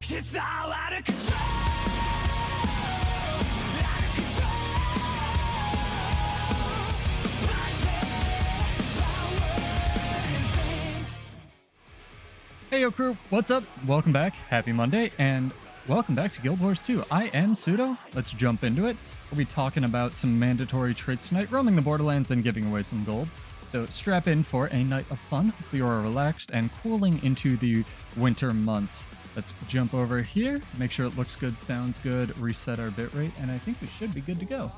It's all out of control. Out of control. Hey yo crew, what's up? Welcome back, happy Monday, and welcome back to Guild Wars 2. I am Pseudo, let's jump into it. We'll be talking about some mandatory traits tonight, roaming the Borderlands and giving away some gold. So strap in for a night of fun. Hopefully you are relaxed and cooling into the winter months. Let's jump over here, make sure it looks good, sounds good, reset our bitrate, and I think we should be good to go.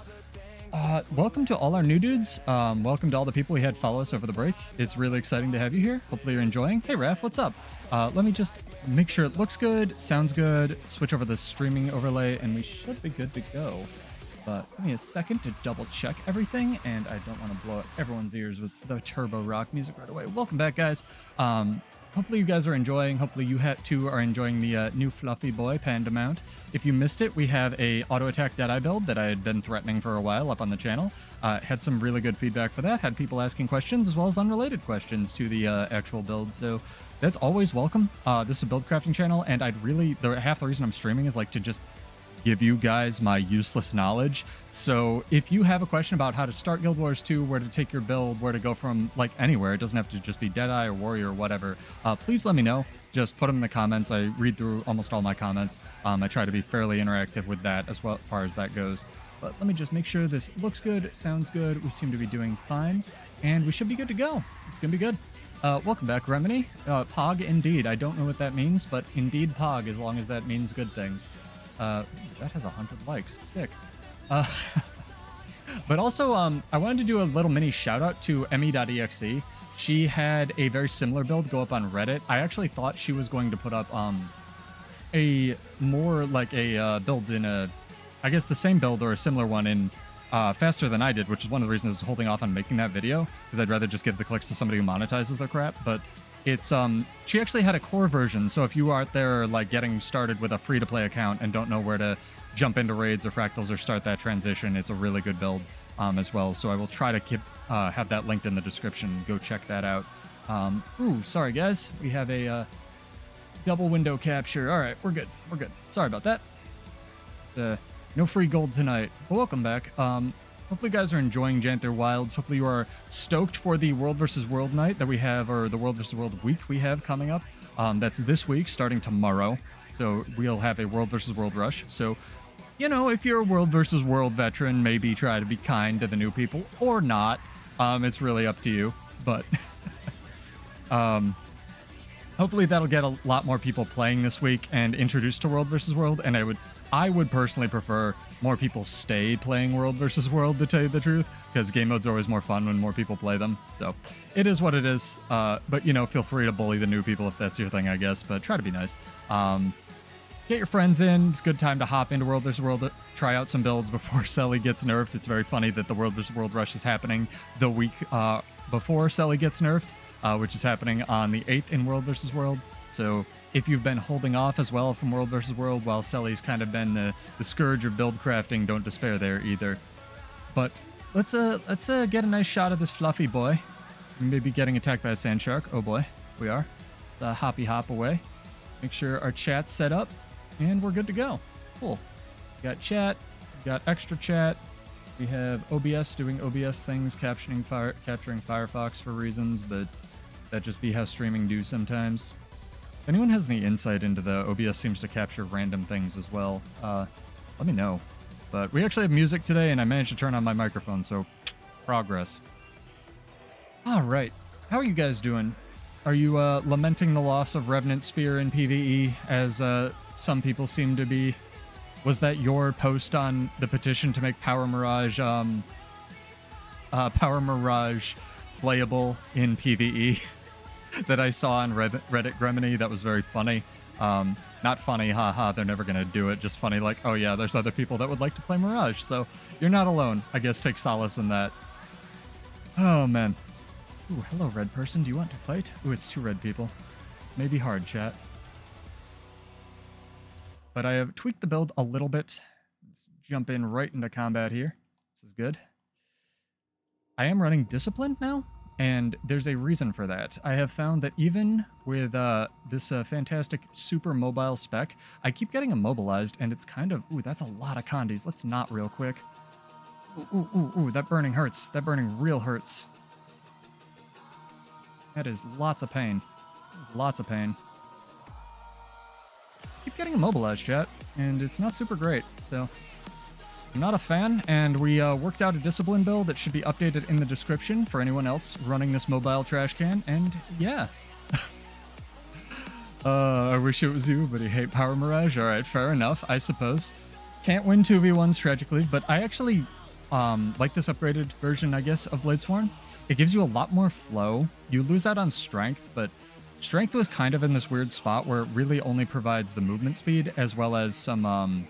Welcome to all our new dudes. Welcome to all the people we had follow us over the break. It's really exciting to have you here. Hopefully you're enjoying. Hey Raph, what's up? Let me just make sure it looks good, sounds good, switch over the streaming overlay, and we should be good to go. But give me a second to double check everything, and I don't want to blow everyone's ears with the turbo rock music right away. Welcome back, guys. Hopefully you guys are enjoying. Hopefully you too are enjoying the new fluffy boy panda mount. If you missed it, we have a auto attack Deadeye build that I had been threatening for a while up on the channel. Had some really good feedback for that. Had people asking questions as well as unrelated questions to the actual build. So that's always welcome. This is a build crafting channel, and half the reason I'm streaming is like to just give you guys my useless knowledge. So if you have a question about how to start Guild Wars 2, where to take your build, where to go from like anywhere, it doesn't have to just be Deadeye or Warrior or whatever, please let me know. Just put them in the comments. I read through almost all my comments. I try to be fairly interactive with that as far as that goes. But let me just make sure this looks good, sounds good. We seem to be doing fine, and we should be good to go. It's gonna be good. Welcome back, Remini. Pog indeed. I don't know what that means, but indeed Pog, as long as that means good things. That has 100 likes. Sick. But also, I wanted to do a little mini shout out to Emi.exe. She had a very similar build go up on Reddit. I actually thought she was going to put up a more like a build in I guess the same build or a similar one in faster than I did, which is one of the reasons I was holding off on making that video, because I'd rather just give the clicks to somebody who monetizes their crap. But it's she actually had a core version, so if you are out there like getting started with a free-to-play account and don't know where to jump into raids or fractals or start that transition, it's a really good build as well. So I will try to have that linked in the description. Go check that out. Ooh, sorry guys, we have a double window capture. All right, we're good. We're good. Sorry about that. No free gold tonight. But welcome back. Hopefully you guys are enjoying Janther Wilds. Hopefully you are stoked for the World vs. World night that we have, or the World vs. World week we have coming up. That's this week, starting tomorrow. So we'll have a World vs. World rush. So, you know, if you're a World vs. World veteran, maybe try to be kind to the new people, or not. It's really up to you. But hopefully that'll get a lot more people playing this week and introduced to World vs. World. And I would personally prefer more people stay playing World vs. World, to tell you the truth, because game modes are always more fun when more people play them. So it is what it is. But, you know, feel free to bully the new people if that's your thing, I guess. But try to be nice. Get your friends in. It's a good time to hop into World vs. World, try out some builds before Selly gets nerfed. It's very funny that the World vs. World rush is happening the week before Selly gets nerfed, which is happening on the 8th in World vs. World. So if you've been holding off as well from World vs. World while Selly's kind of been the scourge of build crafting, don't despair there either. But let's get a nice shot of this fluffy boy. We may be getting attacked by a sand shark. Oh boy, we are. It's a hoppy hop away. Make sure our chat's set up, and we're good to go. Cool. We got chat, we got extra chat. We have OBS doing OBS things, capturing Firefox for reasons, but that just be how streaming do sometimes. If anyone has any insight into the OBS seems to capture random things as well, let me know. But we actually have music today, and I managed to turn on my microphone, so progress. All right. How are you guys doing? Are you lamenting the loss of Revenant Spear in PvE, as some people seem to be? Was that your post on the petition to make Power Mirage playable in PvE? That I saw on Reddit Gremini? That was very funny. Not funny, haha, they're never gonna do it, just funny like, oh yeah, there's other people that would like to play Mirage, so you're not alone. I guess take solace in that. Oh man. Ooh, hello red person, do you want to fight? Ooh, it's 2 red people. This may be hard, chat. But I have tweaked the build a little bit. Let's jump in right into combat here. This is good. I am running Disciplined now. And there's a reason for that. I have found that even with this fantastic super mobile spec, I keep getting immobilized, and it's kind of... Ooh, that's a lot of condies. Let's not real quick. Ooh, that burning hurts. That burning real hurts. That is lots of pain. Lots of pain. Keep getting immobilized, chat, and it's not super great, so... I'm not a fan, and we worked out a discipline build that should be updated in the description for anyone else running this mobile trash can, and yeah. I wish it was you, but you hate Power Mirage. Alright, fair enough, I suppose. Can't win 2v1s, tragically, but I actually like this upgraded version, I guess, of Bladesworn. It gives you a lot more flow. You lose out on strength, but strength was kind of in this weird spot where it really only provides the movement speed, as well as some...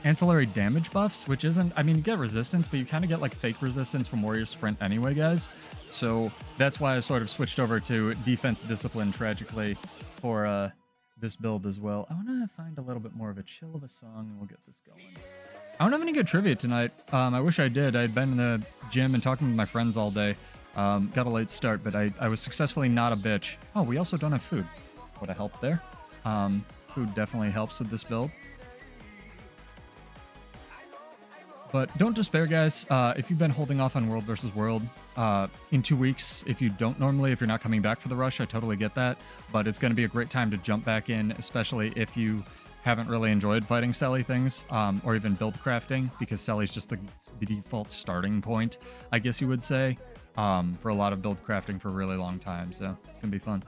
ancillary damage buffs, which isn't... I mean, you get resistance, but you kind of get, like, fake resistance from Warrior Sprint anyway, guys. So that's why I sort of switched over to Defense Discipline, tragically, for this build as well. I want to find a little bit more of a chill of a song, and we'll get this going. I don't have any good trivia tonight. I wish I did. I'd been in the gym and talking with my friends all day. Got a late start, but I was successfully not a bitch. Oh, we also don't have food. Would have helped there. Food definitely helps with this build. But don't despair, guys. If you've been holding off on World vs. World, in 2 weeks, if you don't normally, if you're not coming back for the rush, I totally get that. But it's going to be a great time to jump back in, especially if you haven't really enjoyed fighting Selly things, or even build crafting, because Selly's just the default starting point, I guess you would say, for a lot of build crafting for a really long time. So it's going to be fun.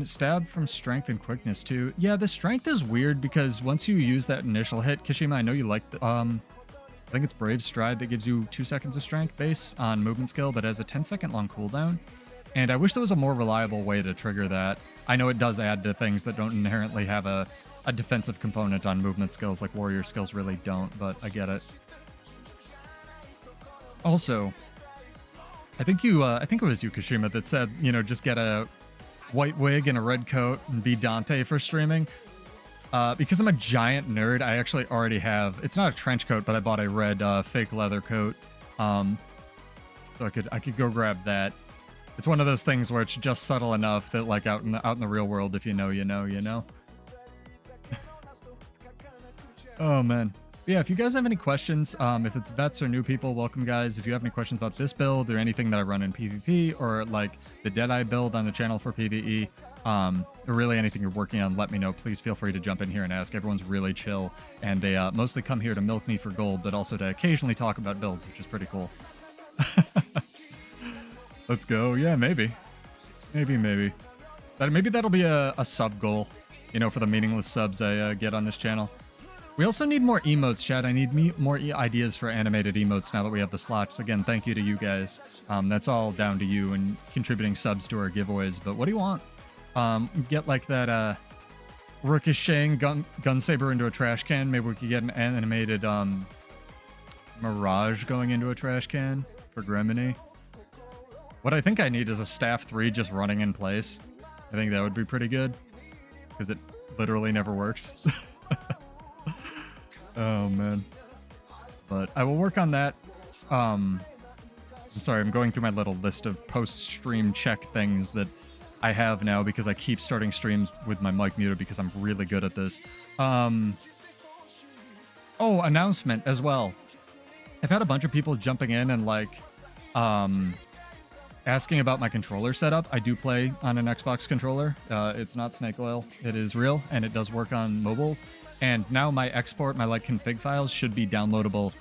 Stab from strength and quickness too. Yeah, the strength is weird because once you use that initial hit, Kashima, I know you like the, I think it's Brave Stride that gives you 2 seconds of strength base on movement skill, but has a 10-second long cooldown. And I wish there was a more reliable way to trigger that. I know it does add to things that don't inherently have a defensive component on movement skills, like warrior skills really don't, but I get it. Also, I think it was you, Kashima, that said, you know, just get a white wig and a red coat and be Dante for streaming. Because I'm a giant nerd, I actually already have... It's not a trench coat, but I bought a red fake leather coat. So I could go grab that. It's one of those things where it's just subtle enough that, like, out in the real world, if you know, you know, you know. Oh man. Yeah, if you guys have any questions, if it's vets or new people, welcome, guys. If you have any questions about this build or anything that I run in PvP, or like the Deadeye build on the channel for PvE, or really anything you're working on, let me know. Please feel free to jump in here and ask. Everyone's really chill, and they mostly come here to milk me for gold, but also to occasionally talk about builds, which is pretty cool. Let's go. Yeah, maybe. Maybe that'll be a sub goal, you know, for the meaningless subs I get on this channel. We also need more emotes, chat. I need more ideas for animated emotes now that we have the slots. Again, thank you to you guys. That's all down to you and contributing subs to our giveaways. But what do you want? Get like that ricocheting gun saber into a trash can. Maybe we could get an animated Mirage going into a trash can for Gremini. What I think I need is a staff 3 just running in place. I think that would be pretty good, because it literally never works. Oh man. But I will work on that. I'm sorry, I'm going through my little list of post-stream check things that I have now, because I keep starting streams with my mic muted because I'm really good at this. Oh, announcement as well. I've had a bunch of people jumping in and like asking about my controller setup. I do play on an Xbox controller. It's not snake oil. It is real, and it does work on mobiles. And now my export, my like config files should be downloadable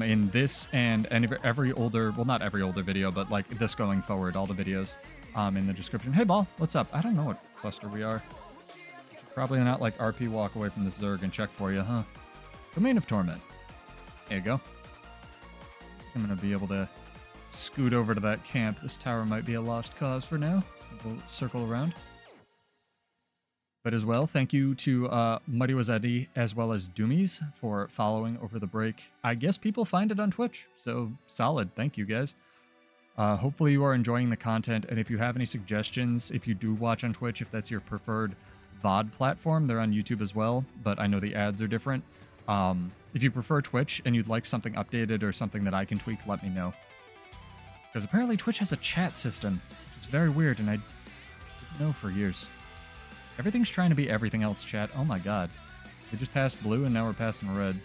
in this and every older, well, not every older video, but like this going forward, all the videos in the description. Hey, Ball, what's up? I don't know what cluster we are. Probably not like RP walk away from this Zerg and check for you, huh? Domain of Torment. There you go. I'm going to be able to scoot over to that camp. This tower might be a lost cause for now. We'll circle around. But as well, thank you to Muddy Wazadi as well as Doomies for following over the break. I guess people find it on Twitch, so solid. Thank you, guys. Hopefully you are enjoying the content, and if you have any suggestions, if you do watch on Twitch, if that's your preferred VOD platform, they're on YouTube as well, but I know the ads are different. If you prefer Twitch and you'd like something updated or something that I can tweak, let me know. Because apparently Twitch has a chat system. It's very weird, and I didn't know for years. Everything's trying to be everything else, chat. Oh my god. We just passed blue, and now we're passing red.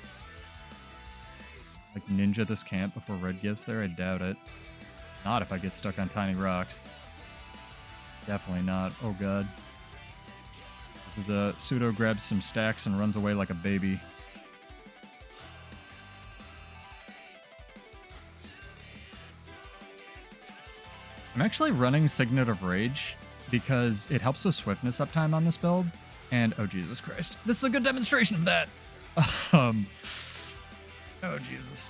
Like, ninja this camp before red gets there? I doubt it. Not if I get stuck on tiny rocks. Definitely not. Oh god. This is a pseudo grabs some stacks and runs away like a baby. I'm actually running Signet of Rage because it helps with swiftness uptime on this build. And, oh Jesus Christ, this is a good demonstration of that. Oh Jesus.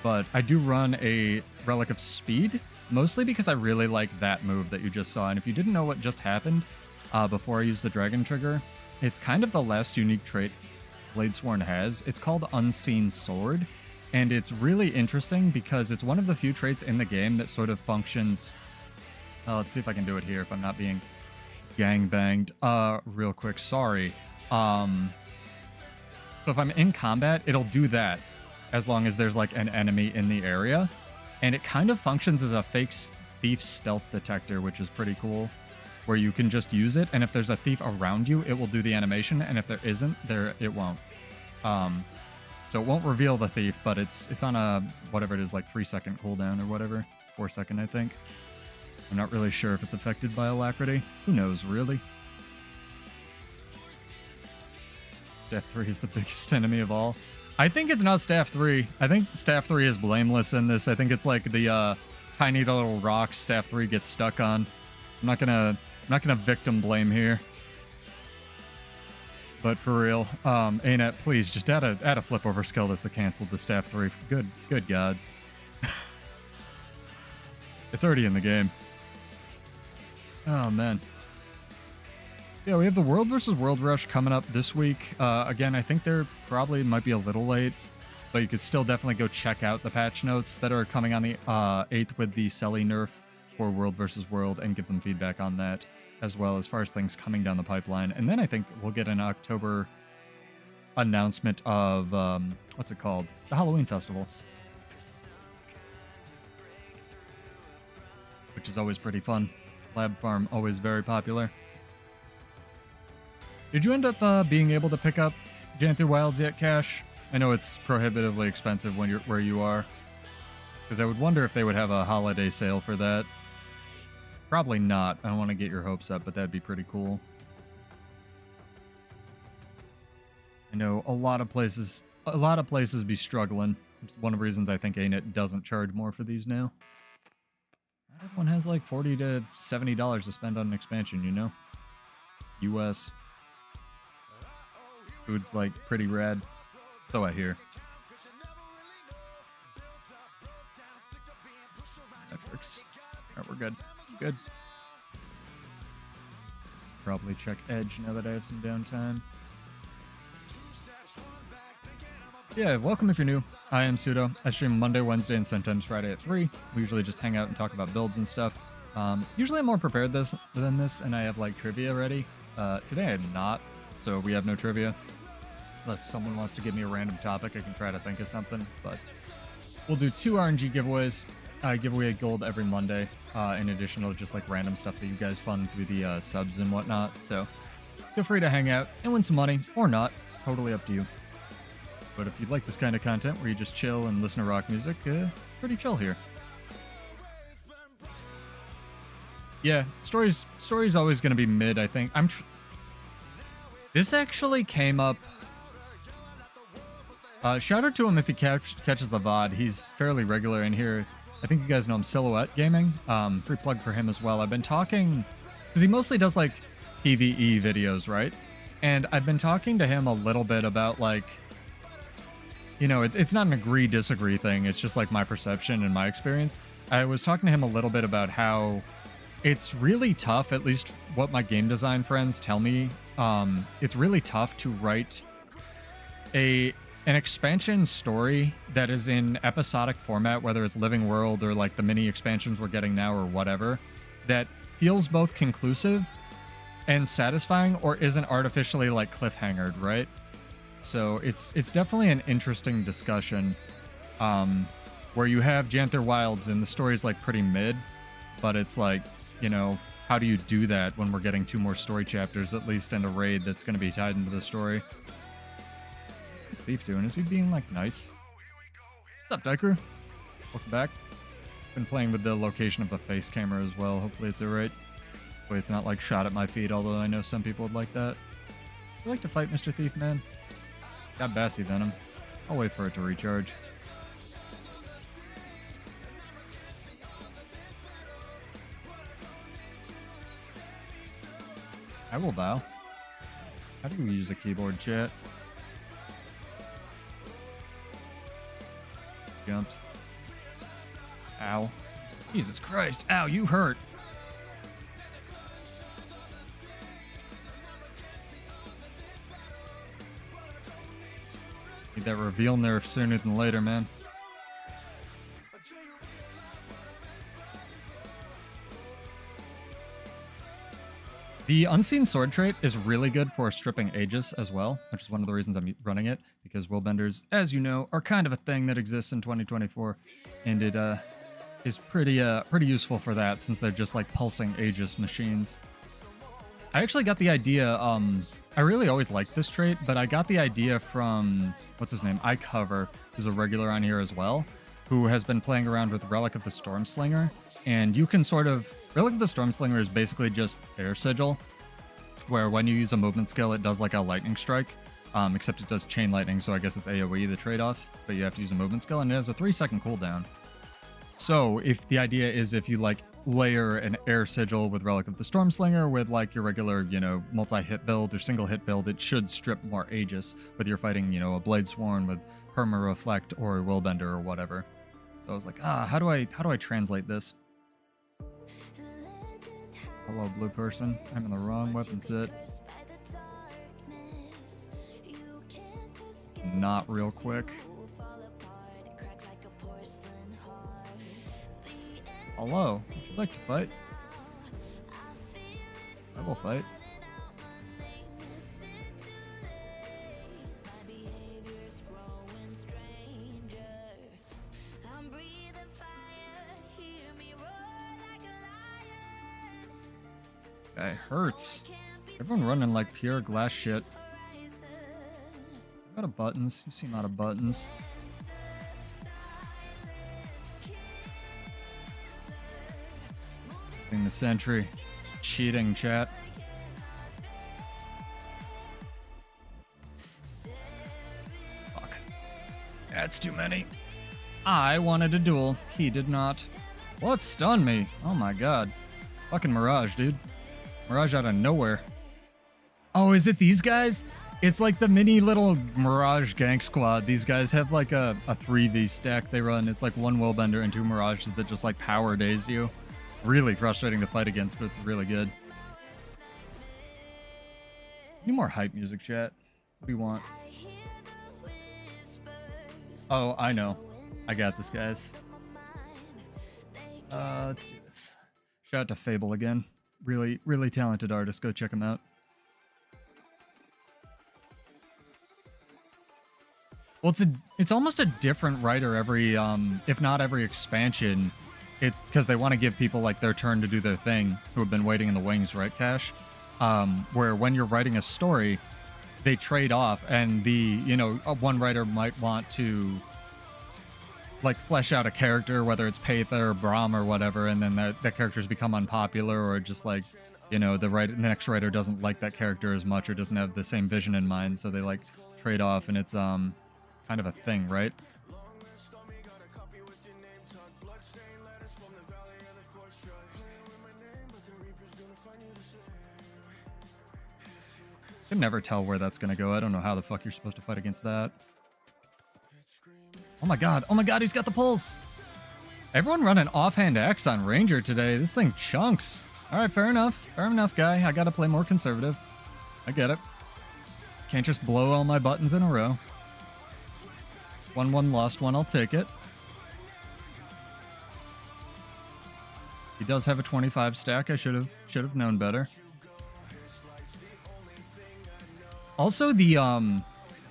But I do run a Relic of Speed, mostly because I really like that move that you just saw. And if you didn't know what just happened before I used the Dragon Trigger, it's kind of the last unique trait Bladesworn has. It's called Unseen Sword. And it's really interesting because it's one of the few traits in the game that sort of functions... let's see if I can do it here if I'm not being gangbanged. Real quick, sorry. So if I'm in combat, it'll do that as long as there's like an enemy in the area. And it kind of functions as a fake thief stealth detector, which is pretty cool, where you can just use it, and if there's a thief around you, it will do the animation, and if there isn't, it won't. So it won't reveal the thief, but it's on a, whatever it is, like 3-second cooldown or whatever. 4-second, I think. I'm not really sure if it's affected by alacrity. Who knows, really? Staff 3 is the biggest enemy of all. I think it's not Staff 3. I think Staff 3 is blameless in this. I think it's like the tiny little rocks Staff 3 gets stuck on. I'm not gonna victim blame here. But for real, Anet, please just add a flip over skill that's a canceled to Staff 3. Good God. It's already in the game. Oh man. Yeah, we have the World vs. World Rush coming up this week. Again, I think they're probably might be a little late, but you could still definitely go check out the patch notes that are coming on the 8th with the Selly nerf for World vs. World and give them feedback on that, as well as far as things coming down the pipeline. And then I think we'll get an October announcement of, what's it called? The Halloween Festival. Which is always pretty fun. Lab Farm, always very popular. Did you end up being able to pick up Janthu Wilds yet, Cash? I know it's prohibitively expensive when you're where you are. Because I would wonder if they would have a holiday sale for that. Probably not. I don't want to get your hopes up, but that'd be pretty cool. I know a lot of places be struggling. It's one of the reasons I think Anet doesn't charge more for these now. Not everyone has like $40 to $70 to spend on an expansion, you know? US. Food's like pretty rad. So I hear. Metrics. Alright, we're good. Good. Probably check Edge now that I have some downtime. Yeah, welcome if you're new. I am Pseudo. I stream Monday, Wednesday, and sometimes Friday at 3. We usually just hang out and talk about builds and stuff. Usually I'm more prepared than this, and I have like trivia ready. Today I'm not, so we have no trivia. Unless someone wants to give me a random topic, I can try to think of something. But we'll do 2 RNG giveaways. I give away a gold every Monday, in addition to just like random stuff that you guys fund through the subs and whatnot. So feel free to hang out and win some money, or not. Totally up to you. But if you like this kind of content where you just chill and listen to rock music, pretty chill here. Yeah, story's always going to be mid, I think. This actually came up... shout out to him if he catches the VOD. He's fairly regular in here. I think you guys know him, Silhouette Gaming. Free plug for him as well. I've been talking... Because he mostly does, like, PvE videos, right? And I've been talking to him a little bit about, like... You know, it's not an agree-disagree thing. It's just, like, my perception and my experience. I was talking to him a little bit about how it's really tough, at least what my game design friends tell me. It's really tough to write an expansion story that is in episodic format, whether it's Living World or like the mini expansions we're getting now or whatever, that feels both conclusive and satisfying or isn't artificially like cliffhangered, right? So it's definitely an interesting discussion where you have Janther Wilds and the story's like pretty mid, but it's like, you know, how do you do that when we're getting 2 more story chapters at least and a raid that's going to be tied into the story? What's this thief doing? Is he being like nice? What's up, Diker? Welcome back. Been playing with the location of the face camera as well. Hopefully it's alright. Hopefully it's not like shot at my feet, although I know some people would like that. Would you like to fight Mr. Thief, man? Got Bassy Venom. I'll wait for it to recharge. I will bow. How do you use a keyboard, chat? Jumped. Ow. Jesus Christ. Ow, you hurt. Need that reveal nerf sooner than later, man. The Unseen Sword trait is really good for stripping Aegis as well, which is one of the reasons I'm running it, because Willbenders, as you know, are kind of a thing that exists in 2024, and it is pretty useful for that, since they're just like pulsing Aegis machines. I actually got the idea, I really always liked this trait, but I got the idea from, what's his name, iCover, who's a regular on here as well, who has been playing around with Relic of the Stormslinger, and you can sort of... Relic of the Stormslinger is basically just Air Sigil, where when you use a movement skill, it does like a lightning strike, except it does chain lightning, so I guess it's AoE, the trade-off, but you have to use a movement skill, and it has a 3-second cooldown. So if the idea is if you like layer an Air Sigil with Relic of the Stormslinger with like your regular, you know, multi-hit build or single-hit build, it should strip more Aegis, whether you're fighting, you know, a Bladesworn with Perma Reflect or Willbender or whatever. So I was like, how do I translate this? Hello, blue person. I'm in the wrong weapon set. Not real quick. Hello. Would you like to fight? I will fight. That hurts. Everyone running like pure glass shit. Out of buttons. You seem out of buttons. Getting the sentry. Cheating, chat. Fuck. That's too many. I wanted a duel. He did not. What stunned me? Oh my god. Fucking Mirage, dude. Mirage out of nowhere. Oh, is it these guys? It's like the mini little Mirage gank squad. These guys have like a 3v stack they run. It's like 1 Willbender and 2 Mirages that just like power daze you. Really frustrating to fight against, but it's really good. Need more hype music, chat. What do you want? Oh, I know. I got this, guys. Let's do this. Shout out to Fable again. Really, really talented artist. Go check him out. Well, it's almost a different writer every, if not every expansion, because they want to give people like their turn to do their thing who have been waiting in the wings, right, Cash? Where when you're writing a story, they trade off, and one writer might want to like flesh out a character, whether it's Patha or Brahm or whatever, and then that character's become unpopular, or just like, you know, the next writer doesn't like that character as much or doesn't have the same vision in mind, so they like trade off, and it's kind of a thing, right? I can never tell where that's gonna go. I don't know how the fuck you're supposed to fight against that. Oh my god, he's got the pulse! Everyone running offhand axe on Ranger today. This thing chunks. Alright, fair enough, guy. I gotta play more conservative. I get it. Can't just blow all my buttons in a row. 1-1 lost one, I'll take it. He does have a 25 stack. I should have known better. Also, the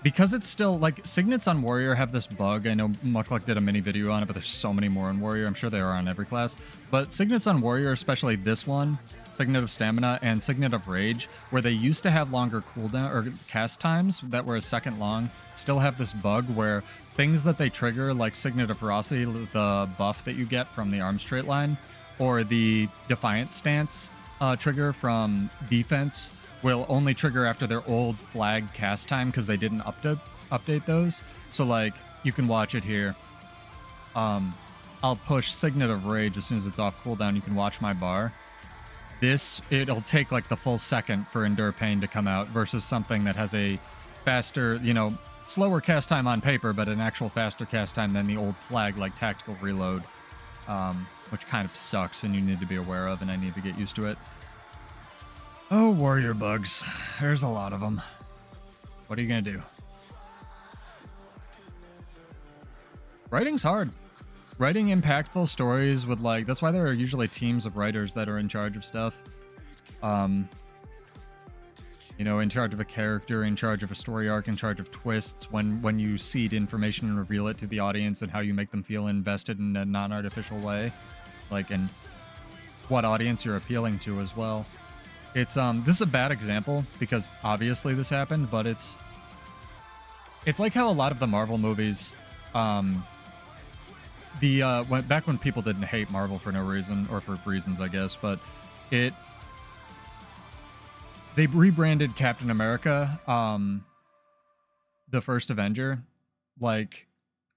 because it's still like signets on warrior have this bug. I know Mukluk did a mini video on it, but there's so many more on warrior. I'm sure they are on every class, but signets on warrior, especially this one, signet of stamina and signet of rage, where they used to have longer cooldown or cast times that were a second long, still have this bug where things that they trigger, like signet of ferocity, the buff that you get from the arm straight line, or the defiant stance trigger from defense, will only trigger after their old flag cast time because they didn't update those. So like you can watch it here. I'll push signet of rage as soon as it's off cooldown. You can watch my bar. It'll take like the full second for endure pain to come out versus something that has a faster, slower cast time on paper, but an actual faster cast time than the old flag, like tactical reload, which kind of sucks and you need to be aware of, and I need to get used to it. Oh, warrior bugs. There's a lot of them. What are you going to do? Writing's hard. Writing impactful stories with that's why there are usually teams of writers that are in charge of stuff. In charge of a character, in charge of a story arc, in charge of twists, when you seed information and reveal it to the audience and how you make them feel invested in a non-artificial way. And what audience you're appealing to as well. It's this is a bad example because obviously this happened, but it's like how a lot of the Marvel movies, back when people didn't hate Marvel for no reason, or for reasons I guess, but they rebranded Captain America, the first Avenger,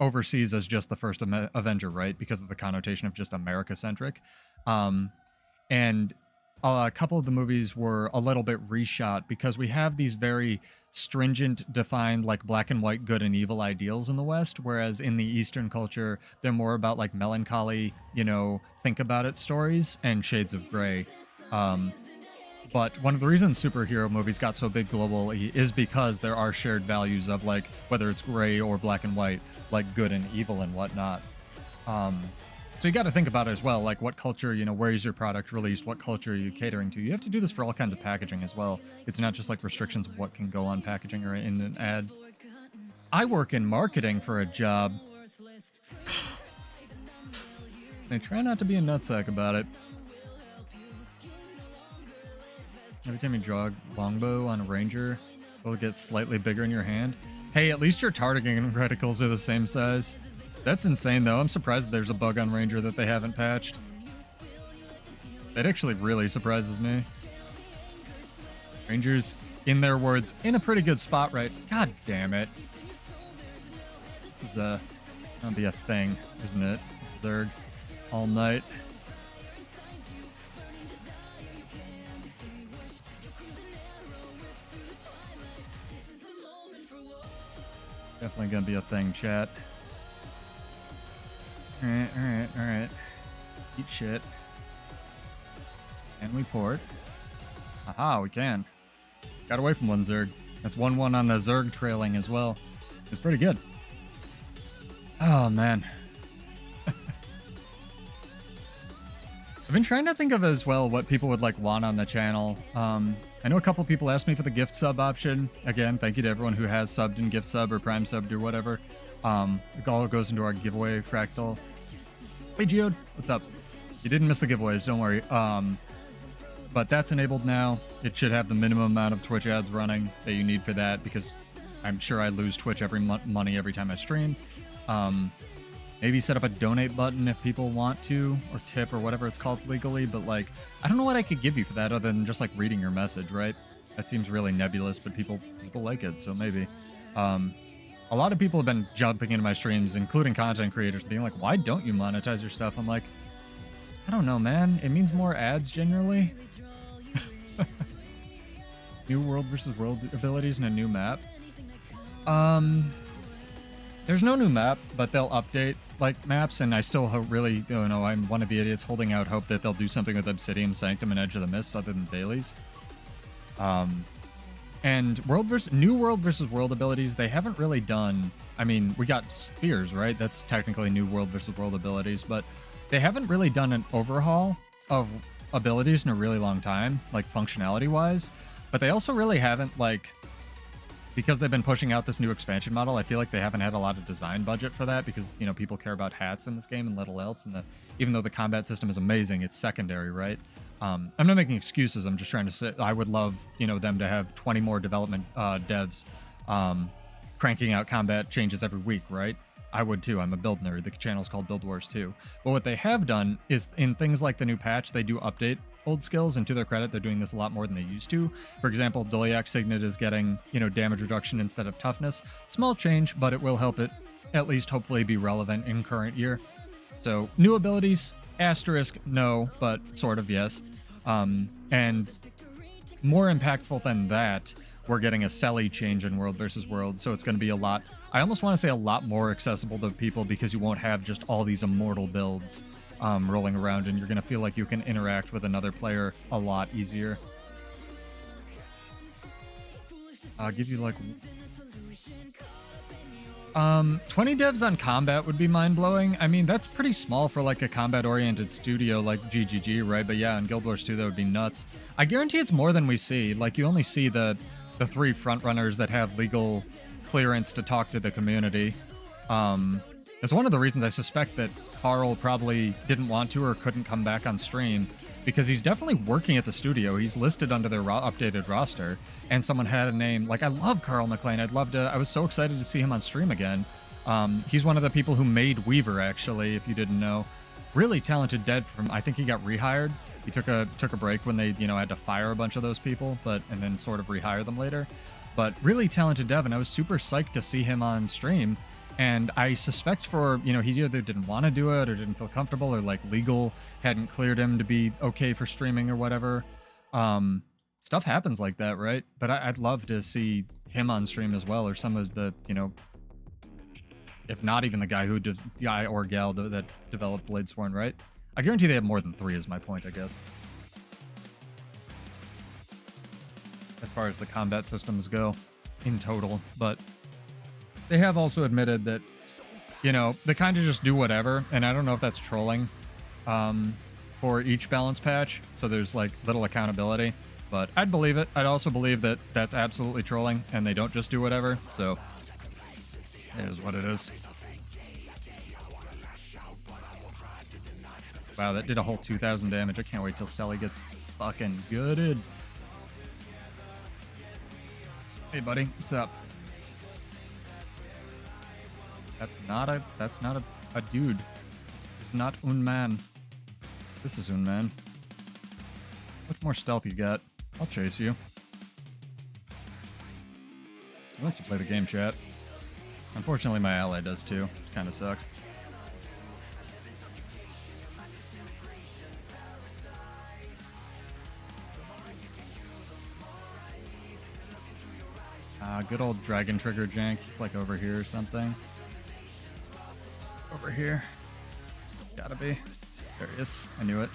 overseas as just the first Avenger, right? Because of the connotation of just America-centric. And a couple of the movies were a little bit reshot because we have these very stringent, defined, black and white good and evil ideals in the West, whereas in the Eastern culture, they're more about melancholy, think about it stories and shades of gray. But one of the reasons superhero movies got so big globally is because there are shared values of whether it's gray or black and white, good and evil and whatnot. So you got to think about it as well, what culture, where is your product released, what culture are you catering to? You have to do this for all kinds of packaging as well. It's not just restrictions of what can go on packaging or in an ad. I work in marketing for a job. I try not to be a nutsack about it. Every time you draw a longbow on a ranger, it'll get slightly bigger in your hand. Hey, at least your targeting reticles are the same size. That's insane, though. I'm surprised there's a bug on Ranger that they haven't patched. That actually really surprises me. Ranger's, in their words, in a pretty good spot, right? God damn it. This is gonna be a thing, isn't it? Zerg all night. Definitely gonna be a thing, chat. Alright. Eat shit. Can we port? Aha, we can. Got away from one Zerg. That's 1-1 on the Zerg trailing as well. It's pretty good. Oh, man. I've been trying to think of as well what people would want on the channel. I know a couple people asked me for the gift sub option. Again, thank you to everyone who has subbed in gift sub or prime subbed or whatever. It all goes into our giveaway fractal. Hey Geode, what's up? You didn't miss the giveaways, don't worry. But that's enabled now. It should have the minimum amount of Twitch ads running that you need for that, because I'm sure I lose Twitch money every time I stream. Maybe set up a donate button if people want to, or tip, or whatever it's called legally, but I don't know what I could give you for that other than just reading your message, right? That seems really nebulous, but people like it, so maybe. A lot of people have been jumping into my streams, including content creators, being like, why don't you monetize your stuff? I'm like, I don't know, man. It means more ads generally. New world versus world abilities and a new map. There's no new map, but they'll update maps, and I still really don't know. I'm one of the idiots holding out hope that they'll do something with Obsidian, Sanctum, and Edge of the Mists other than dailies. And new world versus world abilities, they haven't really done. I mean, we got spheres, right? That's technically new world versus world abilities, but they haven't really done an overhaul of abilities in a really long time, functionality wise. But they also really haven't because they've been pushing out this new expansion model, I feel like they haven't had a lot of design budget for that because, you know, people care about hats in this game and little else. And even though the combat system is amazing, it's secondary, right? I'm not making excuses. I'm just trying to say I would love, you know, them to have 20 more development devs cranking out combat changes every week, right? I would too. I'm a build nerd. The channel's called Build Wars too. But what they have done is in things like the new patch, they do update old skills, and to their credit, they're doing this a lot more than they used to. For example, Dolyak Signet is getting, you know, damage reduction instead of toughness. Small change, but it will help it at least hopefully be relevant in current year. So new abilities, asterisk, no, but sort of yes. And more impactful than that, we're getting a Selly change in World versus World, so it's going to be a lot, I almost want to say a lot more accessible to people because you won't have just all these immortal builds rolling around, and you're going to feel like you can interact with another player a lot easier. I'll give you like 20 devs on combat would be mind-blowing. I mean, that's pretty small for like a combat-oriented studio like GGG, right? But yeah, in Guild Wars 2, that would be nuts. I guarantee it's more than we see. Like, you only see the 3 frontrunners that have legal clearance to talk to the community. It's one of the reasons I suspect that Carl probably didn't want to or couldn't come back on stream, because he's definitely working at the studio. He's listed under their updated roster, and someone had a name. Like, I love Carl McLean. I was so excited to see him on stream again. He's one of the people who made Weaver, actually, if you didn't know. Really talented dev from, I think he got rehired. He took a break when they, you know, had to fire a bunch of those people, and then sort of rehire them later. But really talented dev, and I was super psyched to see him on stream. And I suspect for, you know, he either didn't want to do it or didn't feel comfortable, or like legal hadn't cleared him to be okay for streaming or whatever. Stuff happens like that, right? But I'd love to see him on stream as well, or some of the, you know, if not even the guy who did, the guy or gal that developed Bladesworn, right? I guarantee they have more than 3 is my point, I guess. As far as the combat systems go in total, but they have also admitted that, you know, they kind of just do whatever, and I don't know if that's trolling for each balance patch, so there's like little accountability, but I'd believe it. I'd also believe that that's absolutely trolling, and they don't just do whatever, so it is what it is. Wow, that did a whole 2,000 damage. I can't wait till Selly gets fucking gooded. Hey, buddy, what's up? That's not a dude. It's not un man. This is un man. How much more stealth you got? I'll chase you. He wants to play the game, chat. Unfortunately, my ally does too. Kind of sucks. Good old dragon trigger jank. He's like over here or something. It's over here. Gotta be. There he is. I knew it.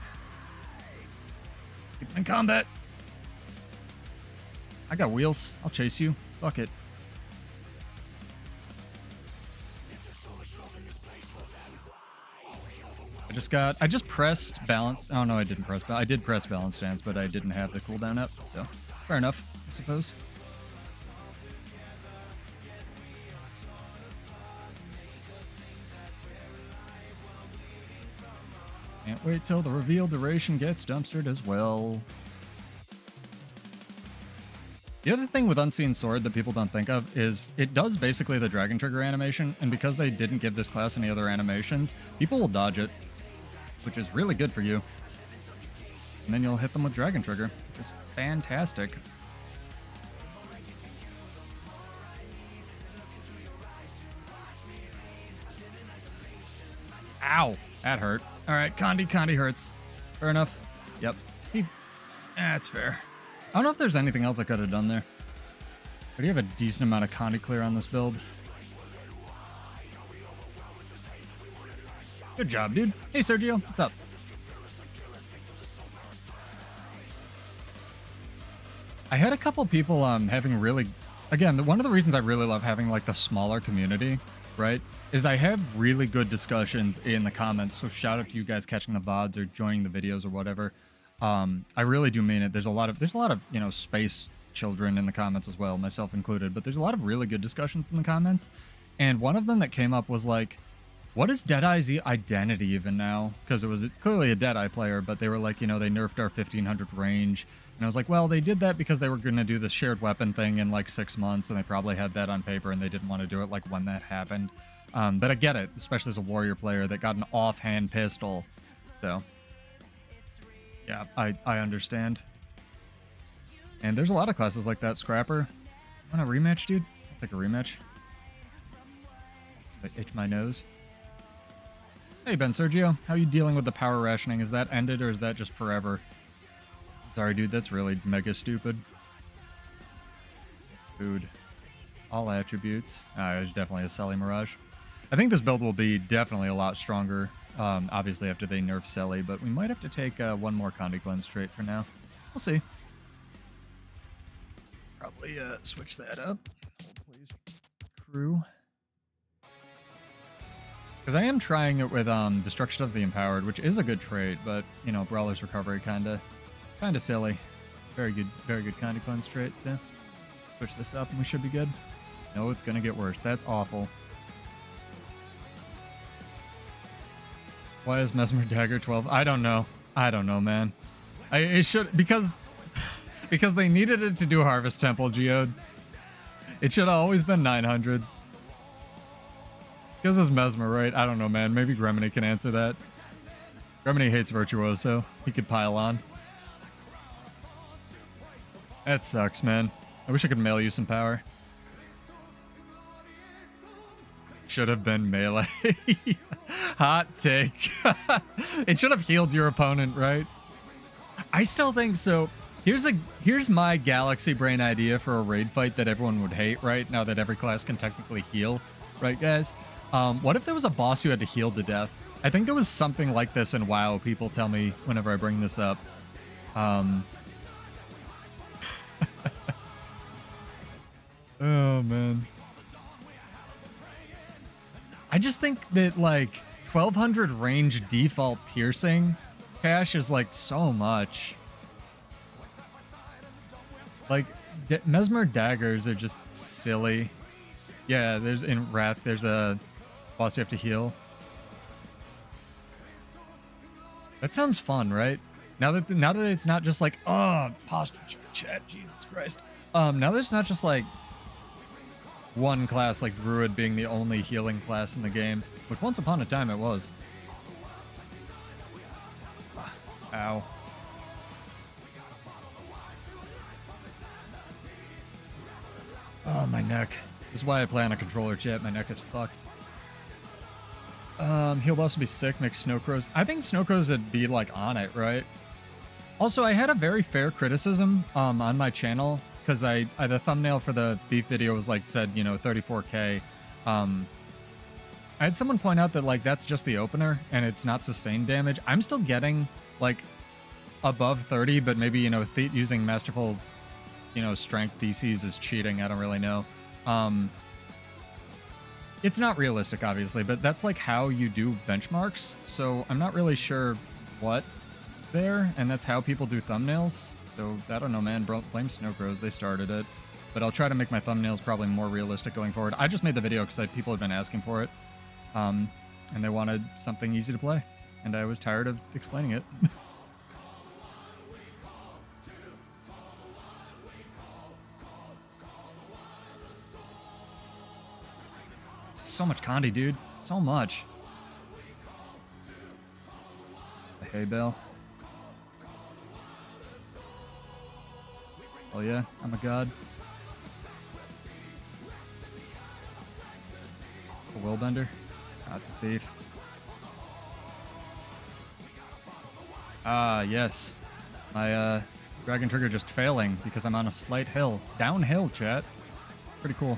Keep him in combat. I got wheels. I'll chase you. Fuck it. I just pressed balance. Oh no, I didn't press. I did press balance stance, but I didn't have the cooldown up. So fair enough, I suppose. Can't wait till the reveal duration gets dumpstered as well. The other thing with Unseen Sword that people don't think of is it does basically the Dragon Trigger animation, and because they didn't give this class any other animations, people will dodge it, which is really good for you. And then you'll hit them with Dragon Trigger, which is fantastic. Ow! That hurt. Alright, Condi hurts. Fair enough. Yep. That's fair. I don't know if there's anything else I could have done there. But you have a decent amount of Condi clear on this build. Good job, dude. Hey, Sergio. What's up? I had a couple people having really... Again, one of the reasons I really love having like the smaller community, right, is I have really good discussions in the comments. So shout out to you guys catching the VODs or joining the videos or whatever. I really do mean it. There's a lot of, you know, space children in the comments as well, myself included, but there's a lot of really good discussions in the comments. And one of them that came up was like, what is Deadeye's identity even now? Because it was clearly a Deadeye player, but they were like, you know, they nerfed our 1500 range. And I was like, well, they did that because they were going to do the shared weapon thing in like 6 months, and they probably had that on paper, and they didn't want to do it like when that happened. But I get it, especially as a warrior player that got an offhand pistol. So, yeah, I understand. And there's a lot of classes like that. Scrapper. Want a rematch, dude? I'll take a rematch. I itch my nose. Hey, Ben Sergio. How are you dealing with the power rationing? Is that ended, or is that just forever? Sorry, dude. That's really mega stupid. Food. All attributes. There's definitely a Selly Mirage. I think this build will be definitely a lot stronger, obviously, after they nerf Selly, but we might have to take one more Condi Cleanse trait for now. We'll see. Probably switch that up. Hold, please. Crew. Because I am trying it with Destruction of the Empowered, which is a good trait, but, you know, Brawler's Recovery kind of silly. Very good Condi Cleanse trait, so switch this up and we should be good. No, it's going to get worse. That's awful. Why is Mesmer Dagger 12? I don't know. I don't know, man. It should, because they needed it to do Harvest Temple Geode. It should have always been 900. Because it's Mesmer, right? I don't know, man. Maybe Gremini can answer that. Gremini hates Virtuoso. He could pile on. That sucks, man. I wish I could mail you some power. Should have been melee. Hot take. It should have healed your opponent, right? I still think so. Here's my galaxy brain idea for a raid fight that everyone would hate, right? Now that every class can technically heal, right, guys? What if there was a boss who had to heal to death? I think there was something like this in WoW. People tell me whenever I bring this up. Oh, man. I just think that, like, 1200 range default piercing cash is, like, so much. Like, Mesmer daggers are just silly. Yeah, there's in Wrath, there's a boss you have to heal. That sounds fun, right? Now that it's not just like, oh, posture chat, Jesus Christ. Now that it's not just like one class like Druid being the only healing class in the game, which once upon a time it was. Ow. Oh, my neck. This is why I play on a controller, chat. My neck is fucked. He'll also be sick, make Snowcrows. I think Snowcrows would be, like, on it, right? Also, I had a very fair criticism on my channel, because the thumbnail for the beef video was, like, said, you know, 34K. I had someone point out that, like, that's just the opener, and it's not sustained damage. I'm still getting, like, above 30, but maybe, you know, using Masterful, you know, strength DCs is cheating. I don't really know. It's not realistic, obviously, but that's like how you do benchmarks. So I'm not really sure what there, and that's how people do thumbnails. So I don't know, man. Blame Snowcrows. They started it. But I'll try to make my thumbnails probably more realistic going forward. I just made the video because people had been asking for it. And they wanted something easy to play. And I was tired of explaining it. So much Condi, dude. So much. The hay bale. Oh yeah, I'm a god. A willbender. That's a thief. Ah, yes. My dragon trigger just failing because I'm on a slight hill. Downhill, chat. Pretty cool.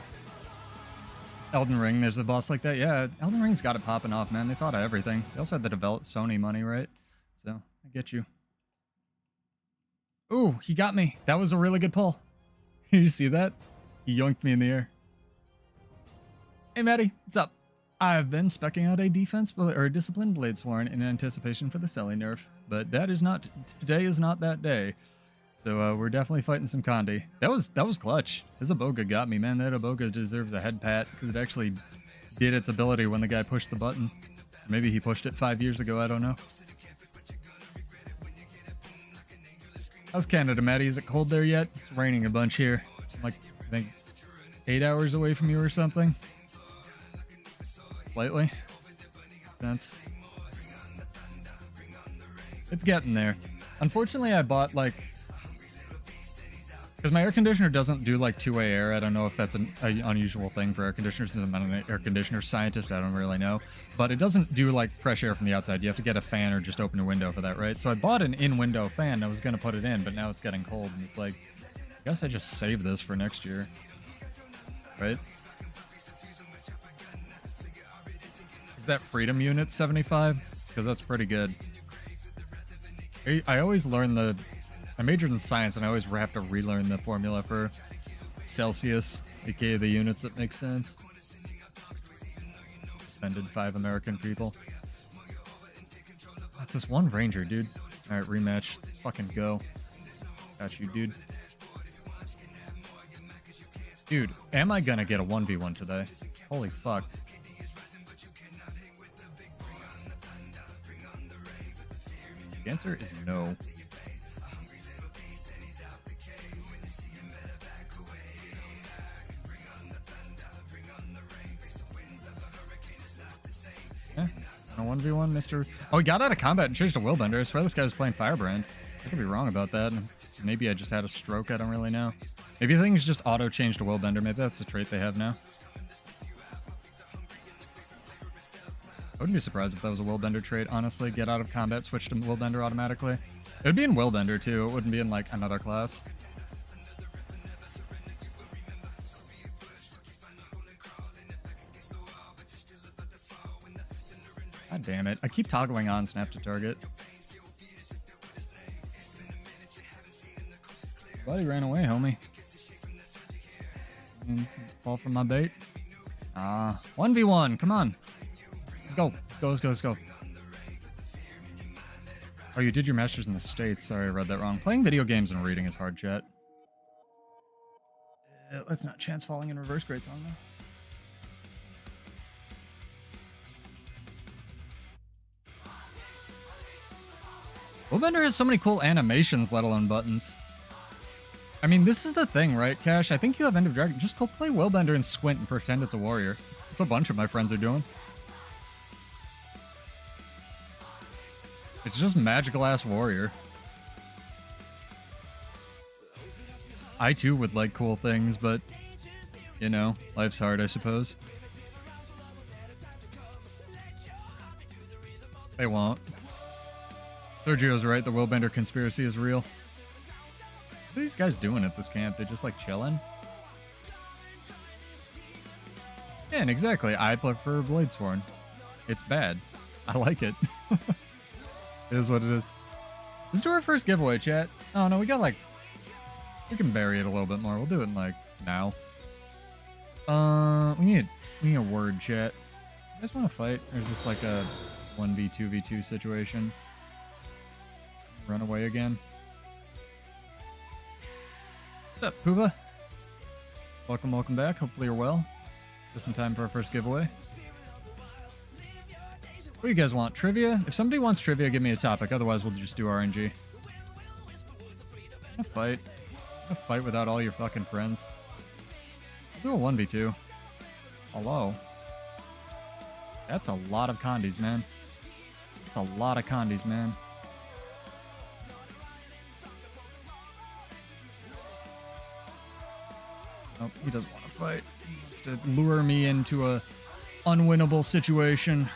Elden Ring, there's a boss like that. Yeah, Elden Ring's got it popping off, man. They thought of everything. They also had the developed Sony money, right? So, I get you. Ooh, he got me. That was a really good pull. You see that? He yoinked me in the air. Hey, Maddie, what's up? I've been speccing out a defense or a disciplined Blade Sworn in anticipation for the Selly nerf, but that is not, today is not that day. So we're definitely fighting some Condi. That was clutch. His Aboga got me, man. That Aboga deserves a head pat because it actually did its ability when the guy pushed the button. Maybe he pushed it 5 years ago. I don't know. How's Canada, Maddie? Is it cold there yet? It's raining a bunch here. I'm like, I think 8 hours away from you or something. Slightly. Makes sense. It's getting there. Unfortunately, I bought like... Because my air conditioner doesn't do like two-way air. I don't know if that's an unusual thing for air conditioners. I'm not an air conditioner scientist. I don't really know. But it doesn't do like fresh air from the outside. You have to get a fan or just open your window for that, right? So I bought an in-window fan. I was going to put it in, but now it's getting cold. And it's like, I guess I just save this for next year. Right? Is that Freedom Unit 75? Because that's pretty good. I always learn the... I majored in science, and I always have to relearn the formula for Celsius, aka the units that make sense. Offended 5 American people. That's this one ranger, dude. Alright, rematch. Let's fucking go. Got you, dude. Dude, am I gonna get a 1v1 today? Holy fuck. The answer is no. Yeah, a 1v1, Mr. Oh, he got out of combat and changed to Willbender. I swear this guy was playing Firebrand. I could be wrong about that. Maybe I just had a stroke. I don't really know. Maybe things just auto-change to Willbender. Maybe that's a trait they have now. I wouldn't be surprised if that was a Willbender trait, honestly. Get out of combat, switch to Willbender automatically. It would be in Willbender, too. It wouldn't be in, like, another class. God damn it. I keep toggling on snap to target. Buddy ran away, homie. Fall from my bait. 1v1. Come on. Let's go. Let's go. Let's go. Let's go. Oh, you did your master's in the States. Sorry, I read that wrong. Playing video games and reading is hard, chat. Let's not chance falling in reverse. Great song, though. Willbender has so many cool animations, let alone buttons. I mean, this is the thing, right, Cash? I think you have End of Dragon. Just go play Willbender and squint and pretend it's a warrior. That's what a bunch of my friends are doing. It's just magical-ass warrior. I, too, would like cool things, but, you know, life's hard, I suppose. They won't. Sergio's right, the Willbender conspiracy is real. What are these guys doing at this camp? They're just like chilling? Yeah, and exactly. I prefer Bladesworn. It's bad. I like it. It is what it is. Let's do our first giveaway, chat. Oh no, we got like... We can bury it a little bit more. We'll do it in like now. We need a word, chat. You guys want to fight? Or is this like a 1v2v2 situation? Run away again. What's up, Puba? Welcome, welcome back. Hopefully you're well. Just in time for our first giveaway. What do you guys want? Trivia? If somebody wants trivia, give me a topic. Otherwise, we'll just do RNG. A fight. A fight without all your fucking friends. We'll do a 1v2. Hello. That's a lot of condis, man. That's a lot of condis, man. Nope, he doesn't want to fight. He wants to lure me into a unwinnable situation.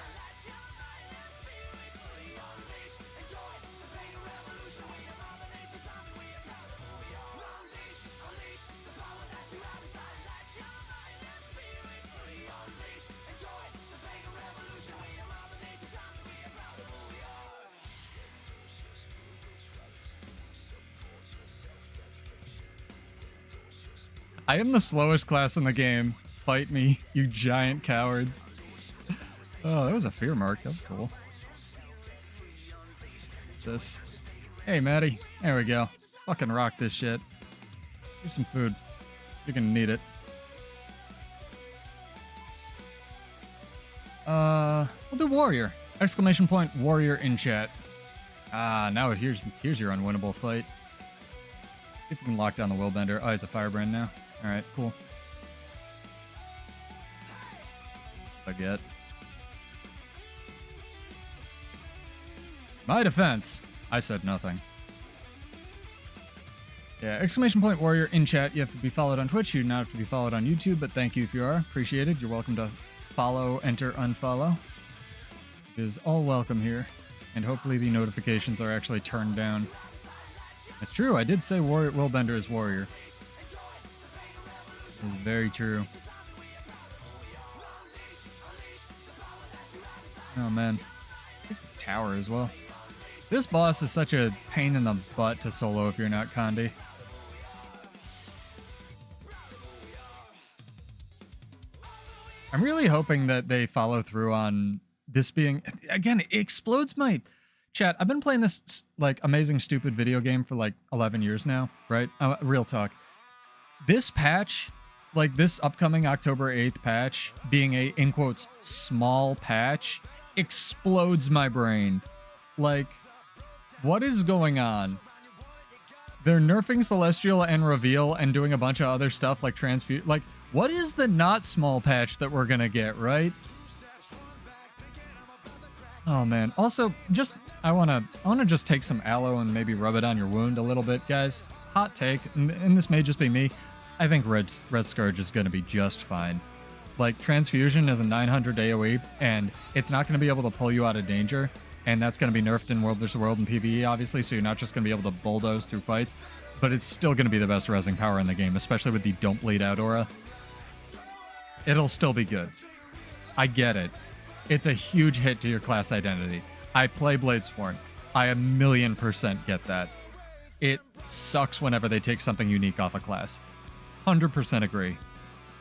I am the slowest class in the game. Fight me, you giant cowards. Oh, that was a fear mark. That was cool. This. Hey, Maddie. There we go. Let's fucking rock this shit. Here's some food. You're gonna need it. We'll do warrior. Exclamation point warrior in chat. Now here's your unwinnable fight. See if we can lock down the willbender. Oh, he's a firebrand now. Alright, cool. I get. My defense. I said nothing. Yeah, exclamation point warrior in chat. You have to be followed on Twitch. You do not have to be followed on YouTube, but thank you if you are. Appreciated. You're welcome to follow, enter, unfollow. It is all welcome here. And hopefully the notifications are actually turned down. It's true, I did say warrior willbender is warrior. It's very true. Oh man. I think this tower as well. This boss is such a pain in the butt to solo if you're not Kandi. I'm really hoping that they follow through on this being... Again, it explodes my... Chat, I've been playing this, like, amazing stupid video game for, like, 11 years now, right? Real talk. This patch, like, this upcoming October 8th patch, being a, in quotes, small patch, explodes my brain. Like, what is going on? They're nerfing Celestial and Reveal and doing a bunch of other stuff like Transfuse. Like, what is the not small patch that we're gonna get, right? Oh man. Also, just I wanna just take some aloe and maybe rub it on your wound a little bit, guys. Hot take, and this may just be me. I think Red Scourge is gonna be just fine. Like, Transfusion is a 900 AoE, and it's not gonna be able to pull you out of danger, and that's gonna be nerfed in World vs. World and PvE, obviously, so you're not just gonna be able to bulldoze through fights, but it's still gonna be the best resing power in the game, especially with the Don't Bleed Out aura. It'll still be good. I get it. It's a huge hit to your class identity. I play Bladesworn. I 1,000,000% get that. It sucks whenever they take something unique off a class. 100% agree.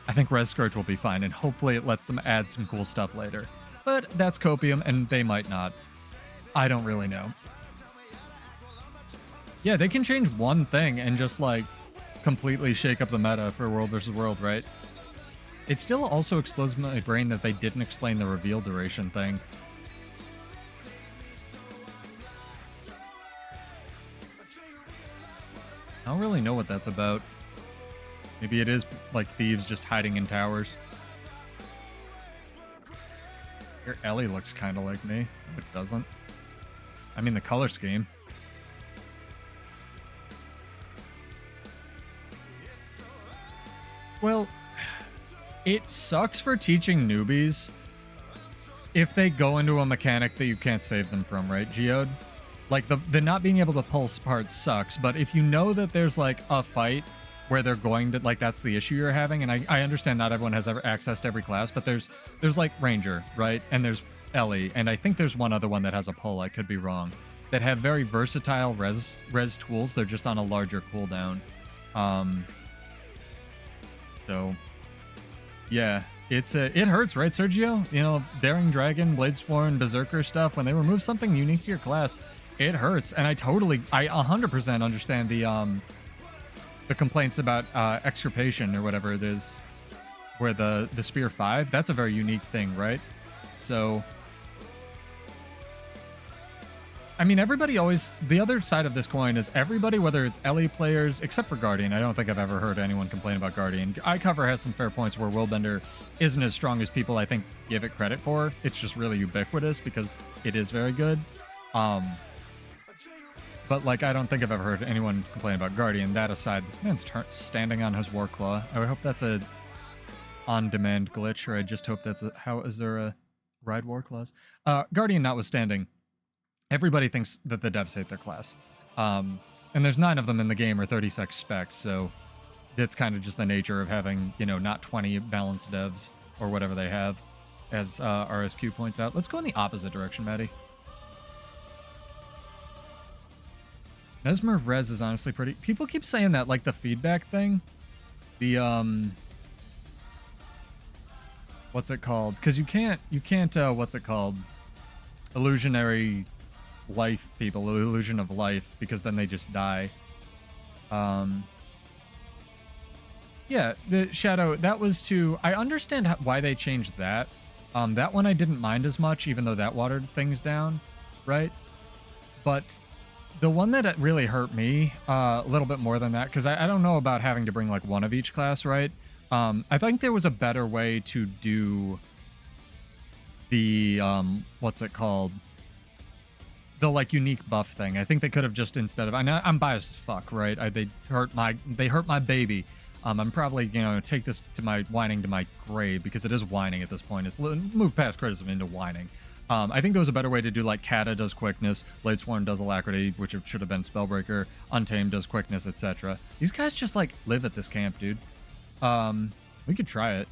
I think Res Scourge will be fine, and hopefully it lets them add some cool stuff later. But that's copium, and they might not. I don't really know. Yeah, they can change one thing and just, like, completely shake up the meta for World vs. World, right? It still also explodes my brain that they didn't explain the reveal duration thing. I don't really know what that's about. Maybe it is like thieves just hiding in towers. Your Ellie looks kind of like me. It doesn't. I mean, the color scheme. Well, it sucks for teaching newbies if they go into a mechanic that you can't save them from, right, Geode? Like, the not being able to pulse part sucks, but if you know that there's, like, a fight where they're going to, like, that's the issue you're having, and I understand not everyone has ever access to every class, but there's like, Ranger, right? And there's Ellie, and I think there's one other one that has a pull, I could be wrong, that have very versatile res tools. They're just on a larger cooldown. So... yeah, it hurts, right, Sergio? You know, Daring Dragon, Bladesworn, Berserker stuff, when they remove something unique to your class, it hurts. And I 100% understand the complaints about Extirpation or whatever it is, where the Spear 5, that's a very unique thing, right? So, I mean, everybody always... the other side of this coin is everybody, whether it's Ellie players, except for Guardian. I don't think I've ever heard anyone complain about Guardian. iCover has some fair points where Willbender isn't as strong as people, I think, give it credit for. It's just really ubiquitous because it is very good. But, like, I don't think I've ever heard anyone complain about Guardian. That aside, this man's standing on his Warclaw. I hope that's a on-demand glitch, or I just hope that's how Azura ride Warclaws. Guardian notwithstanding, everybody thinks that the devs hate their class. And there's 9 of them in the game, or 36 specs, so that's kind of just the nature of having, you know, not 20 balanced devs, or whatever they have, as RSQ points out. Let's go in the opposite direction, Maddie. Mesmer Res is honestly pretty... people keep saying that, like, the feedback thing. The, what's it called? Because you can't, what's it called? Illusionary... life people, illusion of life, because then they just die. Yeah, the shadow, that was to... I understand why they changed that. That one I didn't mind as much, even though that watered things down, right? But the one that really hurt me a little bit more than that, because I don't know about having to bring like one of each class, right? I think there was a better way to do the, what's it called? The like unique buff thing. I think they could have just, instead of... I'm biased as fuck, right? They hurt my baby. I'm probably, take this to my whining to my grave, because it is whining at this point. It's moved past criticism into whining. I think there was a better way to do, like, Kata does quickness, Bladesworn does alacrity, which it should have been Spellbreaker, Untamed does quickness, etc. These guys just, like, live at this camp, dude. We could try it.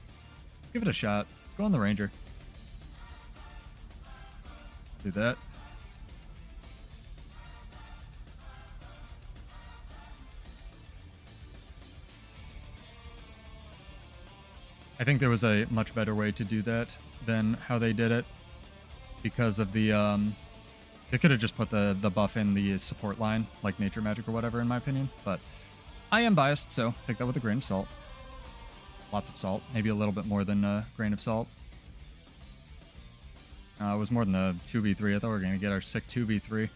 Give it a shot. Let's go on the Ranger. Do that. I think there was a much better way to do that than how they did it, because of the, they could have just put the buff in the support line, like Nature Magic or whatever, in my opinion, but I am biased, so take that with a grain of salt. Lots of salt, maybe a little bit more than a grain of salt. It was more than a 2v3, I thought we were going to get our sick 2v3.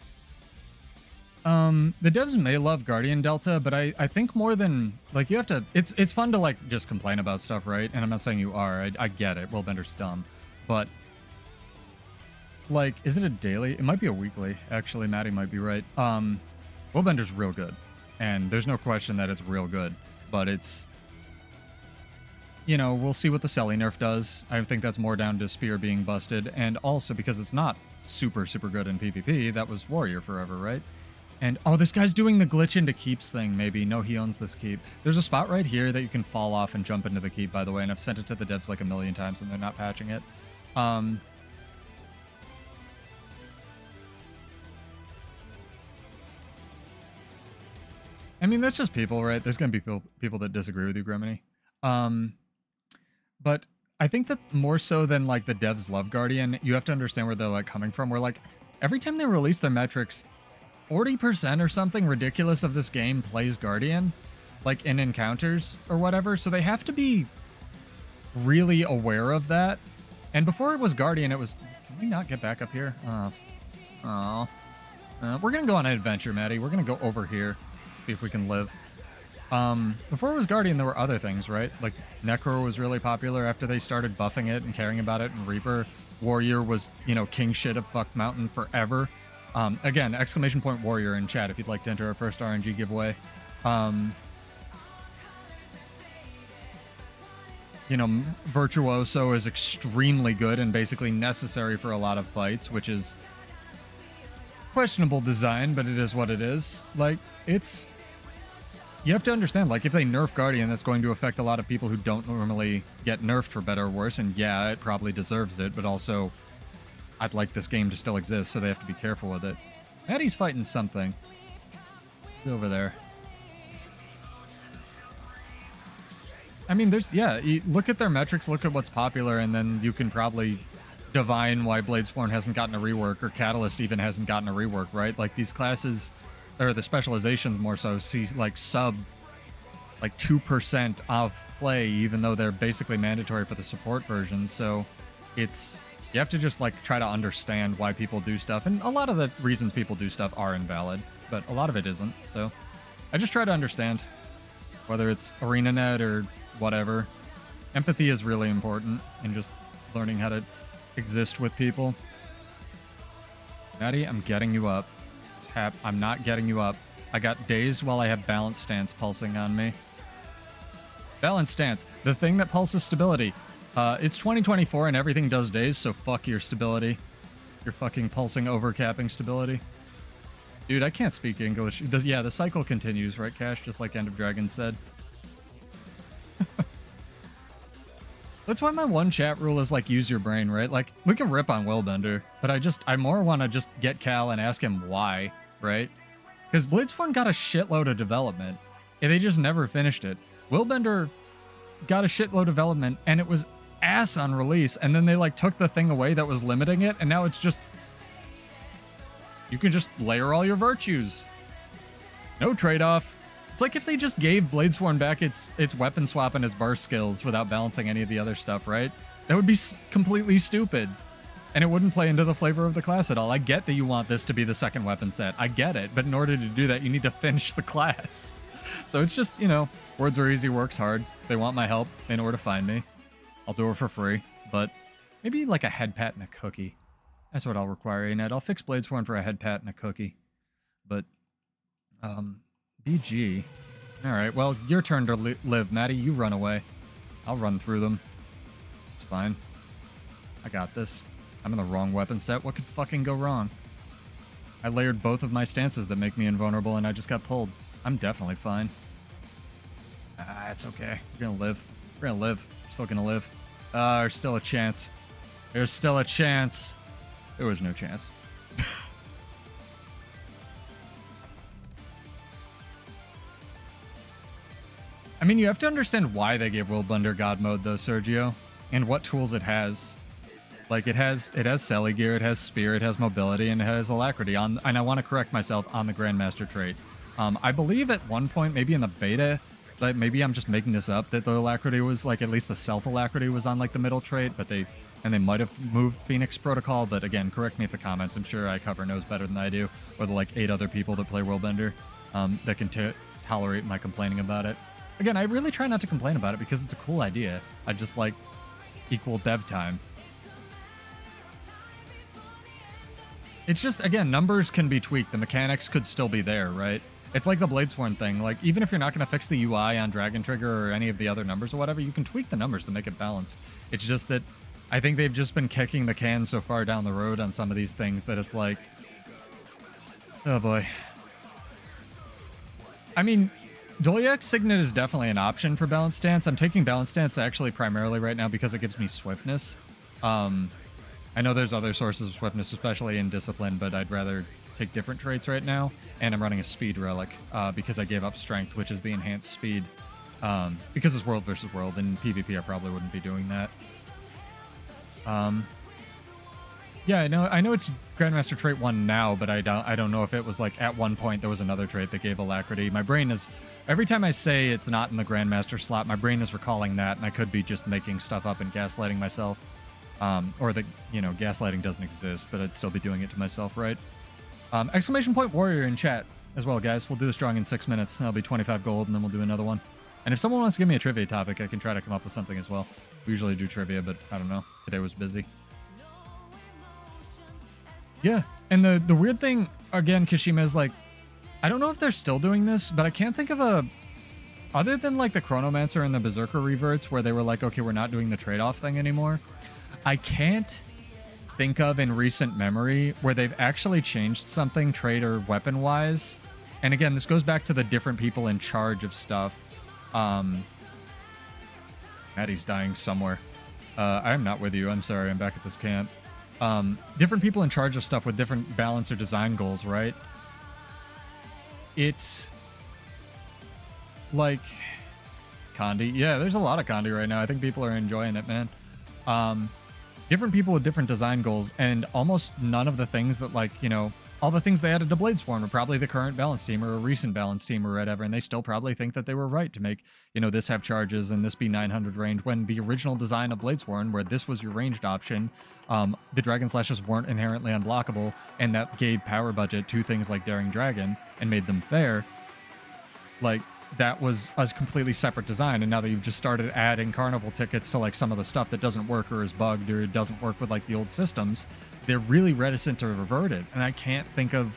The devs may love Guardian Delta, but I think more than, like, you have to... It's fun to, like, just complain about stuff, right? And I'm not saying you are. I get it. Willbender's dumb. But, like, is it a daily? It might be a weekly. Actually, Maddie might be right. Willbender's real good. And there's no question that it's real good. But it's... we'll see what the Selly nerf does. I think that's more down to Spear being busted. And also, because it's not super, super good in PvP, that was Warrior forever, right? And, oh, this guy's doing the glitch into keeps thing, maybe. No, he owns this keep. There's a spot right here that you can fall off and jump into the keep, by the way, and I've sent it to the devs like a million times, and they're not patching it. I mean, that's just people, right? There's going to be people that disagree with you, Griminy. But I think that more so than, like, the devs love Guardian, you have to understand where they're, like, coming from. Where, like, every time they release their metrics... 40% or something ridiculous of this game plays Guardian, like in encounters or whatever, so they have to be really aware of that. And before it was Guardian, it was... Can we not get back up here? Oh. We're gonna go on an adventure, Maddie. We're gonna go over here, see if we can live. Before it was Guardian, there were other things, right? Like, Necro was really popular after they started buffing it and caring about it, and Reaper. Warrior was, king shit of Fuck Mountain forever. Again, exclamation point Warrior in chat if you'd like to enter our first RNG giveaway. Virtuoso is extremely good and basically necessary for a lot of fights, which is questionable design, but it is what it is. Like, it's... You have to understand, like, if they nerf Guardian, that's going to affect a lot of people who don't normally get nerfed for better or worse, and yeah, it probably deserves it, but also... I'd like this game to still exist, so they have to be careful with it. Maddie's fighting something. He's over there. I mean, there's... Yeah, look at their metrics, look at what's popular, and then you can probably divine why Bladesworn hasn't gotten a rework, or Catalyst even hasn't gotten a rework, right? Like, these classes, or the specializations more so, see, like, sub, like, 2% of play, even though they're basically mandatory for the support versions, so it's... You have to just, like, try to understand why people do stuff. And a lot of the reasons people do stuff are invalid, but a lot of it isn't. So I just try to understand, whether it's ArenaNet or whatever. Empathy is really important in just learning how to exist with people. Maddie, I'm getting you up. I'm not getting you up. I got dazed while I have Balance Stance pulsing on me. Balance Stance, the thing that pulses stability. It's 2024 and everything does days, so fuck your stability. Your fucking pulsing overcapping stability. Dude, I can't speak English. Yeah, the cycle continues, right, Cash? Just like End of Dragon said. That's why my one chat rule is, like, use your brain, right? Like, we can rip on Willbender, but I more want to just get Cal and ask him why, right? Because Bladesworn got a shitload of development, and they just never finished it. Willbender got a shitload of development, and it was ass on release, and then they, like, took the thing away that was limiting it, and now it's just... You can just layer all your virtues. No trade-off. It's like if they just gave Bladesworn back its weapon swap and its burst skills without balancing any of the other stuff, right? That would be completely stupid. And it wouldn't play into the flavor of the class at all. I get that you want this to be the second weapon set. I get it. But in order to do that, you need to finish the class. So it's just, you know, words are easy, works hard. They want my help in order to find me. I'll do it for free. But maybe like a head pat and a cookie. That's what I'll require, Annette. I'll fix Bladesworn for a head pat and a cookie. But, BG. Alright, well, your turn to live, Maddie. You run away. I'll run through them. It's fine. I got this. I'm in the wrong weapon set. What could fucking go wrong? I layered both of my stances that make me invulnerable, and I just got pulled. I'm definitely fine. Ah, it's okay. We're gonna live. We're gonna live. We're still gonna live. There's still a chance. There's still a chance. There was no chance. I mean, you have to understand why they gave Willbender God Mode, though, Sergio, and what tools it has. Like, it has Selly Gear, it has Spear, it has Mobility, and it has Alacrity. And I want to correct myself on the Grandmaster trait. I believe at one point, maybe in the beta, like maybe I'm just making this up, that the Alacrity was, like, at least the Self-Alacrity was on, like, the middle trait, but they might have moved Phoenix Protocol, but again, correct me in the comments. I'm sure iCover knows better than I do, or the, like, 8 other people that play Willbender that can tolerate my complaining about it. Again, I really try not to complain about it because it's a cool idea. I just like equal dev time. It's just, again, numbers can be tweaked. The mechanics could still be there, right? It's like the Bladesworn thing. Like, even if you're not going to fix the UI on Dragon Trigger or any of the other numbers or whatever, you can tweak the numbers to make it balanced. It's just that I think they've just been kicking the can so far down the road on some of these things that it's like, oh boy. I mean, Dolyak Signet is definitely an option for Balanced Stance. I'm taking Balanced Stance actually primarily right now because it gives me swiftness. I know there's other sources of swiftness, especially in Discipline, but I'd rather take different traits right now. And I'm running a Speed Relic because I gave up Strength, which is the enhanced speed. Because it's World versus World. In PvP, I probably wouldn't be doing that. Yeah, I know it's Grandmaster Trait 1 now, but I don't know if it was like at one point there was another trait that gave Alacrity. My brain is, every time I say it's not in the Grandmaster slot, my brain is recalling that, and I could be just making stuff up and gaslighting myself. Or that, you know, gaslighting doesn't exist, but I'd still be doing it to myself, right? Exclamation point Warrior in chat as well, guys. We'll do this drawing in 6 minutes. That'll be 25 gold, and then we'll do another one. And if someone wants to give me a trivia topic, I can try to come up with something as well. We usually do trivia, but I don't know. Today was busy. Yeah, and the weird thing, again, Kashima, is like, I don't know if they're still doing this, but I can't think of a... Other than like the Chronomancer and the Berserker reverts, where they were like, okay, we're not doing the trade-off thing anymore, I can't think of in recent memory where they've actually changed something trade or weapon-wise. And again, this goes back to the different people in charge of stuff. Maddie's dying somewhere. I am not with you. I'm sorry. I'm back at this camp. Different people in charge of stuff with different balance or design goals, right? It's like Condi. Yeah, there's a lot of Condi right now. I think people are enjoying it, man. Different people with different design goals, and almost none of the things that, like, you know, all the things they added to Bladesworn are probably the current balance team or a recent balance team or whatever, and they still probably think that they were right to make, you know, this have charges and this be 900 range, when the original design of Bladesworn, where this was your ranged option, the Dragon Slashes weren't inherently unblockable, and that gave power budget to things like Daring Dragon and made them fair. Like, that was a completely separate design, and now that you've just started adding carnival tickets to like some of the stuff that doesn't work or is bugged or it doesn't work with like the old systems, they're really reticent to revert it. And I can't think of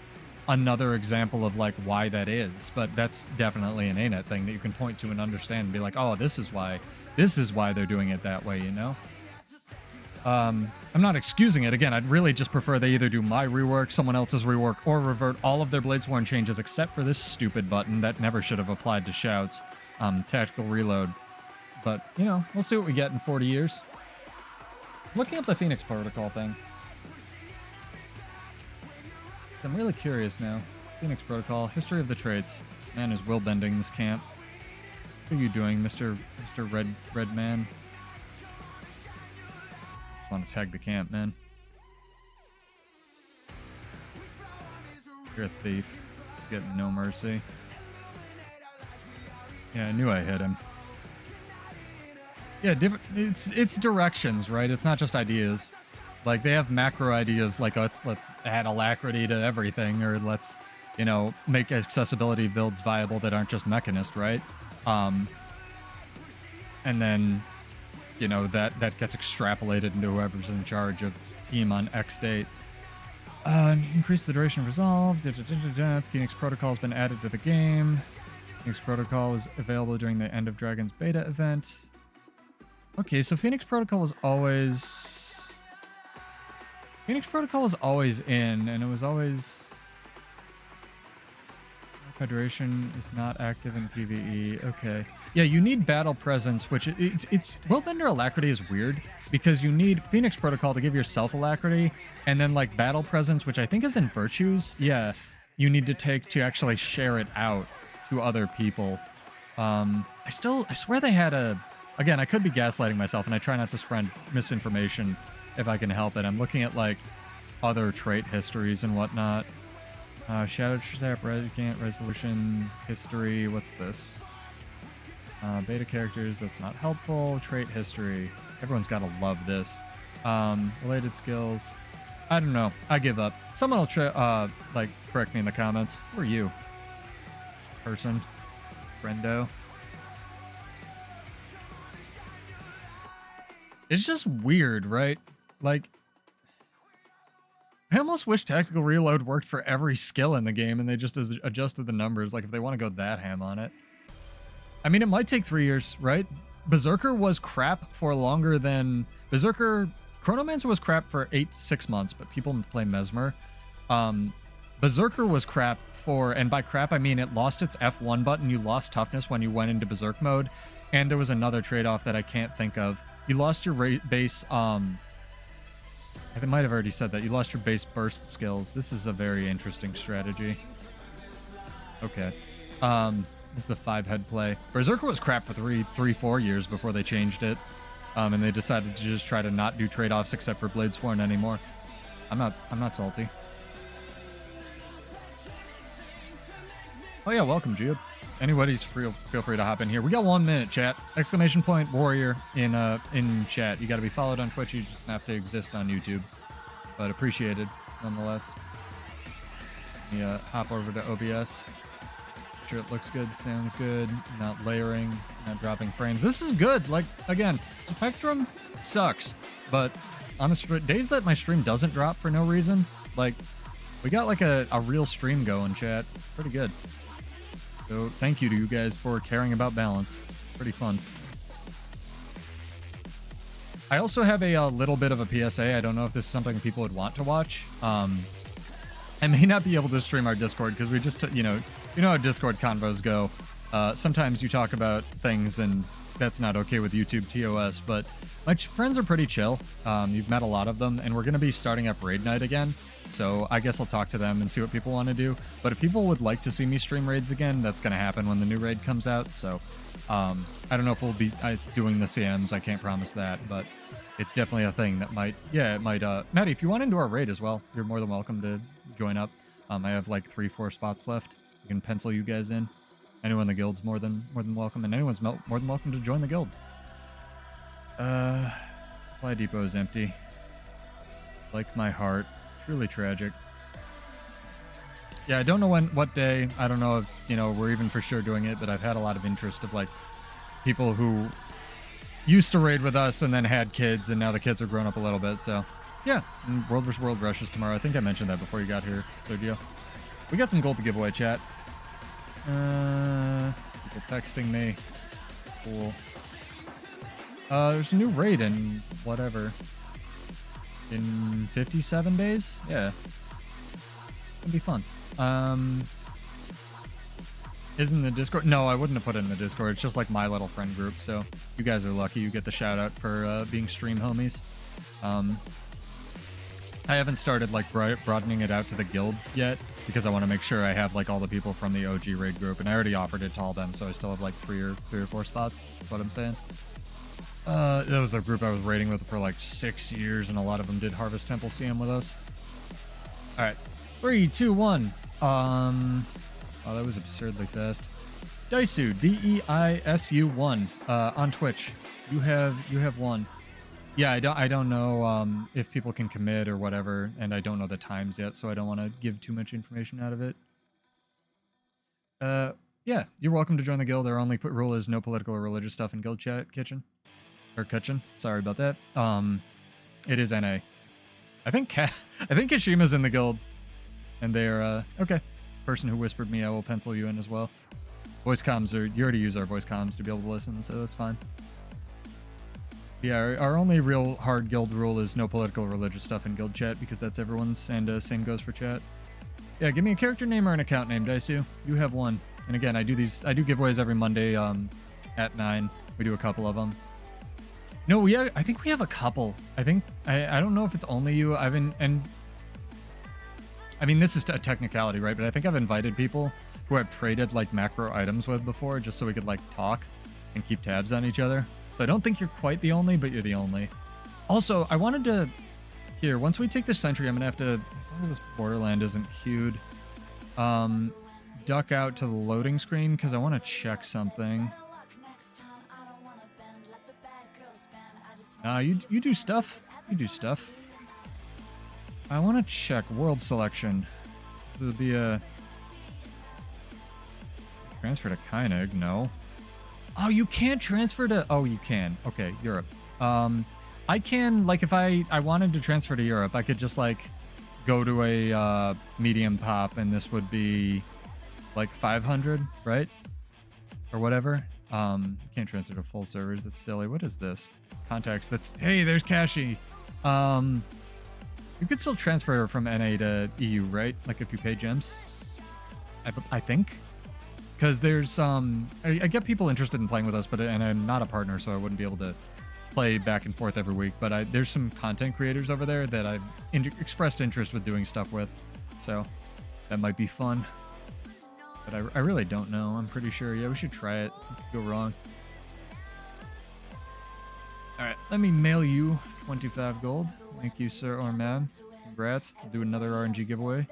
another example of like why that is, but that's definitely an ANET thing that you can point to and understand and be like, oh, this is why they're doing it that way, you know? I'm not excusing it. Again, I'd really just prefer they either do my rework, someone else's rework, or revert all of their Bladesworn changes except for this stupid button that never should have applied to shouts. Tactical reload. But, you know, we'll see what we get in 40 years. Looking up the Phoenix Protocol thing. I'm really curious now. Phoenix Protocol, history of the traits. Man is will bending this camp. What are you doing, Mr. Red Man? Want to tag the camp, man. You're a thief. You get no mercy. Yeah, I knew I hit him. Yeah, it's directions, right? It's not just ideas. Like, they have macro ideas like, let's add alacrity to everything, or let's, you know, make accessibility builds viable that aren't just mechanist, right? And then, you know, that gets extrapolated into whoever's in charge of team on X date. Increase the duration of resolve. Phoenix Protocol has been added to the game. Phoenix Protocol is available during the End of Dragons beta event. Okay, so Phoenix Protocol was always in, and it was always... Federation is not active in PvE. Okay. Yeah, you need battle presence, which it's Willbender alacrity is weird because you need Phoenix Protocol to give yourself alacrity, and then like battle presence, which I think is in virtues. Yeah, you need to take to actually share it out to other people. I swear they had a... Again, I could be gaslighting myself, and I try not to spread misinformation if I can help it. I'm looking at like other trait histories and whatnot. Shadow Trap, Renegade, Resolution, History, what's this? Beta characters, that's not helpful. Trait history, everyone's gotta love this. Related skills, I don't know, I give up. Someone will like correct me in the comments. Who are you? Person? Friendo? It's just weird, right? Like, I almost wish tactical reload worked for every skill in the game and they just adjusted the numbers, like if they want to go that ham on it. I mean, it might take 3 years, right? Berserker was crap for longer than... Chronomancer was crap for 6 months, but people play Mesmer. Berserker was crap for... And by crap, I mean it lost its F1 button. You lost toughness when you went into Berserk mode. And there was another trade-off that I can't think of. You lost your base... I might have already said that. You lost your base burst skills. This is a very interesting strategy. Okay. This is a 5-head play. Berserker was crap for 4 years before they changed it. And they decided to just try to not do trade-offs except for Bladesworn anymore. I'm not salty. Oh yeah, welcome, Jube. Anybody's feel free to hop in here. We got 1 minute, chat. Exclamation point warrior in chat. You got to be followed on Twitch. You just have to exist on YouTube, but appreciated nonetheless. Yeah, hop over to OBS. Sure, it looks good, sounds good. Not layering, not dropping frames. This is good. Like, again, Spectrum sucks, but on the days that my stream doesn't drop for no reason, like, we got like a real stream going, chat. Pretty good. So thank you to you guys for caring about balance. Pretty fun. I also have a little bit of a PSA. I don't know if this is something people would want to watch. I may not be able to stream our Discord because we just, you know how Discord convos go. Sometimes you talk about things and that's not okay with YouTube TOS, but my friends are pretty chill. You've met a lot of them, and we're going to be starting up Raid Night again. So I guess I'll talk to them and see what people want to do. But if people would like to see me stream raids again, that's going to happen when the new raid comes out. So I don't know if we'll be doing the CMs. I can't promise that, but it's definitely a thing that might, yeah, it might. Maddie, if you want into our raid as well, you're more than welcome to join up. I have like 3-4 spots left. I can pencil you guys in. Anyone in the guild's more than welcome, and anyone's more than welcome to join the guild. Supply depot is empty. Like my heart. Truly tragic. Yeah, I don't know what day. I don't know if, we're even for sure doing it, but I've had a lot of interest of like people who used to raid with us and then had kids, and now the kids are grown up a little bit. So yeah, and World vs. World rushes tomorrow. I think I mentioned that before you got here, Sergio. We got some gold to give away, chat. People texting me. Cool. There's a new raid in whatever. In 57 days? Yeah. It'd be fun. Isn't the Discord? No, I wouldn't have put it in the Discord. It's just like my little friend group. So you guys are lucky you get the shout out for being stream homies. I haven't started like broadening it out to the guild yet because I want to make sure I have like all the people from the OG raid group, and I already offered it to all them, so I still have like three or four spots. That's what I'm saying. That was the group I was raiding with for like 6 years, and a lot of them did Harvest Temple CM with us. All right, 3, 2, 1. Oh, that was absurdly fast. Daisu, Deisu1, on Twitch. You have one. Yeah, I don't know if people can commit or whatever, and I don't know the times yet, so I don't want to give too much information out of it. Yeah, you're welcome to join the guild. Our only rule is no political or religious stuff in guild chat kitchen. Sorry about that. It is NA. I think Kashima's in the guild, and they're okay. Person who whispered me, I will pencil you in as well. Voice comms you already use our voice comms to be able to listen, so that's fine. Yeah, our only real hard guild rule is no political or religious stuff in guild chat, because that's everyone's, and same goes for chat. Yeah, give me a character name or an account name, Daisu. You have one. And again, I do giveaways every Monday at 9. We do a couple of them. No, I think we have a couple. I don't know if it's only you. I mean, this is a technicality, right? But I think I've invited people who I've traded like macro items with before, just so we could like talk and keep tabs on each other. So I don't think you're quite the only, but you're the only. Also, I wanted to... Here, once we take this sentry, I'm going to have to... As long as this borderland isn't queued... duck out to the loading screen, because I want to check something. You do stuff. You do stuff. I want to check world selection. This would be a... Transfer to Kynig? No. Oh, you can't transfer to... Oh, you can. Okay, Europe. I can, like, if I wanted to transfer to Europe, I could just, like, go to a medium pop, and this would be, like, 500, right? Or whatever. You can't transfer to full servers. That's silly. What is this? Contacts. That's... Hey, there's Kashi. You could still transfer from NA to EU, right? Like, if you pay gems? I think. Because there's... I get people interested in playing with us, and I'm not a partner, so I wouldn't be able to play back and forth every week, but there's some content creators over there that I've expressed interest with doing stuff with, so that might be fun. But I really don't know. I'm pretty sure. Yeah, we should try it. Go wrong. All right, let me mail you 25 gold. Thank you, sir or ma'am. Congrats. We'll do another RNG giveaway.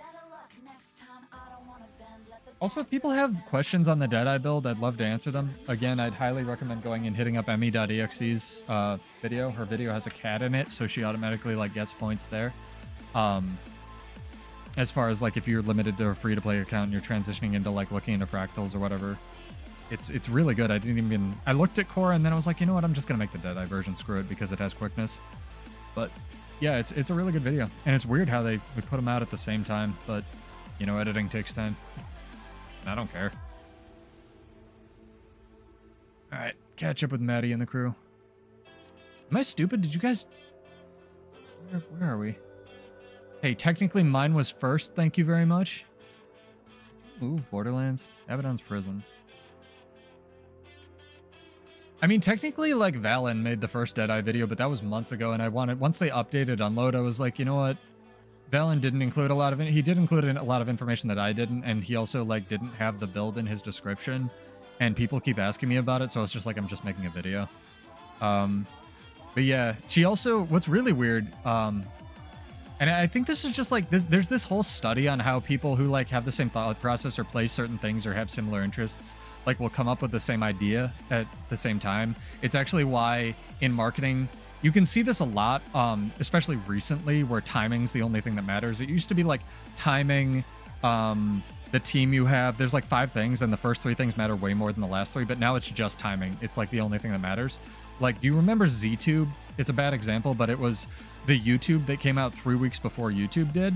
Also, if people have questions on the Deadeye build, I'd love to answer them. Again, I'd highly recommend going and hitting up Emi.exe's video. Her video has a cat in it, so she automatically like gets points there. As far as like if you're limited to a free-to-play account and you're transitioning into like looking into fractals or whatever, it's really good. I looked at core and then I was like, you know what? I'm just gonna make the Deadeye version. Screw it, because it has quickness. But yeah, it's a really good video, and it's weird how we put them out at the same time. But you know, editing takes time. I don't care. Alright, catch up with Maddie and the crew. Am I stupid? Did you guys... Where are we? Hey, technically mine was first, thank you very much. Ooh, Borderlands. Abaddon's Prison. I mean, technically, like, Valen made the first Deadeye video, but that was months ago, and once they updated Unload, I was like, you know what? Valen didn't include a lot of... He did include a lot of information that I didn't, and he also, like, didn't have the build in his description, and people keep asking me about it, so it's just like, I'm just making a video. But yeah, she also... What's really weird, and I think this is just, like, there's this whole study on how people who, like, have the same thought process or play certain things or have similar interests, like, will come up with the same idea at the same time. It's actually why, in marketing... You can see this a lot, especially recently, where timing's the only thing that matters. It used to be like timing, the team you have. There's like 5 things, and the first 3 things matter way more than the last 3, but now it's just timing. It's like the only thing that matters. Like, do you remember ZTube? It's a bad example, but it was the YouTube that came out 3 weeks before YouTube did.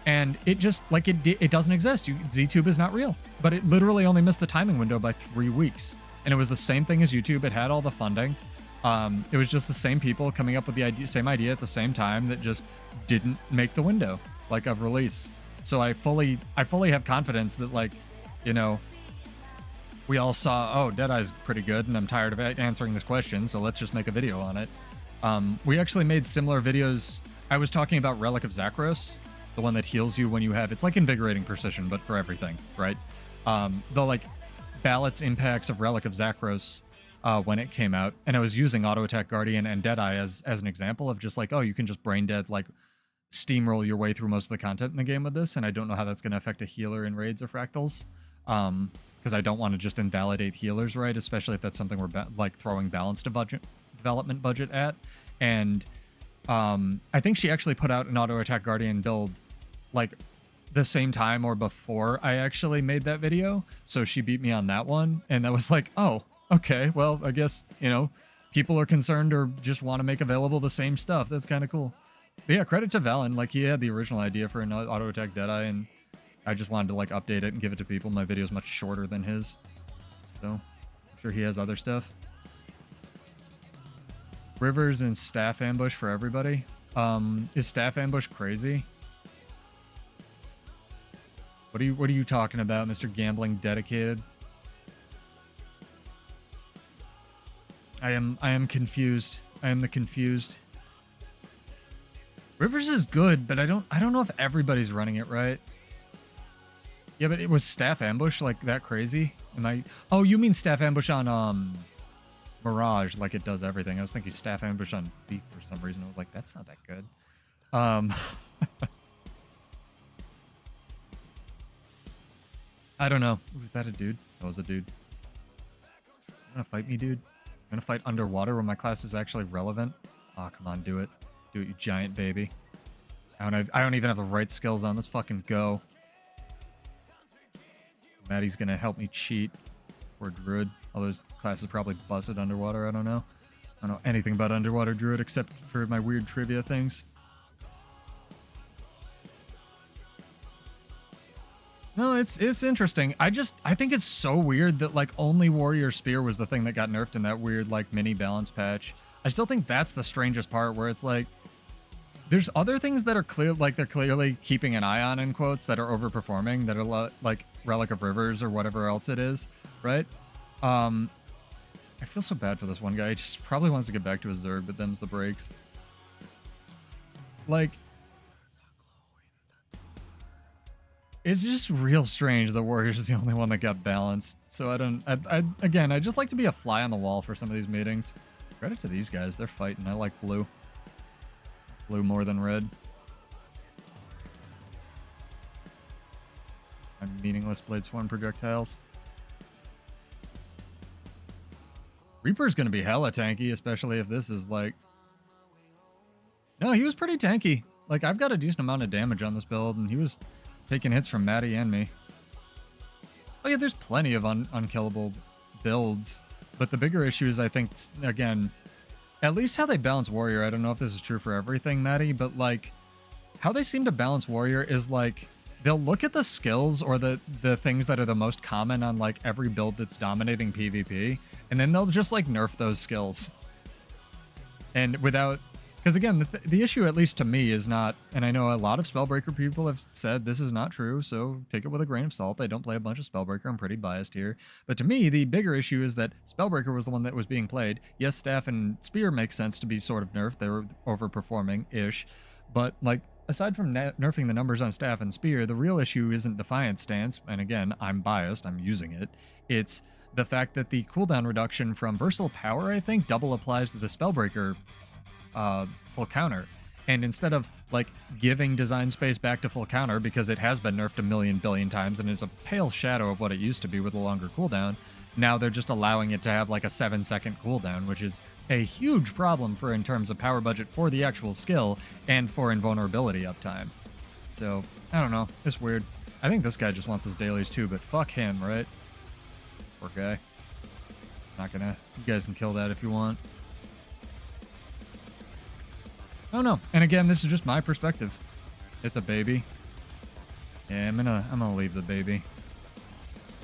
And it just, like, it doesn't exist. ZTube is not real. But it literally only missed the timing window by 3 weeks. And it was the same thing as YouTube. It had all the funding. It was just the same people coming up with the same idea at the same time that just didn't make the window, like, of release. So I fully have confidence that, like, you know, we all saw, oh, Deadeye's pretty good, and I'm tired of answering this question, so let's just make a video on it. We actually made similar videos. I was talking about Relic of Zakros, the one that heals you when you have... It's like Invigorating Precision, but for everything, right? The, like, Ballots impacts of Relic of Zakros... when it came out, and I was using Auto Attack Guardian and Deadeye as an example of just like, oh, you can just brain dead, like, steamroll your way through most of the content in the game with this, and I don't know how that's going to affect a healer in raids or fractals. because I don't want to just invalidate healers, right? Especially if that's something we're like throwing balanced development budget at. And I think she actually put out an auto attack guardian build like the same time or before I actually made that video. So she beat me on that one. And that was like, oh, okay, well, I guess, you know, people are concerned or just want to make available the same stuff. That's kind of cool. But yeah, credit to Valen. Like, he had the original idea for an auto attack Deadeye, and I just wanted to like update it and give it to people. My video is much shorter than his, so I'm sure he has other stuff. Rivers and staff ambush for everybody. Is staff ambush crazy? What are you talking about, Mr. Gambling Dedicated? I am confused. I am the confused. Rivers is good, but I don't know if everybody's running it right. Yeah, but it was staff ambush like that crazy? Am I? Oh, you mean staff ambush on Mirage, like it does everything. I was thinking staff ambush on Thief for some reason. I was like, that's not that good. I don't know. Was that a dude? That was a dude. You wanna fight me, dude? You wanna fight underwater when my class is actually relevant? Oh, come on, do it. Do it, you giant baby. I don't even have the right skills on. Let's fucking go. Maddie's gonna help me cheat. Or Druid. All those classes probably busted underwater. I don't know. I don't know anything about underwater Druid except for my weird trivia things. No, it's interesting. I think it's so weird that like only Warrior Spear was the thing that got nerfed in that weird like mini balance patch. I still think that's the strangest part, where it's like there's other things that are clear, like they're clearly keeping an eye on in quotes, that are overperforming, that are like Relic of Rivers or whatever else it is, right? I feel so bad for this one guy. He just probably wants to get back to his Zerg, but them's the breaks. Like, it's just real strange that Warriors is the only one that got balanced. So again, I just like to be a fly on the wall for some of these meetings. Credit to these guys. They're fighting. I like blue. Blue more than red. My meaningless Blade Swarm projectiles. Reaper's going to be hella tanky, especially if this is like... No, he was pretty tanky. Like, I've got a decent amount of damage on this build, and he was taking hits from Maddie and me. Oh yeah, there's plenty of unkillable builds. But the bigger issue is, I think, again, at least how they balance Warrior. I don't know if this is true for everything, Maddie, but like, how they seem to balance Warrior is like, they'll look at the skills or the things that are the most common on like every build that's dominating PvP, and then they'll just like nerf those skills. And without, because again, the issue, at least to me, is not, and I know a lot of Spellbreaker people have said this is not true, so take it with a grain of salt. I don't play a bunch of Spellbreaker. I'm pretty biased here. But to me, the bigger issue is that Spellbreaker was the one that was being played. Yes, Staff and Spear makes sense to be sort of nerfed. They were overperforming-ish. But like, aside from nerfing the numbers on Staff and Spear, the real issue isn't Defiant Stance, and again, I'm biased, I'm using it. It's the fact that the cooldown reduction from Versatile Power, I think, double applies to the Spellbreaker full counter. And instead of, like, giving design space back to full counter, because it has been nerfed a million billion times and is a pale shadow of what it used to be with a longer cooldown, now they're just allowing it to have, like, a 7-second cooldown, which is a huge problem for in terms of power budget for the actual skill and for invulnerability uptime. So, I don't know. It's weird. I think this guy just wants his dailies too, but fuck him, right? Poor guy. Not gonna... You guys can kill that if you want. Oh no. And again, this is just my perspective. It's a baby. Yeah, I'm gonna leave the baby.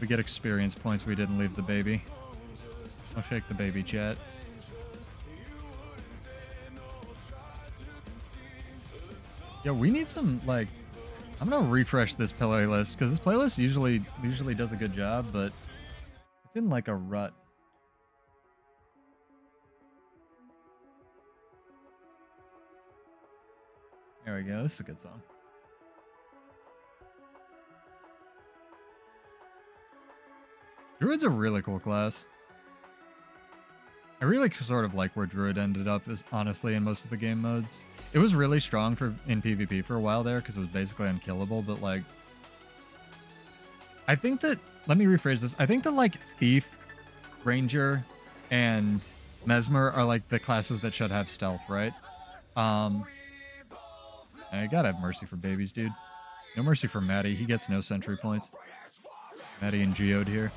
We get experience points. We didn't leave the baby. I'll shake the baby, chat. Yo, we need some, like... I'm gonna refresh this playlist, because this playlist usually does a good job, but it's in like a rut. There we go. This is a good song. Druid's a really cool class. I really sort of like where Druid ended up, is honestly, in most of the game modes. It was really strong in PvP for a while there, because it was basically unkillable, but like... I think that let me rephrase this. I think the like thief, ranger, and mesmer are like the classes that should have stealth, right? I gotta have mercy for babies, dude. No mercy for Maddie. He gets no sentry points. Maddie and Geode here.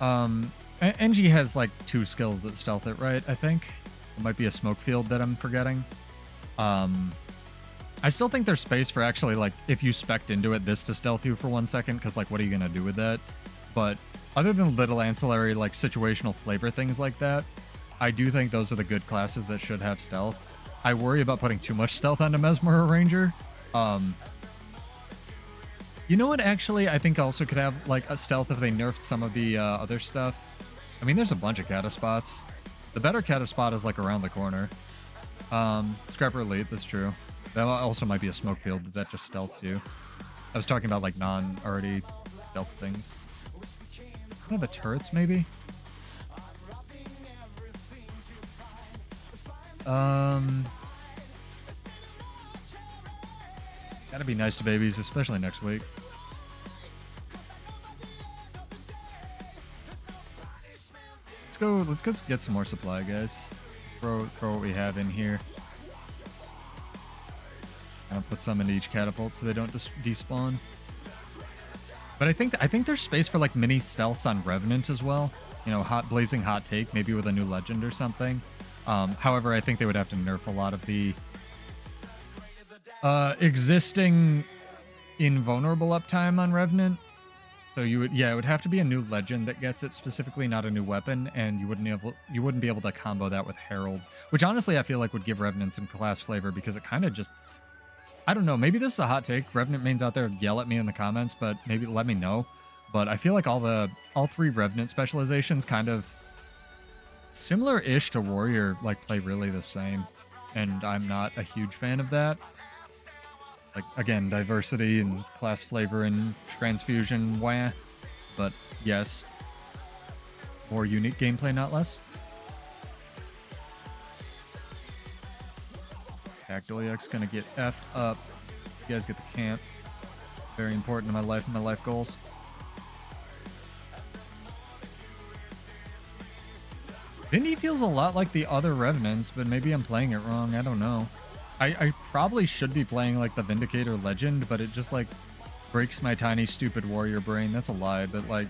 NG has like 2 skills that stealth it, right? I think it might be a smoke field that I'm forgetting. I still think there's space for actually like if you spec'd into it, this to stealth you for 1 second, because like what are you gonna do with that? But other than little ancillary like situational flavor things like that, I do think those are the good classes that should have stealth. I worry about putting too much stealth onto Mesmer or Ranger. You know what, actually, I think also could have like a stealth if they nerfed some of the other stuff. I mean, there's a bunch of kata spots. The better kata spot is like around the corner. Scrapper Elite, that's true. That also might be a smoke field that just stealths you. I was talking about like non-already stealth things. One of the turrets, maybe? Gotta be nice to babies, especially next week. Let's go get some more supply, guys. Throw what we have in here. I'll put some into each catapult so they don't just despawn. But I think there's space for like mini stealths on Revenant as well. You know, blazing hot take, maybe with a new legend or something. However, I think they would have to nerf a lot of the existing invulnerable uptime on Revenant. So it would have to be a new legend that gets it specifically, not a new weapon, and you wouldn't be able to combo that with Herald, which honestly I feel like would give Revenant some class flavor, because it kind of just, I don't know, maybe this is a hot take. Revenant mains out there yell at me in the comments, but maybe let me know. But I feel like all 3 Revenant specializations kind of similar-ish to Warrior, like play really the same, and I'm not a huge fan of that. Like, again, diversity and class flavor and transfusion, wah. But yes, more unique gameplay, not less. Cactoyak's gonna get effed up. You guys get the camp. Very important in my life and my life goals. Vindy feels a lot like the other Revenants, but maybe I'm playing it wrong. I don't know. I probably should be playing like the Vindicator Legend, but it just like breaks my tiny stupid warrior brain. That's a lie, but like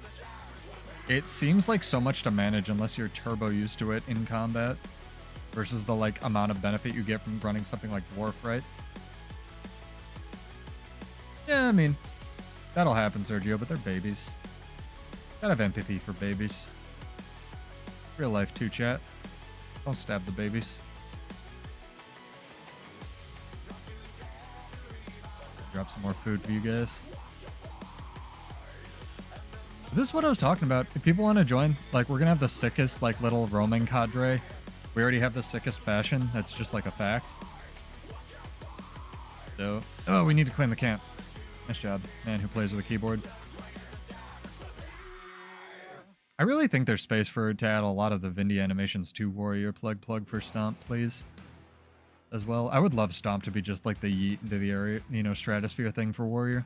it seems like so much to manage unless you're turbo used to it in combat versus the like amount of benefit you get from running something like Dwarf, right? Yeah, I mean, that'll happen, Sergio, but they're babies. Gotta have empathy for babies. Real life too, chat. Don't stab the babies. Drop some more food for you guys. This is what I was talking about. If people want to join, like, we're gonna have the sickest, like, little roaming cadre. We already have the sickest fashion. That's just like a fact. So, oh, we need to claim the camp. Nice job, man who plays with a keyboard. I really think there's space to add a lot of the Vindy animations to Warrior. Plug for Stomp, please. As well. I would love Stomp to be just like the yeet into the area, you know, stratosphere thing for Warrior.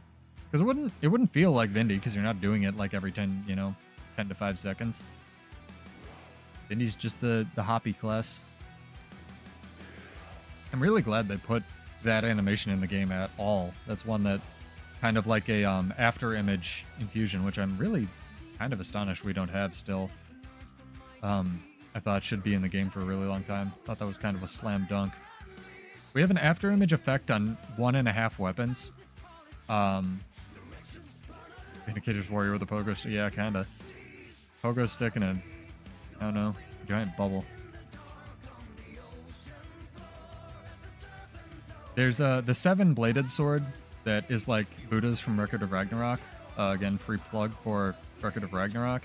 Because it wouldn't feel like Vindy, because you're not doing it like every 10 to 5 seconds. Vindy's just the hoppy class. I'm really glad they put that animation in the game at all. That's one that kind of like a after image infusion, which I'm really kind of astonished we don't have still. I thought should be in the game for a really long time. Thought that was kind of a slam dunk. We have an after image effect on 1.5 weapons. Vindicator's Warrior with a pogo stick. Yeah, kinda. Pogo stick and a, I don't know, giant bubble. There's the 7-bladed sword that is like Buddha's from Record of Ragnarok. Again, free plug for Record of Ragnarok.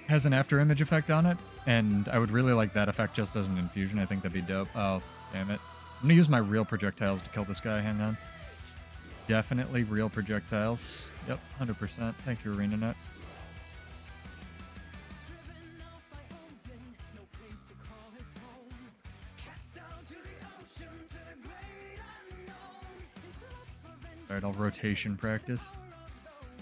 Has an after image effect on it, and I would really like that effect just as an infusion. I think that'd be dope. Oh, damn it. I'm gonna use my real projectiles to kill this guy. Hang on. Definitely real projectiles. Yep, 100%. Thank you, ArenaNet. Alright, I'll rotation practice.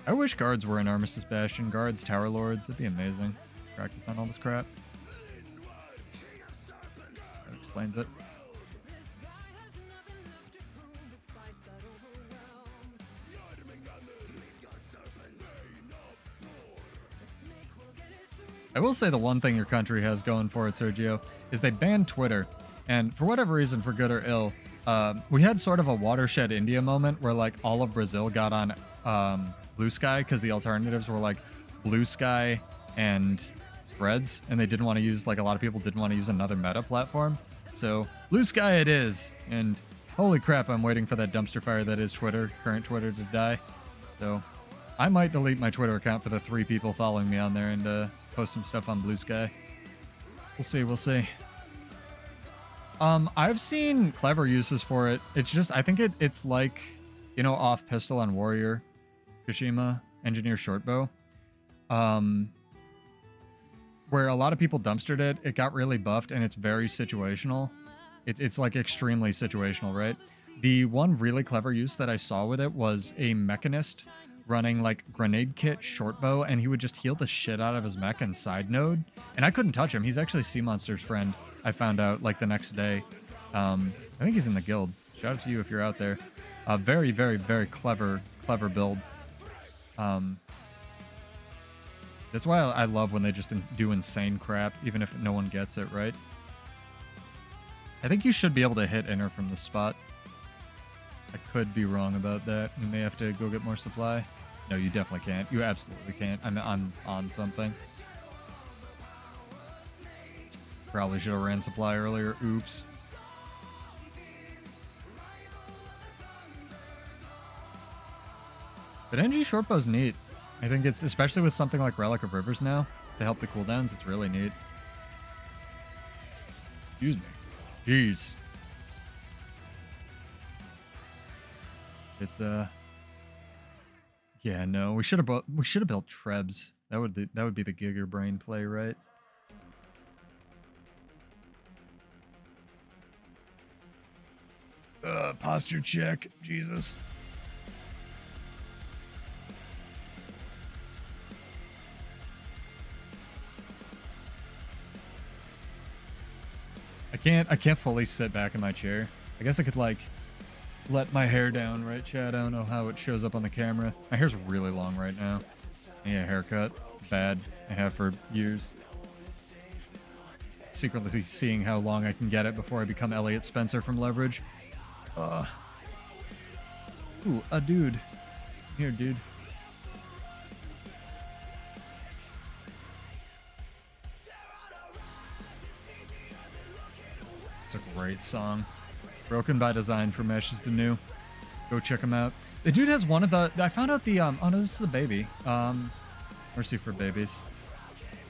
I wish guards were in Armistice Bastion. Guards, Tower Lords, that'd be amazing. Practice on all this crap. That explains it. I will say the one thing your country has going for it, Sergio, is they banned Twitter. And for whatever reason, for good or ill, we had sort of a watershed India moment where like all of Brazil got on Blue Sky because the alternatives were like Blue Sky and Threads, and they didn't want to use, like a lot of people didn't want to use another meta platform. So Blue Sky it is. And holy crap, I'm waiting for that dumpster fire that is Twitter, current Twitter, to die. So I might delete my Twitter account for the 3 people following me on there and post some stuff on Blue Sky. We'll see, we'll see. I've seen clever uses for it. It's just, I think it's like, you know, off pistol on Warrior, Kashima, Engineer Shortbow. Where a lot of people dumpstered it, it got really buffed, and it's very situational. It's like extremely situational, right? The one really clever use that I saw with it was a mechanist running like grenade kit shortbow, and he would just heal the shit out of his mech and side node. And I couldn't touch him. He's actually Sea Monster's friend. I found out like the next day. I think he's in the guild. Shout out to you if you're out there. Very, very, very clever build. That's why I love when they just do insane crap, even if no one gets it, right? I think you should be able to hit inner from the spot. I could be wrong about that. You may have to go get more supply. No, you definitely can't. You absolutely can't. I'm on something. Probably should have ran supply earlier. Oops. But NG Shortbow's neat. I think it's, especially with something like Relic of Rivers now, to help the cooldowns, it's really neat. Excuse me. Jeez. It's yeah, no, we should have built Trebs. That would be the Giger brain play, right? Posture check. Jesus. I can't fully sit back in my chair. I guess I could like let my hair down, right, Chad? I don't know how it shows up on the camera. My hair's really long right now. I need a haircut. Bad. I have for years. Secretly seeing how long I can get it before I become Elliot Spencer from Leverage. Ooh, a dude. Here, dude. It's a great song. Broken by Design from Ashes to New. Go check him out. The dude has one of the... I found out the... oh no, this is the baby. Mercy for babies.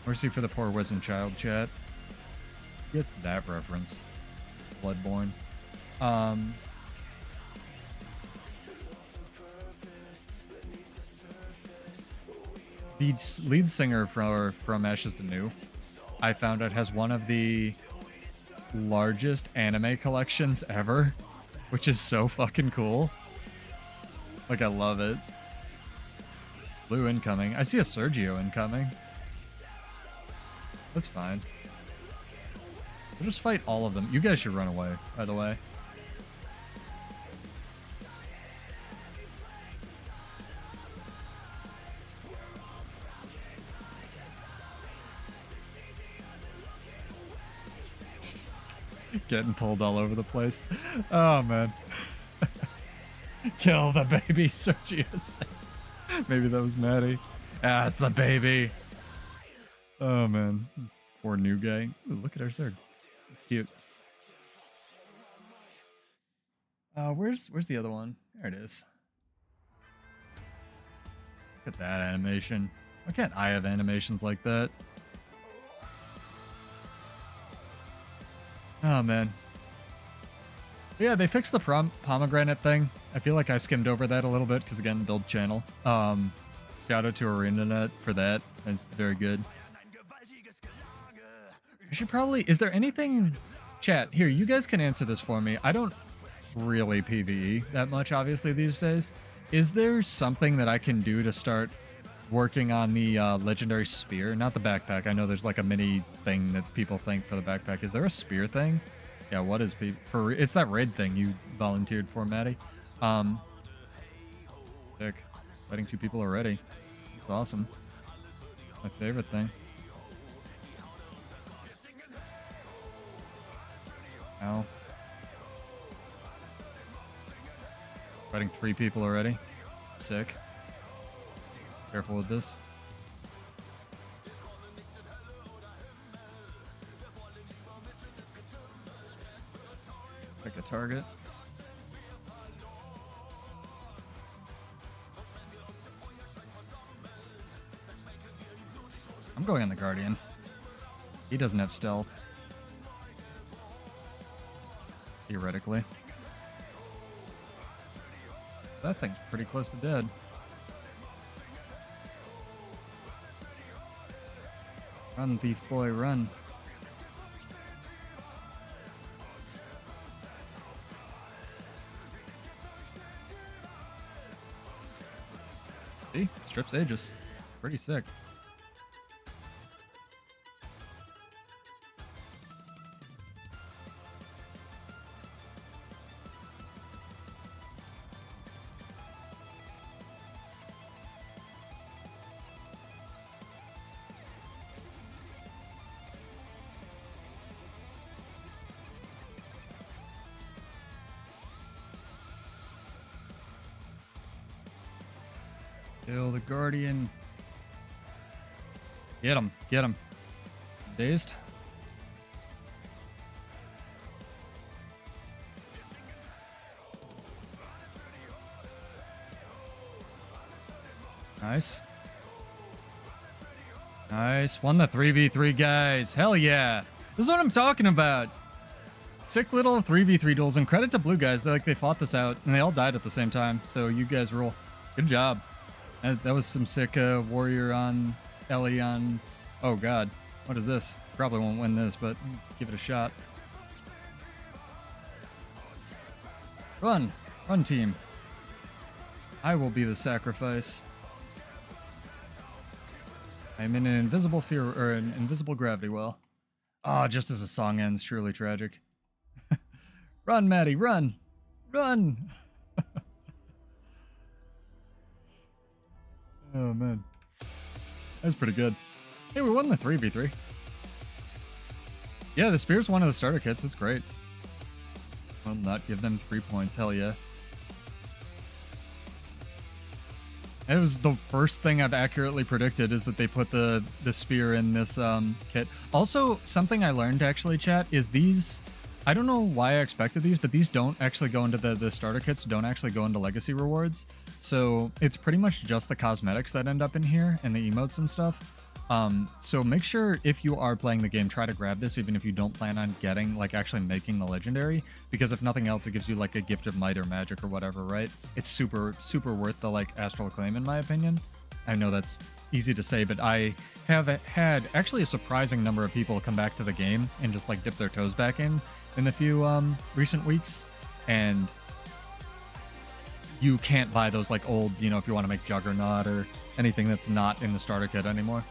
Mercy for the poor wizened child, chat. Gets that reference. Bloodborne. The lead singer from Ashes to New, I found out, has one of the largest anime collections ever, which is so fucking cool. Like, I love it. Blue incoming. I see a Sergio incoming. That's fine. We'll just fight all of them. You guys should run away, by the way. Getting pulled all over the place. Oh, man. Kill the baby, Sergio says. Maybe that was Maddie. Ah, it's the baby. Oh, man. Poor new guy. Ooh, look at our Zerg. It's cute. Where's the other one? There it is. Look at that animation. Why can't I have animations like that? Oh, man. Yeah, they fixed the pomegranate thing. I feel like I skimmed over that a little bit because, again, build channel. Shout out to ArenaNet for that. That's very good. I should probably... Is there anything... Chat, here, you guys can answer this for me. I don't really PvE that much, obviously, these days. Is there something that I can do to start working on the legendary spear? Not the backpack. I know there's like a mini thing that people think for the backpack. Is there a spear thing? Yeah, what is for? It's that raid thing you volunteered for, Maddie. Sick. Fighting 2 people already. That's awesome. My favorite thing. Ow. Fighting 3 people already. Sick. Careful with this. Pick a target. I'm going on the Guardian. He doesn't have stealth. Theoretically. That thing's pretty close to dead. Run, thief boy, run. See? Strips Aegis. Pretty sick. Kill the Guardian. Get him. Get him. Dazed. Nice. Nice. Won the 3v3, guys. Hell yeah. This is what I'm talking about. Sick little 3v3 duels. And credit to blue guys. They fought this out. And they all died at the same time. So you guys rule. Good job. That was some sick warrior on Ellie on... Oh, God. What is this? Probably won't win this, but give it a shot. Run. Run, team. I will be the sacrifice. I'm in an invisible fear... Or an invisible gravity well. Ah, just as the song ends. Truly tragic. Run, Maddie. Run. Run. Oh, man. That's pretty good. Hey, we won the 3v3. Yeah, the spear's one of the starter kits. It's great. Will not give them 3 points. Hell yeah. It was the first thing I've accurately predicted is that they put the spear in this kit. Also, something I learned actually, chat, is these... I don't know why I expected these, but these don't actually go into the starter kits, don't actually go into legacy rewards. So it's pretty much just the cosmetics that end up in here and the emotes and stuff. So make sure if you are playing the game, try to grab this, even if you don't plan on getting, like, actually making the legendary, because if nothing else, it gives you like a gift of might or magic or whatever, right? It's super, super worth the like astral acclaim in my opinion. I know that's easy to say, but I have had actually a surprising number of people come back to the game and just like dip their toes back in the few recent weeks, and you can't buy those like old, you know, if you want to make Juggernaut or anything that's not in the starter kit anymore.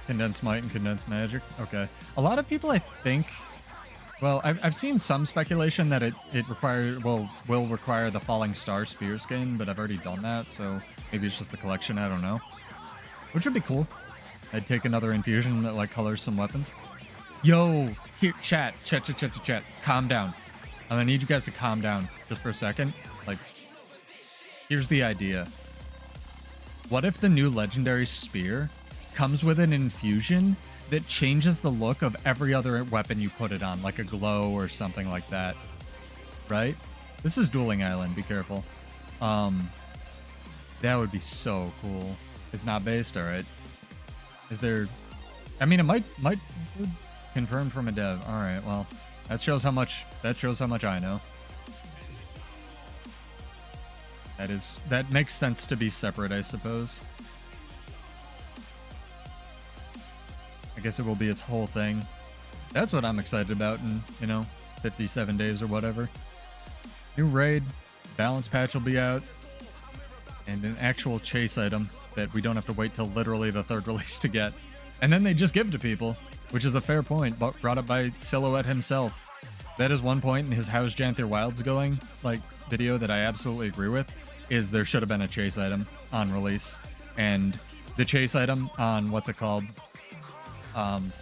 Condensed might and condensed magic. Okay. A lot of people, I think, well, I've seen some speculation that it will require the Falling Star Spear skin, but I've already done that, so maybe it's just the collection, I don't know. Which would be cool. I'd take another infusion that like colors some weapons. Yo, here, chat. Calm down. I'm gonna need you guys to calm down just for a second. Like, here's the idea. What if the new legendary spear comes with an infusion that changes the look of every other weapon you put it on, like a glow or something like that, right? This is Dueling Island, be careful. That would be so cool. It's not based, all right. Is there... I mean, it might confirmed from a dev. All right, well, that shows how much I know. That makes sense to be separate, I suppose. I guess it will be its whole thing. That's what I'm excited about, and, you know, 57 days or whatever. New raid, balance patch will be out, and an actual chase item that we don't have to wait till literally the third release to get. And then they just give to people, which is a fair point, brought up by Silhouette himself. That is one point in his How's Janther Wilds Going video that I absolutely agree with, is there should have been a chase item on release. And the chase item on, what's it called,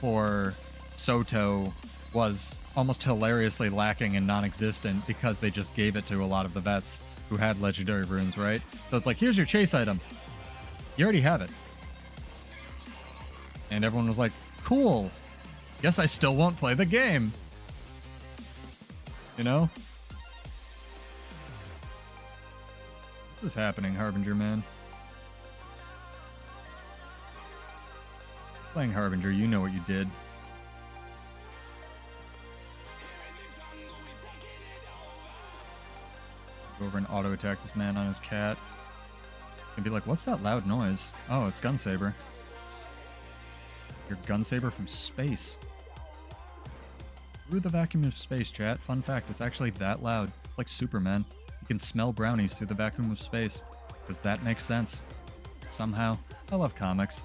for Soto was almost hilariously lacking and non-existent because they just gave it to a lot of the vets who had legendary runes, right? So it's like, here's your chase item. You already have it. And everyone was like, cool. Guess I still won't play the game. You know? This is happening, Harbinger, man. Playing Harbinger, you know what you did. Go over and auto attack this man on his cat. And be like, what's that loud noise? Oh, it's Gunsaber. Your Gunsaber from space. Through the vacuum of space, chat. Fun fact, it's actually that loud. It's like Superman. You can smell brownies through the vacuum of space. Because that makes sense. Somehow. I love comics.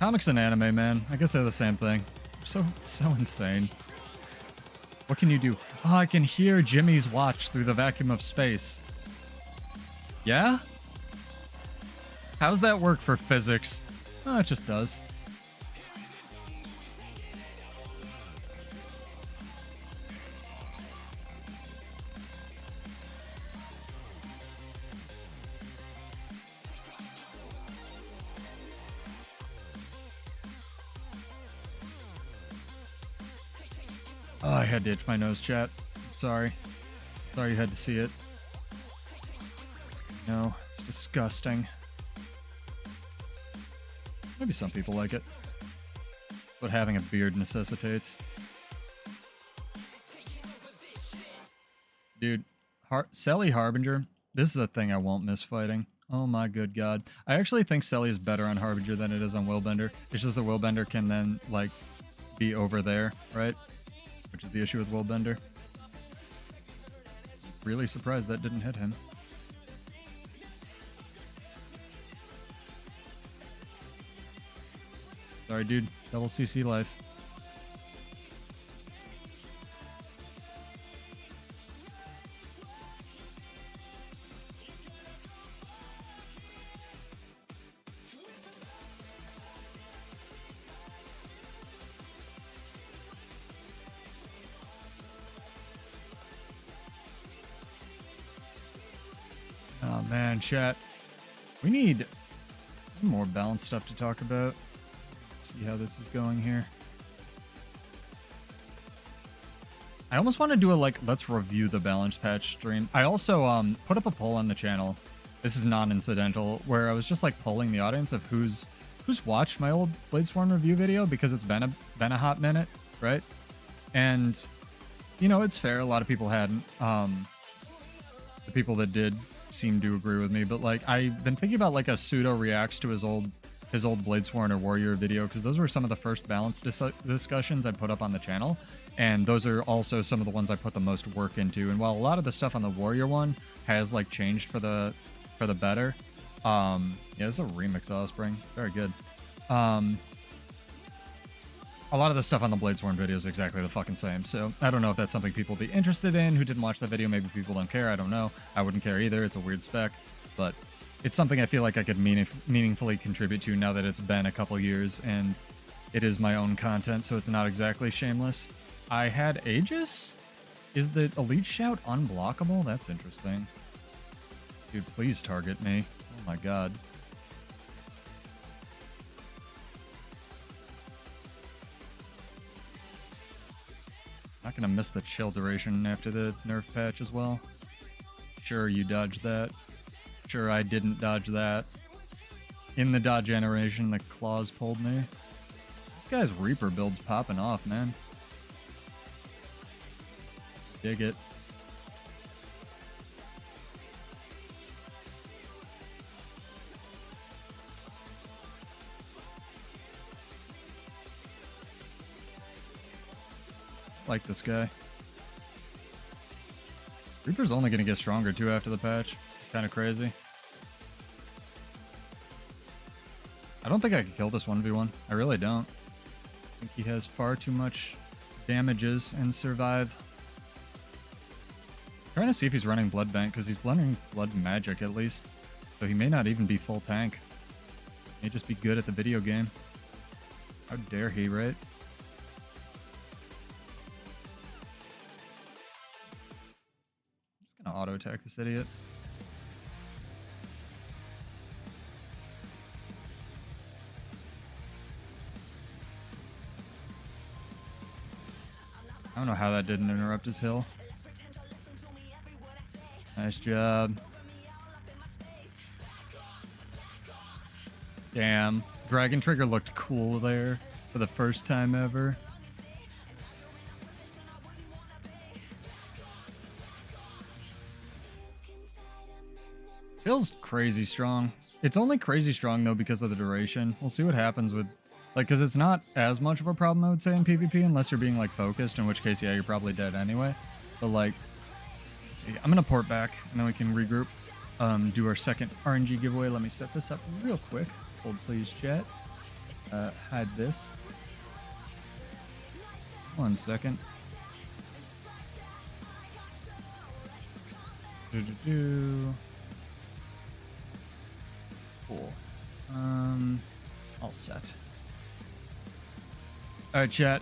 Comics and anime, man. I guess they're the same thing. So insane. What can you do? Oh, I can hear Jimmy's watch through the vacuum of space. Yeah? How's that work for physics? Oh, it just does. Oh, I had to itch my nose, chat. Sorry. Sorry you had to see it. No, it's disgusting. Maybe some people like it. What having a beard necessitates. Dude, Selly Harbinger, this is a thing I won't miss fighting. Oh my good god. I actually think Selly is better on Harbinger than it is on Willbender. It's just that Willbender can then, like, be over there, right? Which is the issue with Willbender. Really surprised that didn't hit him. Sorry, dude. Double CC life. Oh man, chat. We need more balanced stuff to talk about. See how this is going here. I almost want to do a let's review the balance patch stream. I also put up a poll on the channel. This is non-incidental, where I was just polling the audience of who's watched my old Bladesworn review video, because it's been a hot minute, right? And you know, it's fair. A lot of people hadn't. The people that did seem to agree with me, but I've been thinking about a pseudo reacts to his old Bladesworn or Warrior video, because those were some of the first balance discussions I put up on the channel, and those are also some of the ones I put the most work into. And while a lot of the stuff on the Warrior one has changed for the better, yeah, this is a remix Offspring, very good. A lot of the stuff on the Bladesworn video is exactly the fucking same, so I don't know if that's something people will be interested in who didn't watch the video. Maybe people don't care, I don't know. I wouldn't care either, it's a weird spec, but it's something I feel like I could meaningfully contribute to now that it's been a couple years, and it is my own content, so it's not exactly shameless. I had Aegis? Is the Elite Shout unblockable? That's interesting. Dude, please target me. Oh my god. Not gonna miss the chill duration after the nerf patch as well. Sure, you dodged that. Sure, I didn't dodge that. In the dodge animation, the claws pulled me. This guy's Reaper build's popping off, man. Dig it. Like this guy. Reaper's only gonna get stronger too after the patch. Kind of crazy. I don't think I could kill this 1v1. I really don't. I think he has far too much damages and survive. Trying to see if he's running Blood Bank, because he's running Blood Magic at least. So he may not even be full tank. May just be good at the video game. How dare he, right? I'm just gonna auto attack this idiot. I don't know how that didn't interrupt his hill. Nice job. Damn. Dragon Trigger looked cool there for the first time ever. Feels crazy strong. It's only crazy strong though because of the duration. We'll see what happens with... Like, because it's not as much of a problem, I would say, in PvP, unless you're being, like, focused, in which case, yeah, you're probably dead anyway. But, like, let's see. I'm going to port back, and then we can regroup. Do our second RNG giveaway. Let me set this up real quick. Hold, please, chat. Hide this. 1 second. Cool. All set. Alright, chat.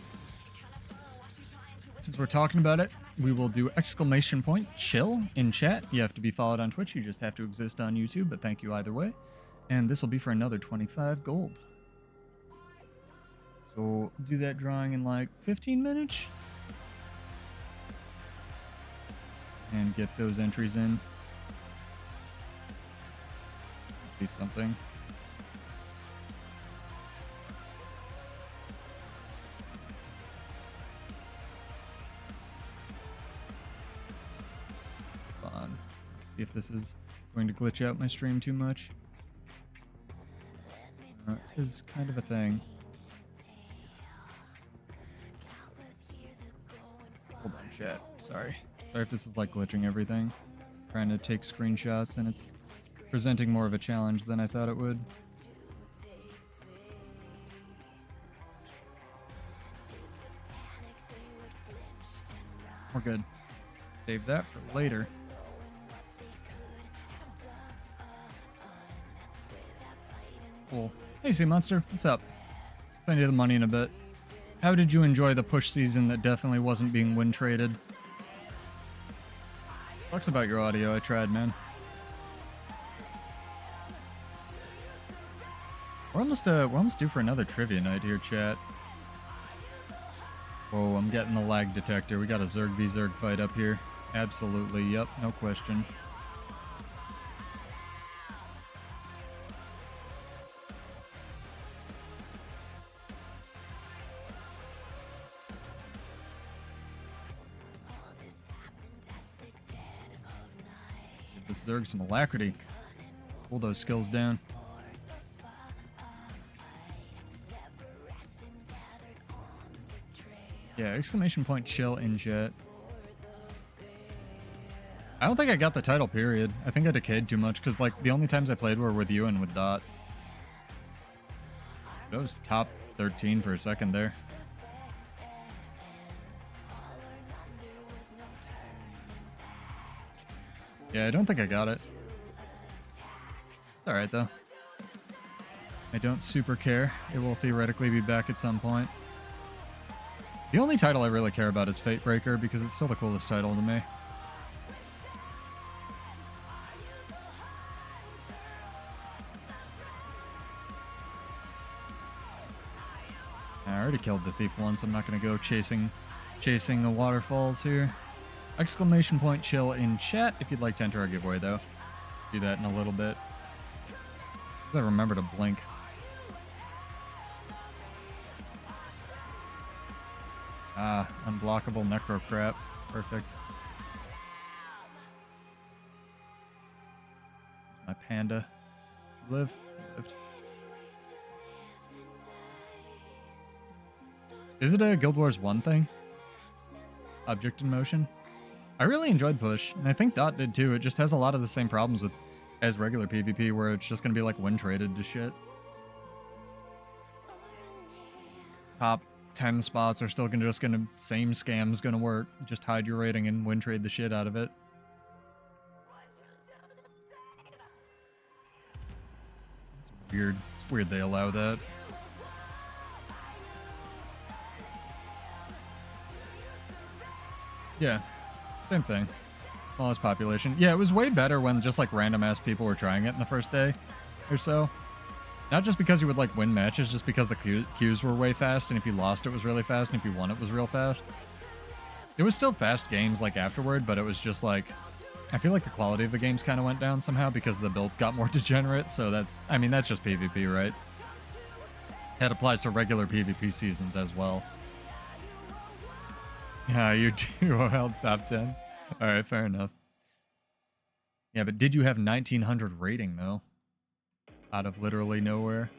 Since we're talking about it, we will do exclamation point chill in chat. You have to be followed on Twitch. You just have to exist on YouTube, but thank you either way. And this will be for another 25 gold. So do that drawing in like 15 minutes. And get those entries in. See something. See if this is going to glitch out my stream too much. It is kind of a thing. Hold on, chat. Sorry if this is like glitching everything. Trying to take screenshots and it's presenting more of a challenge than I thought it would. We're good. Save that for later. Cool. Hey, Sea Monster, what's up? Send you the money in a bit. How did you enjoy the push season that definitely wasn't being win traded? Talks about your audio. I tried, man. We're almost due for another trivia night here, chat. Whoa, I'm getting the lag detector. We got a Zerg v Zerg fight up here. Absolutely, yep, no question. This Zerg some alacrity. Pull those skills down. Yeah, exclamation point chill in chat. I don't think I got the title, period. I think I decayed too much, because like the only times I played were with you and with Dot. I was top 13 for a second there. Yeah, I don't think I got it. It's alright though. I don't super care. It will theoretically be back at some point. The only title I really care about is Fatebreaker because it's still the coolest title to me. I already killed the thief once. I'm not going to go chasing the waterfalls here. Exclamation point chill in chat if you'd like to enter our giveaway though. Do that in a little bit. Gotta remember to blink. Ah, unblockable necro crap. Perfect. My panda. Lived. Is it a Guild Wars 1 thing? Object in motion? I really enjoyed Push, and I think Dot did too. It just has a lot of the same problems with as regular PvP, where it's just going to be like win traded to shit. Top 10 spots are still just going to, same scam's going to work. Just hide your rating and win trade the shit out of it. It's weird. It's weird they allow that. Yeah, same thing. Smallest population. Yeah, it was way better when just like random ass people were trying it in the first day or so. Not just because you would like win matches, just because the queues were way fast, and if you lost it was really fast, and if you won it was real fast. It was still fast games like afterward, but it was just like, I feel like the quality of the games kind of went down somehow because the builds got more degenerate, so that's, I mean, that's just PvP, right? That applies to regular PvP seasons as well. Yeah, you do well top 10. Alright, fair enough. Yeah, but did you have 1900 rating, though? Out of literally nowhere.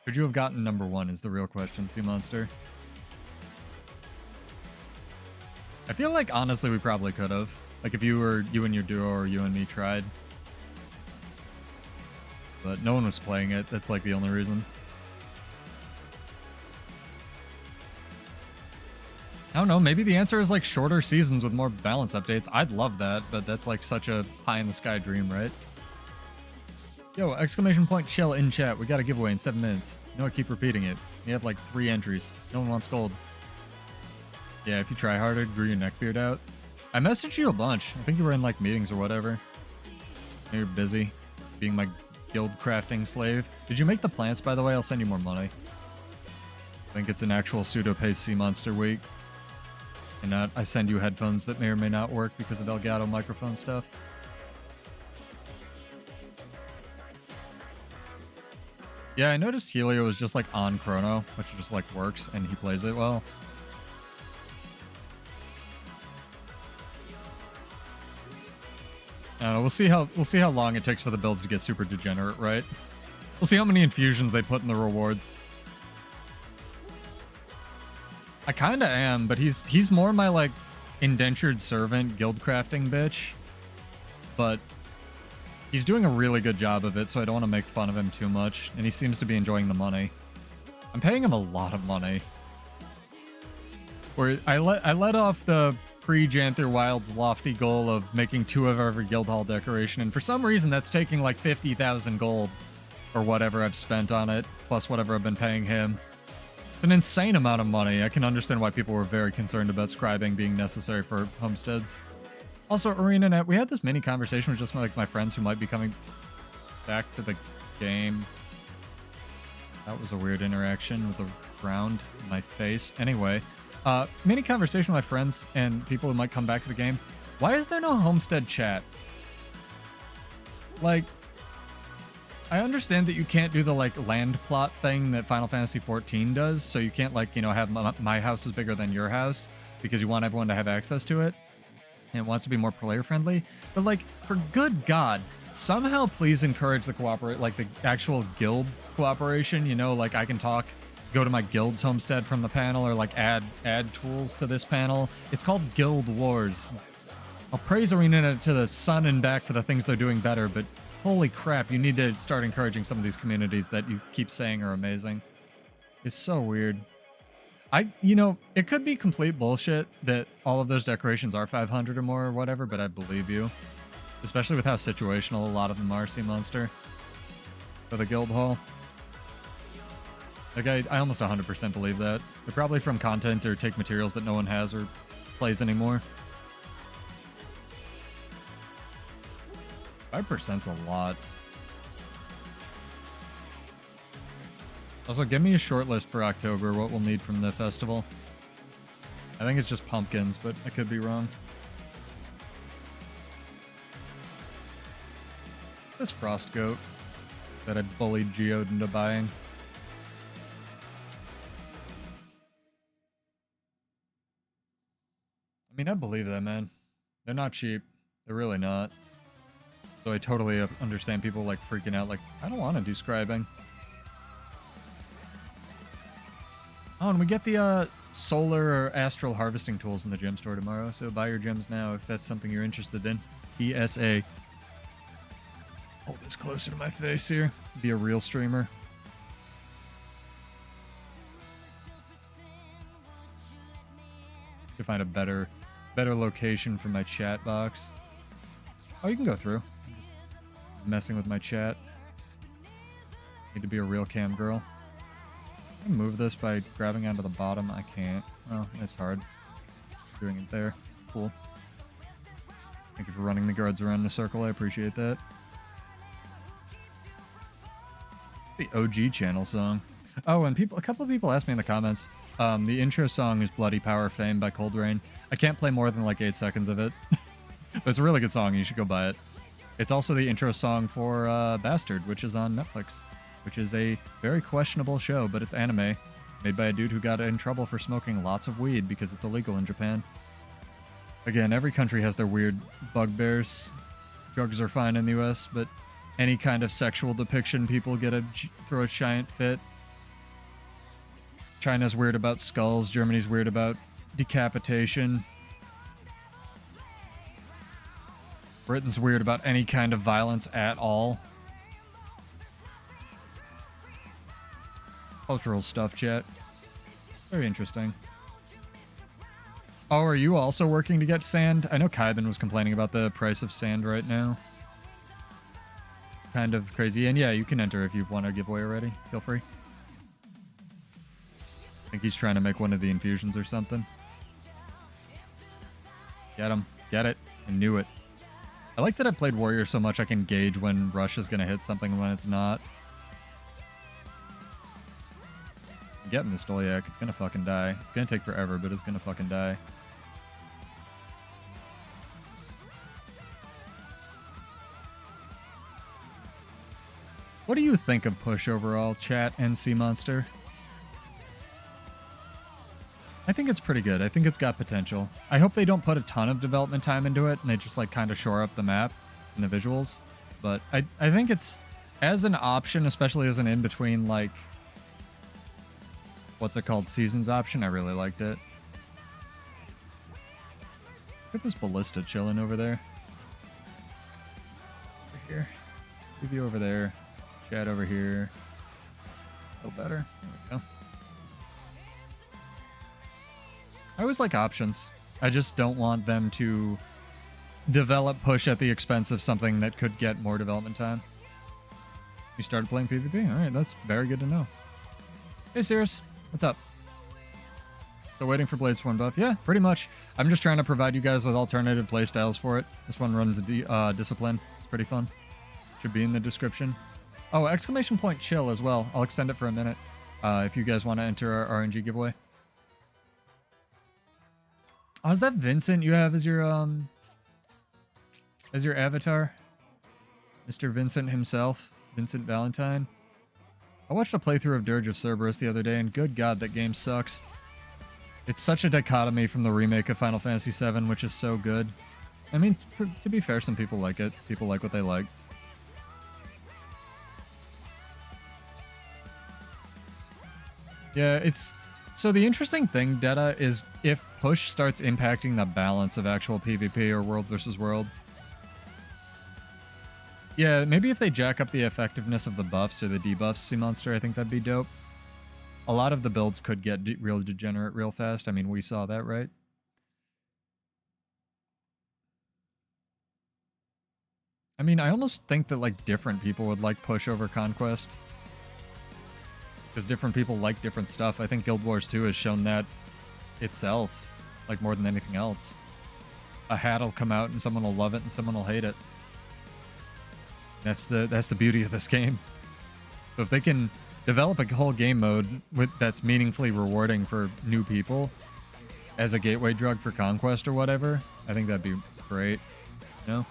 Could you have gotten number 1 is the real question, Sea Monster. I feel like, honestly, we probably could have. Like, if you and your duo or you and me tried. But no one was playing it. That's, like, the only reason. I don't know. Maybe the answer is, like, shorter seasons with more balance updates. I'd love that, but that's, like, such a pie-in-the-sky dream, right? Yo, exclamation point chill in chat. We got a giveaway in 7 minutes. You know, I keep repeating it. We have, like, 3 entries. No one wants gold. Yeah, if you try harder, grew your neckbeard out. I messaged you a bunch. I think you were in, like, meetings or whatever. You're busy being my guild crafting slave. Did you make the plants, by the way? I'll send you more money. I think it's an actual pseudo-pay sea monster week. And not, I send you headphones that may or may not work because of Elgato microphone stuff. Yeah, I noticed Helio was just like on Chrono, which just like works, and he plays it well. I don't know, we'll see how long it takes for the builds to get super degenerate, right? We'll see how many infusions they put in the rewards. I kinda am, but he's more my like indentured servant guild crafting bitch. But he's doing a really good job of it, so I don't want to make fun of him too much, and he seems to be enjoying the money. I'm paying him a lot of money. Where I let off the pre-Janther Wild's lofty goal of making 2 of every guild hall decoration, and for some reason that's taking like 50,000 gold or whatever I've spent on it, plus whatever I've been paying him. It's an insane amount of money. I can understand why people were very concerned about scribing being necessary for homesteads. Also, ArenaNet, we had this mini conversation with just like my friends who might be coming back to the game. That was a weird interaction with the ground in my face. Anyway, mini conversation with my friends and people who might come back to the game. Why is there no homestead chat? Like, I understand that you can't do the like land plot thing that Final Fantasy XIV does, so you can't like, you know, have my house is bigger than your house because you want everyone to have access to it. And it wants to be more player friendly. But like, for good God, somehow please encourage the like the actual guild cooperation. You know, like I can go to my guild's homestead from the panel, or like add tools to this panel. It's called Guild Wars. I'll praise ArenaNet to the sun and back for the things they're doing better, but holy crap, you need to start encouraging some of these communities that you keep saying are amazing. It's so weird. You know, it could be complete bullshit that all of those decorations are 500 or more or whatever, but I believe you. Especially with how situational a lot of them are, Sea Monster. For the guild hall. Like, I almost 100% believe that. They're probably from content or take materials that no one has or plays anymore. 5%'s a lot. Also, give me a short list for October, what we'll need from the festival. I think it's just pumpkins, but I could be wrong. This frost goat that I bullied Geode into buying. I mean, I believe that, man. They're not cheap. They're really not. So I totally understand people like freaking out like, I don't want to do scribing. Oh, and we get the solar or astral harvesting tools in the gem store tomorrow, so buy your gems now if that's something you're interested in. PSA. Hold this closer to my face here. Be a real streamer. To find a better location for my chat box. Oh, you can go through. I'm just messing with my chat. Need to be a real cam girl. I can move this by grabbing onto the bottom. I can't. Oh, it's hard. Doing it there. Cool. Thank you for running the guards around in a circle. I appreciate that. The OG channel song. Oh, and a couple of people asked me in the comments. The intro song is Bloody Power Fame by Cold Rain. I can't play more than like 8 seconds of it. But it's a really good song. You should go buy it. It's also the intro song for Bastard, which is on Netflix. Which is a very questionable show, but it's anime. Made by a dude who got in trouble for smoking lots of weed because it's illegal in Japan. Again, every country has their weird bugbears. Drugs are fine in the US, but any kind of sexual depiction, people throw a giant fit. China's weird about skulls. Germany's weird about decapitation. Britain's weird about any kind of violence at all. Cultural stuff, chat. Very interesting. Oh, are you also working to get sand? I know Kaiben was complaining about the price of sand right now. Kind of crazy. And yeah, you can enter if you want a giveaway already. Feel free. I think he's trying to make one of the infusions or something. Get him. Get it. I knew it. I like that I played Warrior so much I can gauge when Rush is going to hit something and when it's not. I'm getting this Dolyak. It's going to fucking die. It's going to take forever, but it's going to fucking die. What do you think of push overall, chat and Sea Monster? I think it's pretty good. I think it's got potential. I hope they don't put a ton of development time into it and they just like kind of shore up the map and the visuals. But I think it's, as an option, especially as an in-between, like, what's it called, seasons option, I really liked it. Look at this ballista chilling over there. Over here. Leave you over there. Chat over here. A little better. There we go. I always like options. I just don't want them to develop push at the expense of something that could get more development time. You started playing PvP? Alright, that's very good to know. Hey, Cirrus. What's up? So waiting for Bladesworn buff? Yeah, pretty much. I'm just trying to provide you guys with alternative playstyles for it. This one runs Discipline. It's pretty fun. Should be in the description. Oh, exclamation point chill as well. I'll extend it for a minute if you guys want to enter our RNG giveaway. Oh, is that Vincent you have as your avatar? Mr. Vincent himself. Vincent Valentine. I watched a playthrough of Dirge of Cerberus the other day, and good god, that game sucks. It's such a dichotomy from the remake of Final Fantasy VII, which is so good. I mean, to be fair, some people like it. People like what they like. Yeah, it's... So the interesting thing, Deta, is if push starts impacting the balance of actual PvP or world versus world. Yeah, maybe if they jack up the effectiveness of the buffs or the debuffs, Sea Monster, I think that'd be dope. A lot of the builds could get real degenerate real fast. I mean, we saw that, right? I mean, I almost think that, like, different people would like push over Conquest. Because different people like different stuff. I think Guild Wars 2 has shown that itself, like, more than anything else. A hat will come out and someone will love it and someone will hate it. That's the beauty of this game. So if they can develop a whole game mode that's meaningfully rewarding for new people as a gateway drug for Conquest or whatever, I think that'd be great. You know?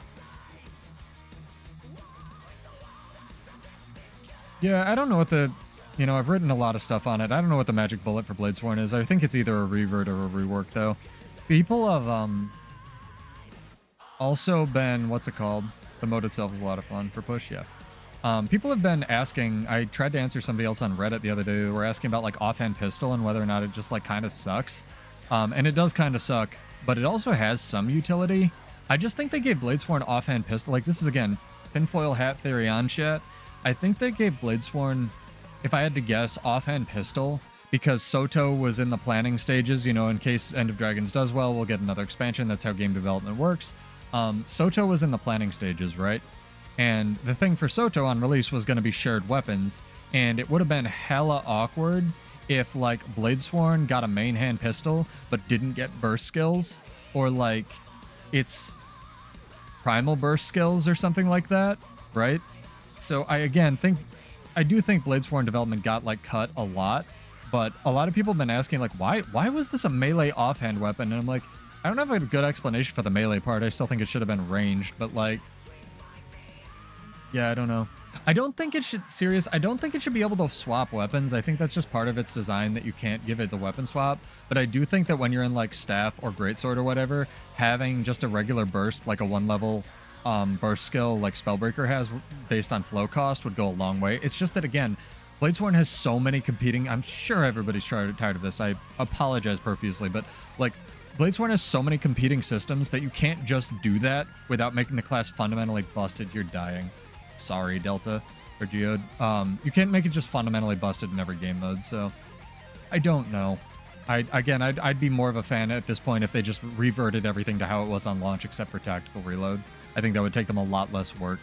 Yeah, I don't know what the... You know, I've written a lot of stuff on it. I don't know what the magic bullet for Bladesworn is. I think it's either a revert or a rework, though. People have also been... What's it called? The mode itself is a lot of fun for push, yeah. People have been asking, I tried to answer somebody else on Reddit the other day, they were asking about like offhand pistol and whether or not it just like kind of sucks. And it does kind of suck, but it also has some utility. I just think they gave Bladesworn offhand pistol, like this is again, tinfoil hat theory on chat. I think they gave Bladesworn, if I had to guess, offhand pistol, because Soto was in the planning stages, you know, in case End of Dragons does well, we'll get another expansion. That's how game development works. Soto was in the planning stages, right? And the thing for Soto on release was going to be shared weapons, and it would have been hella awkward if, like, Bladesworn got a main hand pistol, but didn't get burst skills, or, like, it's primal burst skills or something like that, right? So I, again, I do think Bladesworn development got, like, cut a lot, but a lot of people have been asking, like, why was this a melee offhand weapon? And I'm like, I don't have a good explanation for the melee part. I still think it should have been ranged, but, like, yeah, I don't know. I don't think it should be able to swap weapons. I think that's just part of its design that you can't give it the weapon swap. But I do think that when you're in, like, staff or greatsword or whatever, having just a regular burst, like a 1-level burst skill like Spellbreaker has based on flow cost would go a long way. It's just that, again, Bladesworn has so many competing... I'm sure everybody's tired of this. I apologize profusely, but, like, Bladesworn has so many competing systems that you can't just do that without making the class fundamentally busted. You're dying. Sorry, Delta or Geode. You can't make it just fundamentally busted in every game mode, so I don't know. I'd be more of a fan at this point if they just reverted everything to how it was on launch except for tactical reload. I think that would take them a lot less work.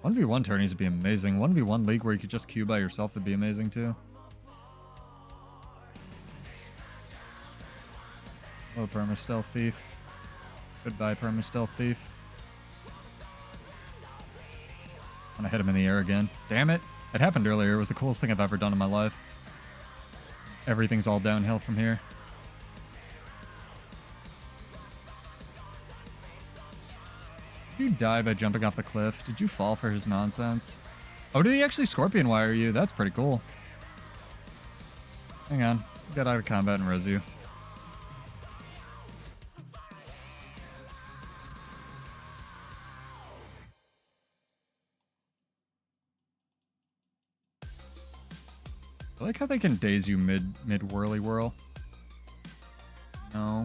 1v1 tourneys would be amazing. 1v1 league where you could just queue by yourself would be amazing too. Oh, perma-stealth thief. Goodbye, perma-stealth thief. I'm gonna hit him in the air again. Damn it! It happened earlier. It was the coolest thing I've ever done in my life. Everything's all downhill from here. Did you die by jumping off the cliff? Did you fall for his nonsense? Oh, did he actually scorpion wire you? That's pretty cool. Hang on. Get out of combat and res you. I like how they can daze you mid whirly whirl. No.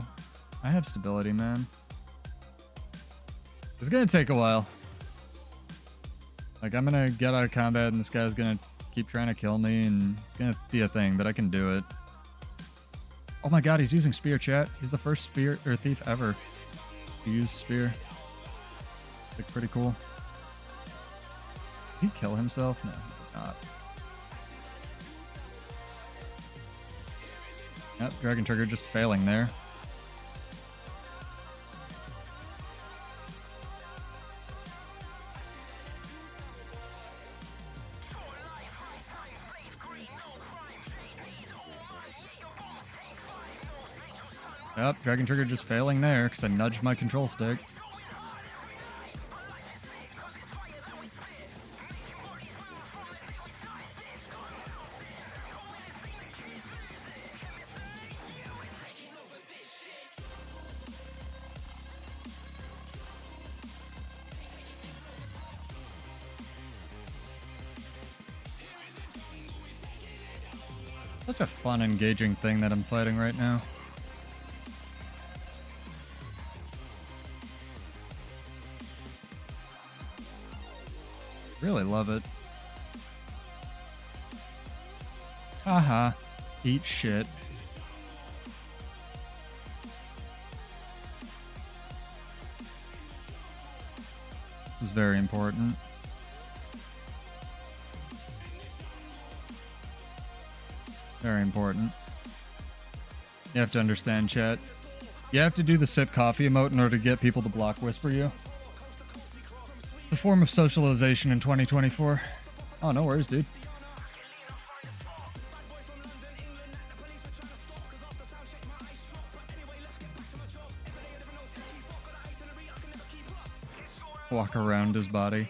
I have stability, man. It's gonna take a while. Like, I'm gonna get out of combat and this guy's gonna keep trying to kill me and it's gonna be a thing, but I can do it. Oh my god, he's using spear, chat. He's the first spear or thief ever to use spear. Like, pretty cool. Did he kill himself? No, he did not. Yep, Dragon Trigger just failing there. Yep, Dragon Trigger just failing there because I nudged my control stick. Such a fun, engaging thing that I'm fighting right now. Really love it. Haha. Eat shit. This is very important. Very important. You have to understand, chat. You have to do the sip coffee emote in order to get people to block whisper you. The form of socialization in 2024. Oh, no worries, dude. Walk around his body.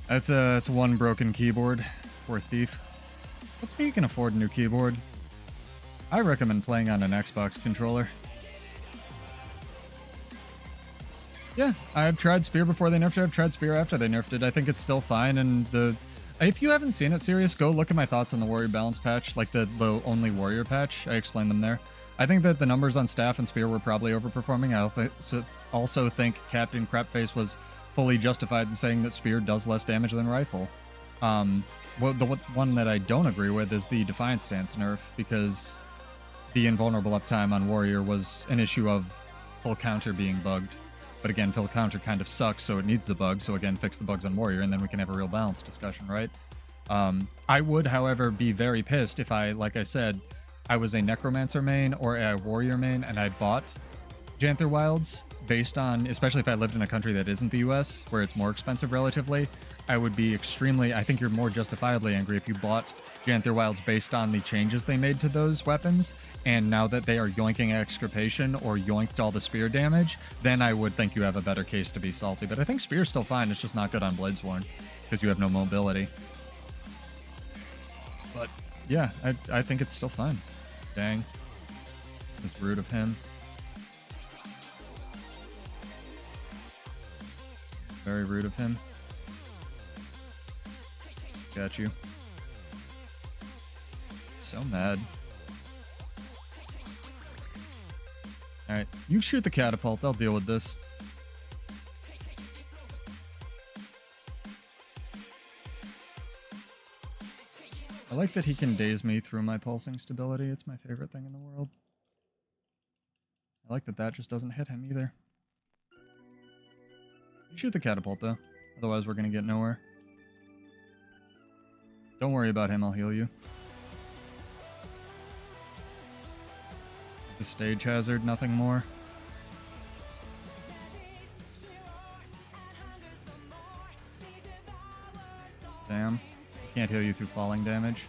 That's one broken keyboard for a thief. Hopefully you can afford a new keyboard. I recommend playing on an Xbox controller. Yeah, I've tried Spear before they nerfed it. I've tried Spear after they nerfed it. I think it's still fine. And if you haven't seen it, serious, go look at my thoughts on the Warrior Balance patch, like the only Warrior patch. I explained them there. I think that the numbers on Staff and Spear were probably overperforming. I also think Captain Crapface was fully justified in saying that Spear does less damage than Rifle. Well, the one that I don't agree with is the Defiant Stance nerf, because the invulnerable uptime on Warrior was an issue of full counter being bugged. But again, full counter kind of sucks, so it needs the bug. So again, fix the bugs on Warrior, and then we can have a real balance discussion, right? I would, however, be very pissed if like I said, I was a Necromancer main or a Warrior main, and I bought Janther Wilds based on, especially if I lived in a country that isn't the US, where it's more expensive relatively, I would be extremely, I think you're more justifiably angry if you bought Janther Wilds based on the changes they made to those weapons, and now that they are yoinking Extirpation or yoinked all the spear damage, then I would think you have a better case to be salty. But I think Spear's still fine, it's just not good on Bladesworn, because you have no mobility. But yeah, I think it's still fine. Dang. It's rude of him. Very rude of him. Got you. So mad. Alright, you shoot the catapult, I'll deal with this. I like that he can daze me through my pulsing stability. It's my favorite thing in the world. I like that that just doesn't hit him either. You shoot the catapult though, otherwise we're gonna get nowhere. Don't worry about him, I'll heal you. The stage hazard, nothing more. Damn. Can't heal you through falling damage.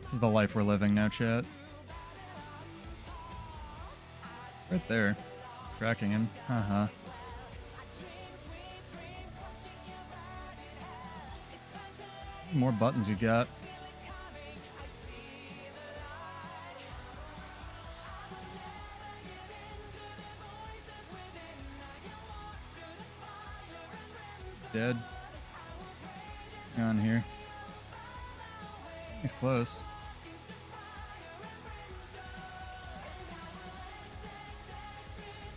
This is the life we're living now, chat. Right there. It's cracking him. Haha. More buttons you got. Dead. Hang on here. He's close.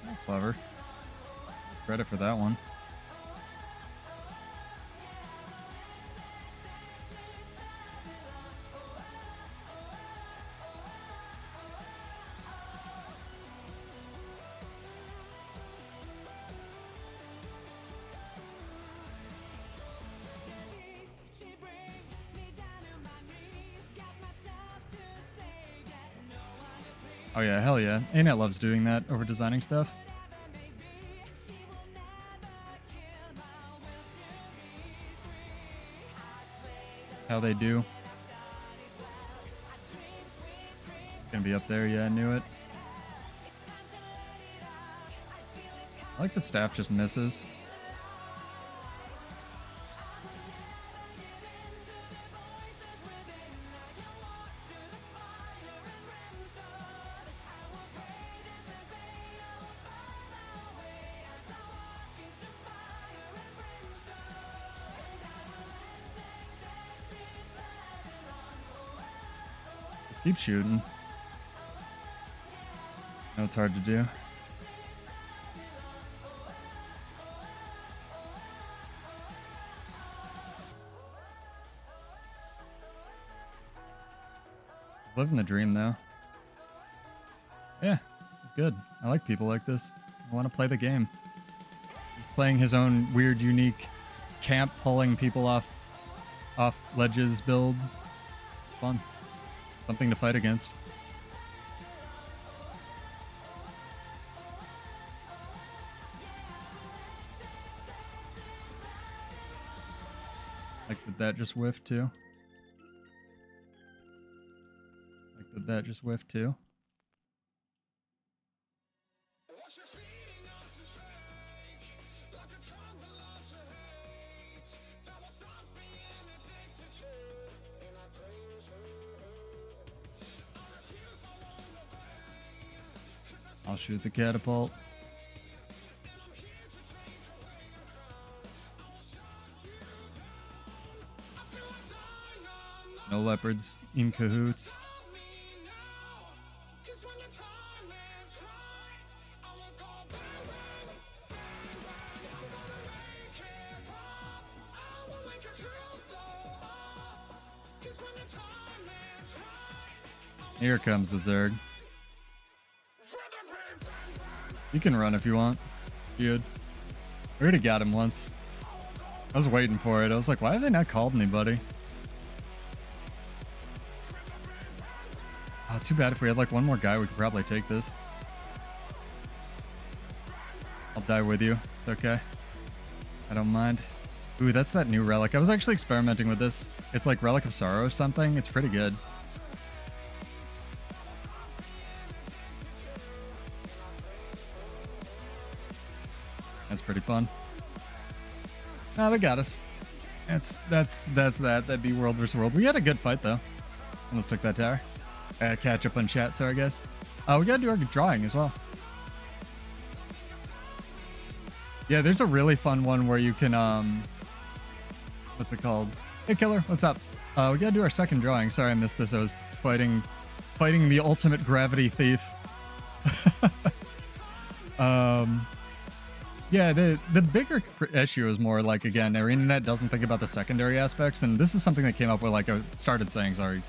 That's clever. Credit for that one. Oh yeah, hell yeah. Anet loves doing that over designing stuff. How they do. It's gonna be up there, yeah, I knew it. I like the staff just misses. Keep shooting. I know it's hard to do. Living the dream though. Yeah, it's good. I like people like this. I want to play the game. He's playing his own weird, unique camp, pulling people off ledges build. It's fun. Something to fight against. Like that just whiffed too. Like that just whiffed too. I'll shoot the catapult. Snow leopards in cahoots. Here comes the Zerg. You can run if you want. Good. We already got him once. I was waiting for it. I was like, why have they not called anybody? Oh, too bad. If we had like one more guy, we could probably take this. I'll die with you. It's okay. I don't mind. Ooh, that's that new relic. I was actually experimenting with this. It's like Relic of Sorrow or something. It's pretty good. That's pretty fun. Oh, they got us. That's that. That'd be world versus world. We had a good fight though. Almost took that tower. Catch up on chat, so I guess. We gotta do our drawing as well. Yeah, there's a really fun one where you can what's it called? Hey killer, what's up? We gotta do our second drawing. Sorry I missed this. I was fighting the ultimate gravity thief. Yeah, the bigger issue is more like, again, our internet doesn't think about the secondary aspects, and this is something that came up with, like I started saying, sorry,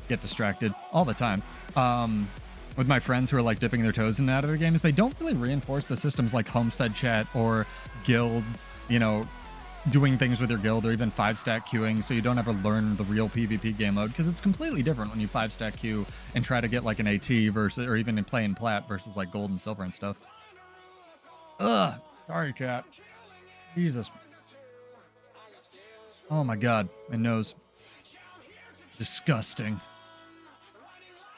get distracted all the time, with my friends who are like dipping their toes in and out of the games. They don't really reinforce the systems like homestead chat or guild, you know, doing things with your guild, or even 5-stack queuing, so you don't ever learn the real PvP game mode, because it's completely different when you 5-stack queue and try to get like an AT versus, or even in playing plat versus like gold and silver and stuff. Ugh. Sorry, chat. Jesus. Oh my god. My nose. Disgusting.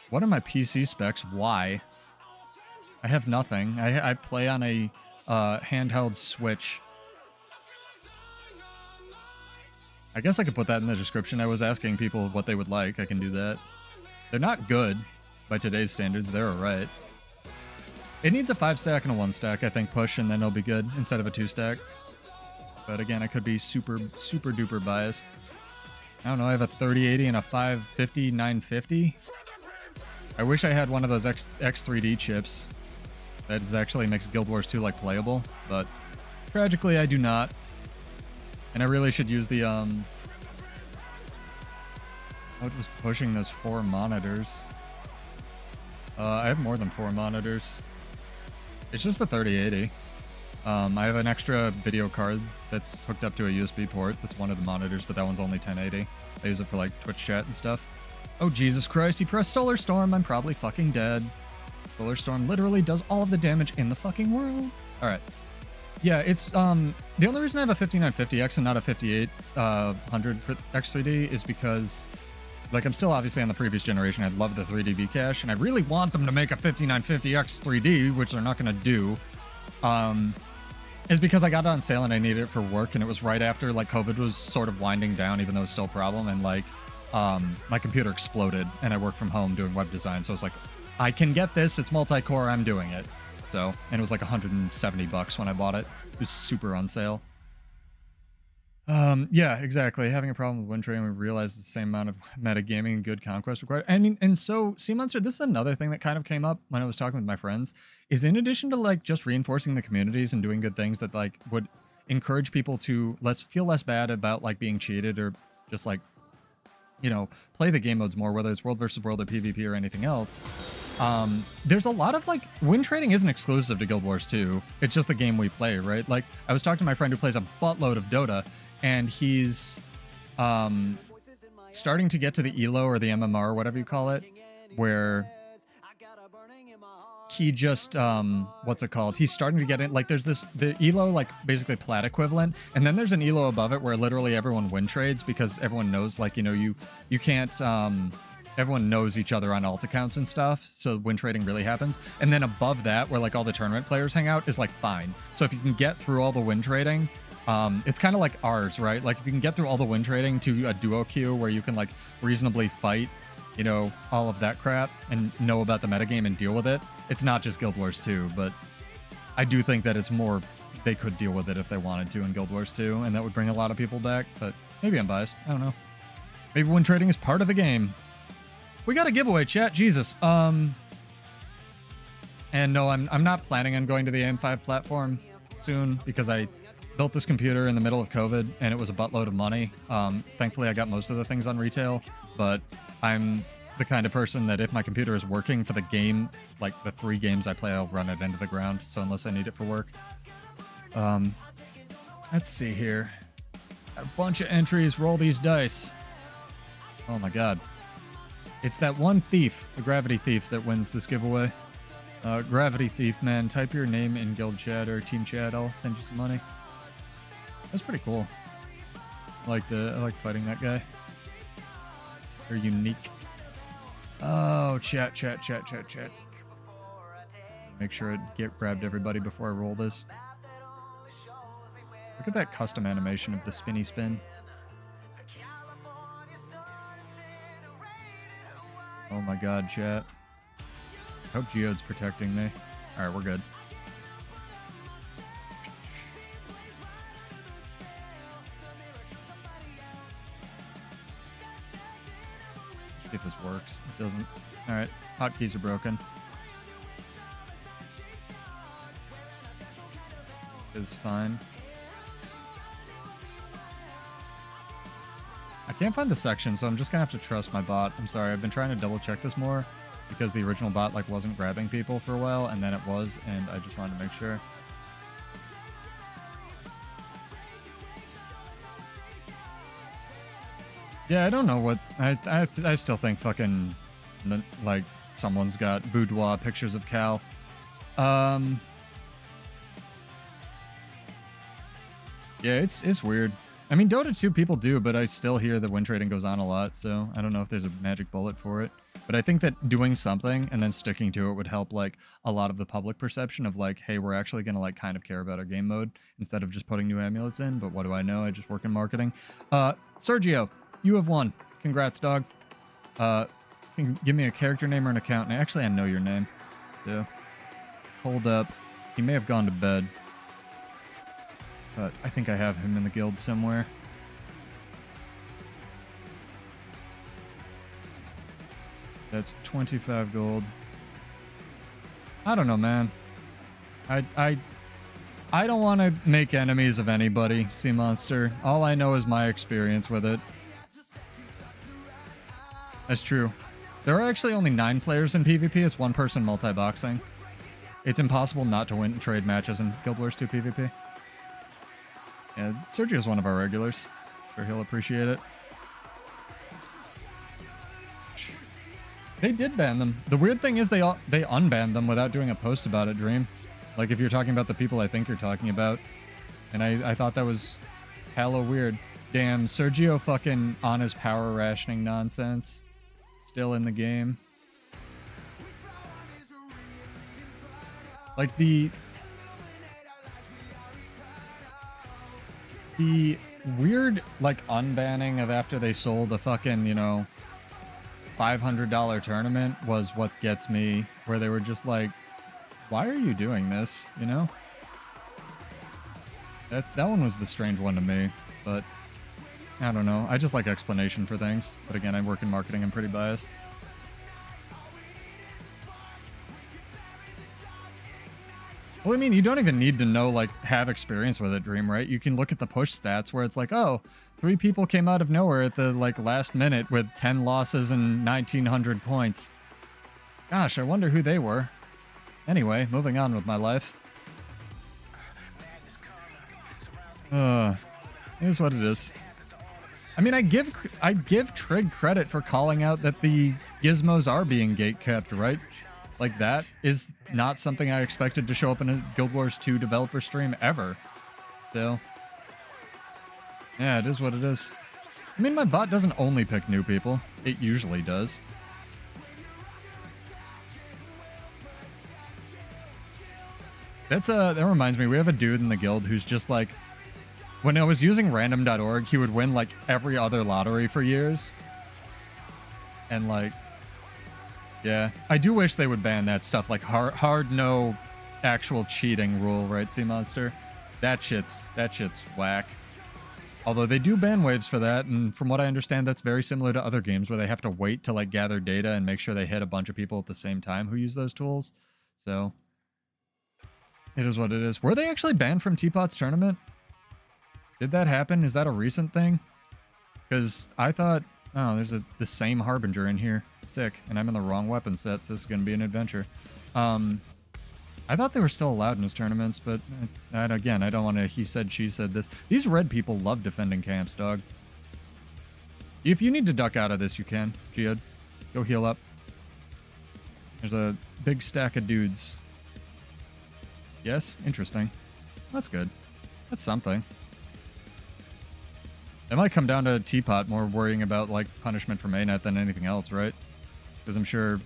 What are my PC specs? Why? I have nothing. I play on a handheld Switch. I guess I could put that in the description. I was asking people what they would like. I can do that. They're not good by today's standards. They're alright. It needs a 5-stack and a 1-stack, I think, push, and then it'll be good instead of a 2-stack. But again, I could be super duper biased. I don't know, I have a 3080 and a 550 950. I wish I had one of those X3D chips. That actually makes Guild Wars 2 like playable, but tragically I do not. And I really should use the what was pushing those 4 monitors? I have more than 4 monitors. It's just a 3080. I have an extra video card that's hooked up to a USB port. That's one of the monitors, but that one's only 1080. I use it for like Twitch chat and stuff. Oh, Jesus Christ, he pressed Solar Storm. I'm probably fucking dead. Solar Storm literally does all of the damage in the fucking world. All right. Yeah, it's the only reason I have a 5950X and not a 5800 X3D is because, like, I'm still obviously on the previous generation. I love the 3D cache, and I really want them to make a 5950X 3D, which they're not going to do. Is because I got it on sale and I needed it for work, and it was right after like COVID was sort of winding down, even though it's still a problem. And like, my computer exploded, and I work from home doing web design, so I was like, I can get this. It's multi-core. I'm doing it. So, and it was like $170 when I bought it. It was super on sale. Yeah, exactly. Having a problem with win trading, we realized the same amount of metagaming and good conquest required. I mean, and so Sea Monster, this is another thing that kind of came up when I was talking with my friends, is in addition to like just reinforcing the communities and doing good things that like would encourage people to feel less bad about like being cheated, or just like, you know, play the game modes more, whether it's world versus world or PvP or anything else. There's a lot of like, win trading isn't exclusive to Guild Wars 2. It's just the game we play, right? Like, I was talking to my friend who plays a buttload of Dota, and he's starting to get to the ELO or the MMR, whatever you call it, where he just what's it called? He's starting to get in. Like, there's the ELO, like basically plat equivalent, and then there's an ELO above it where literally everyone win trades, because everyone knows, like, you know, you can't everyone knows each other on alt accounts and stuff, so win trading really happens. And then above that, where like all the tournament players hang out, is like fine. So if you can get through all the win trading, it's kind of like ours, right? Like, if you can get through all the win trading to a duo queue where you can like reasonably fight, you know, all of that crap and know about the metagame and deal with it, it's not just Guild Wars 2, but I do think that it's more they could deal with it if they wanted to in Guild Wars 2, and that would bring a lot of people back, but maybe I'm biased. I don't know. Maybe win trading is part of the game. We got a giveaway, chat. Jesus. And no, I'm not planning on going to the AM5 platform soon because I built this computer in the middle of COVID and it was a buttload of money. Thankfully, I got most of the things on retail, but I'm the kind of person that if my computer is working for the game, like the 3 games I play, I'll run it into the ground. So unless I need it for work. Let's see here. Got a bunch of entries. Roll these dice. Oh my god. It's that one thief, the gravity thief, that wins this giveaway. Gravity thief, man. Type your name in guild chat or team chat. I'll send you some money. That's pretty cool. I like fighting that guy. They're unique. Oh, chat. Make sure it grabbed everybody before I roll this. Look at that custom animation of the spinny spin. Oh my god, chat. I hope Geode's protecting me. Alright, we're good. See if this works. It doesn't. Alright, hotkeys are broken. Is fine. I can't find the section, so I'm just gonna have to trust my bot. I'm sorry, I've been trying to double check this more because the original bot like wasn't grabbing people for a while, and then it was, and I just wanted to make sure. Yeah, I don't know what I still think fucking like someone's got boudoir pictures of Cal. Yeah, it's weird. I mean, Dota 2 people do, but I still hear that win trading goes on a lot, so I don't know if there's a magic bullet for it. But I think that doing something and then sticking to it would help, like, a lot of the public perception of, like, hey, we're actually going to, like, kind of care about our game mode instead of just putting new amulets in. But what do I know? I just work in marketing. Sergio, you have won. Congrats, dog. Can give me a character name or an account name. Actually, I know your name. So, hold up. He may have gone to bed. But I think I have him in the guild somewhere. That's 25 gold. I don't know, man. I don't want to make enemies of anybody, Sea Monster. All I know is my experience with it. That's true. There are actually only 9 players in PvP. It's 1 person multi-boxing. It's impossible not to win trade matches in Guild Wars 2 PvP. Yeah, Sergio's one of our regulars. Sure he'll appreciate it. They did ban them. The weird thing is they unbanned them without doing a post about it, Dream. Like if you're talking about the people I think you're talking about. And I thought that was hella weird. Damn, Sergio fucking on his power rationing nonsense. Still in the game. Like the weird, like, unbanning of after they sold a fucking, you know, $500 tournament was what gets me, where they were just like, why are you doing this, you know? That one was the strange one to me, but I don't know. I just like explanation for things. But again, I work in marketing. I'm pretty biased. Well, I mean, you don't even need to know, like, have experience with it, Dream, right? You can look at the push stats where it's like, oh, 3 people came out of nowhere at the, like, last minute with 10 losses and 1,900 points. Gosh, I wonder who they were. Anyway, moving on with my life. It is what it is. I mean, I give Trig credit for calling out that the gizmos are being gatekept, right? Like, that is not something I expected to show up in a Guild Wars 2 developer stream ever. So, yeah, it is what it is. I mean, my bot doesn't only pick new people. It usually does. That reminds me, we have a dude in the guild who's just like, when I was using random.org, he would win, like, every other lottery for years. And, like, Yeah, I do wish they would ban that stuff, like hard no actual cheating rule, right, Sea Monster? That shit's whack. Although they do ban waves for that, and from what I understand, that's very similar to other games where they have to wait to like gather data and make sure they hit a bunch of people at the same time who use those tools. So it is what it is. Were they actually banned from Teapot's tournament? Did that happen? Is that a recent thing? Because I thought, oh, there's the same Harbinger in here. Sick. And I'm in the wrong weapon set, so this is going to be an adventure. I thought they were still allowed in his tournaments, but again, I don't want to he said, she said this. These red people love defending camps, dog. If you need to duck out of this, you can. Geode, go heal up. There's a big stack of dudes. Yes? Interesting. That's good. That's something. It might come down to Teapot more worrying about, like, punishment from ANET than anything else, right? Because I'm sure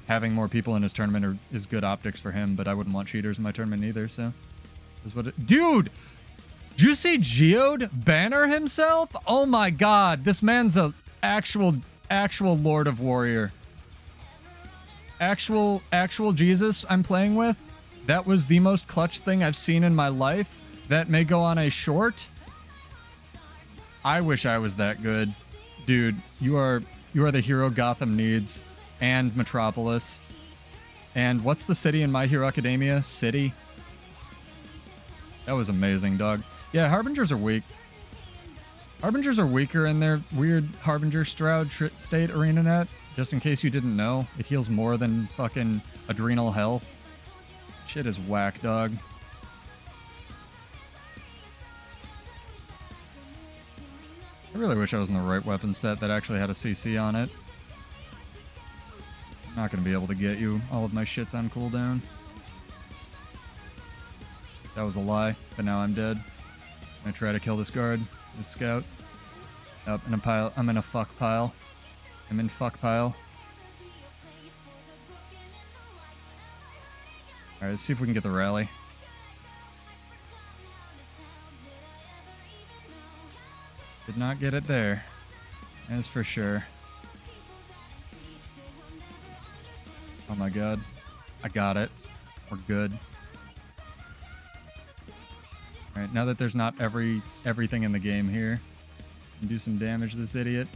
having more people in his tournament is good optics for him, but I wouldn't want cheaters in my tournament either, so... Is what it... Dude! Did you see Geode banner himself? Oh my god, this man's a actual Lord of Warrior. Actual Jesus I'm playing with. That was the most clutch thing I've seen in my life. That may go on a short. I wish I was that good. Dude, you are the hero Gotham needs. And Metropolis. And what's the city in My Hero Academia? City? That was amazing, dog. Yeah, Harbingers are weak. Harbingers are weaker in their weird Harbinger Stroud state arena net. Just in case you didn't know, it heals more than fucking adrenal health. Shit is whack, dog. I really wish I was in the right weapon set that actually had a CC on it. I'm not going to be able to get you. All of my shit's on cooldown. That was a lie, but now I'm dead. I'm going to try to kill this guard, this scout. Up in a pile. I'm in a fuck pile. I'm in fuck pile. Alright, let's see if we can get the rally. Did not get it there. That's for sure. Oh my god. I got it. We're good. Alright, now that there's not everything in the game here, can do some damage to this idiot.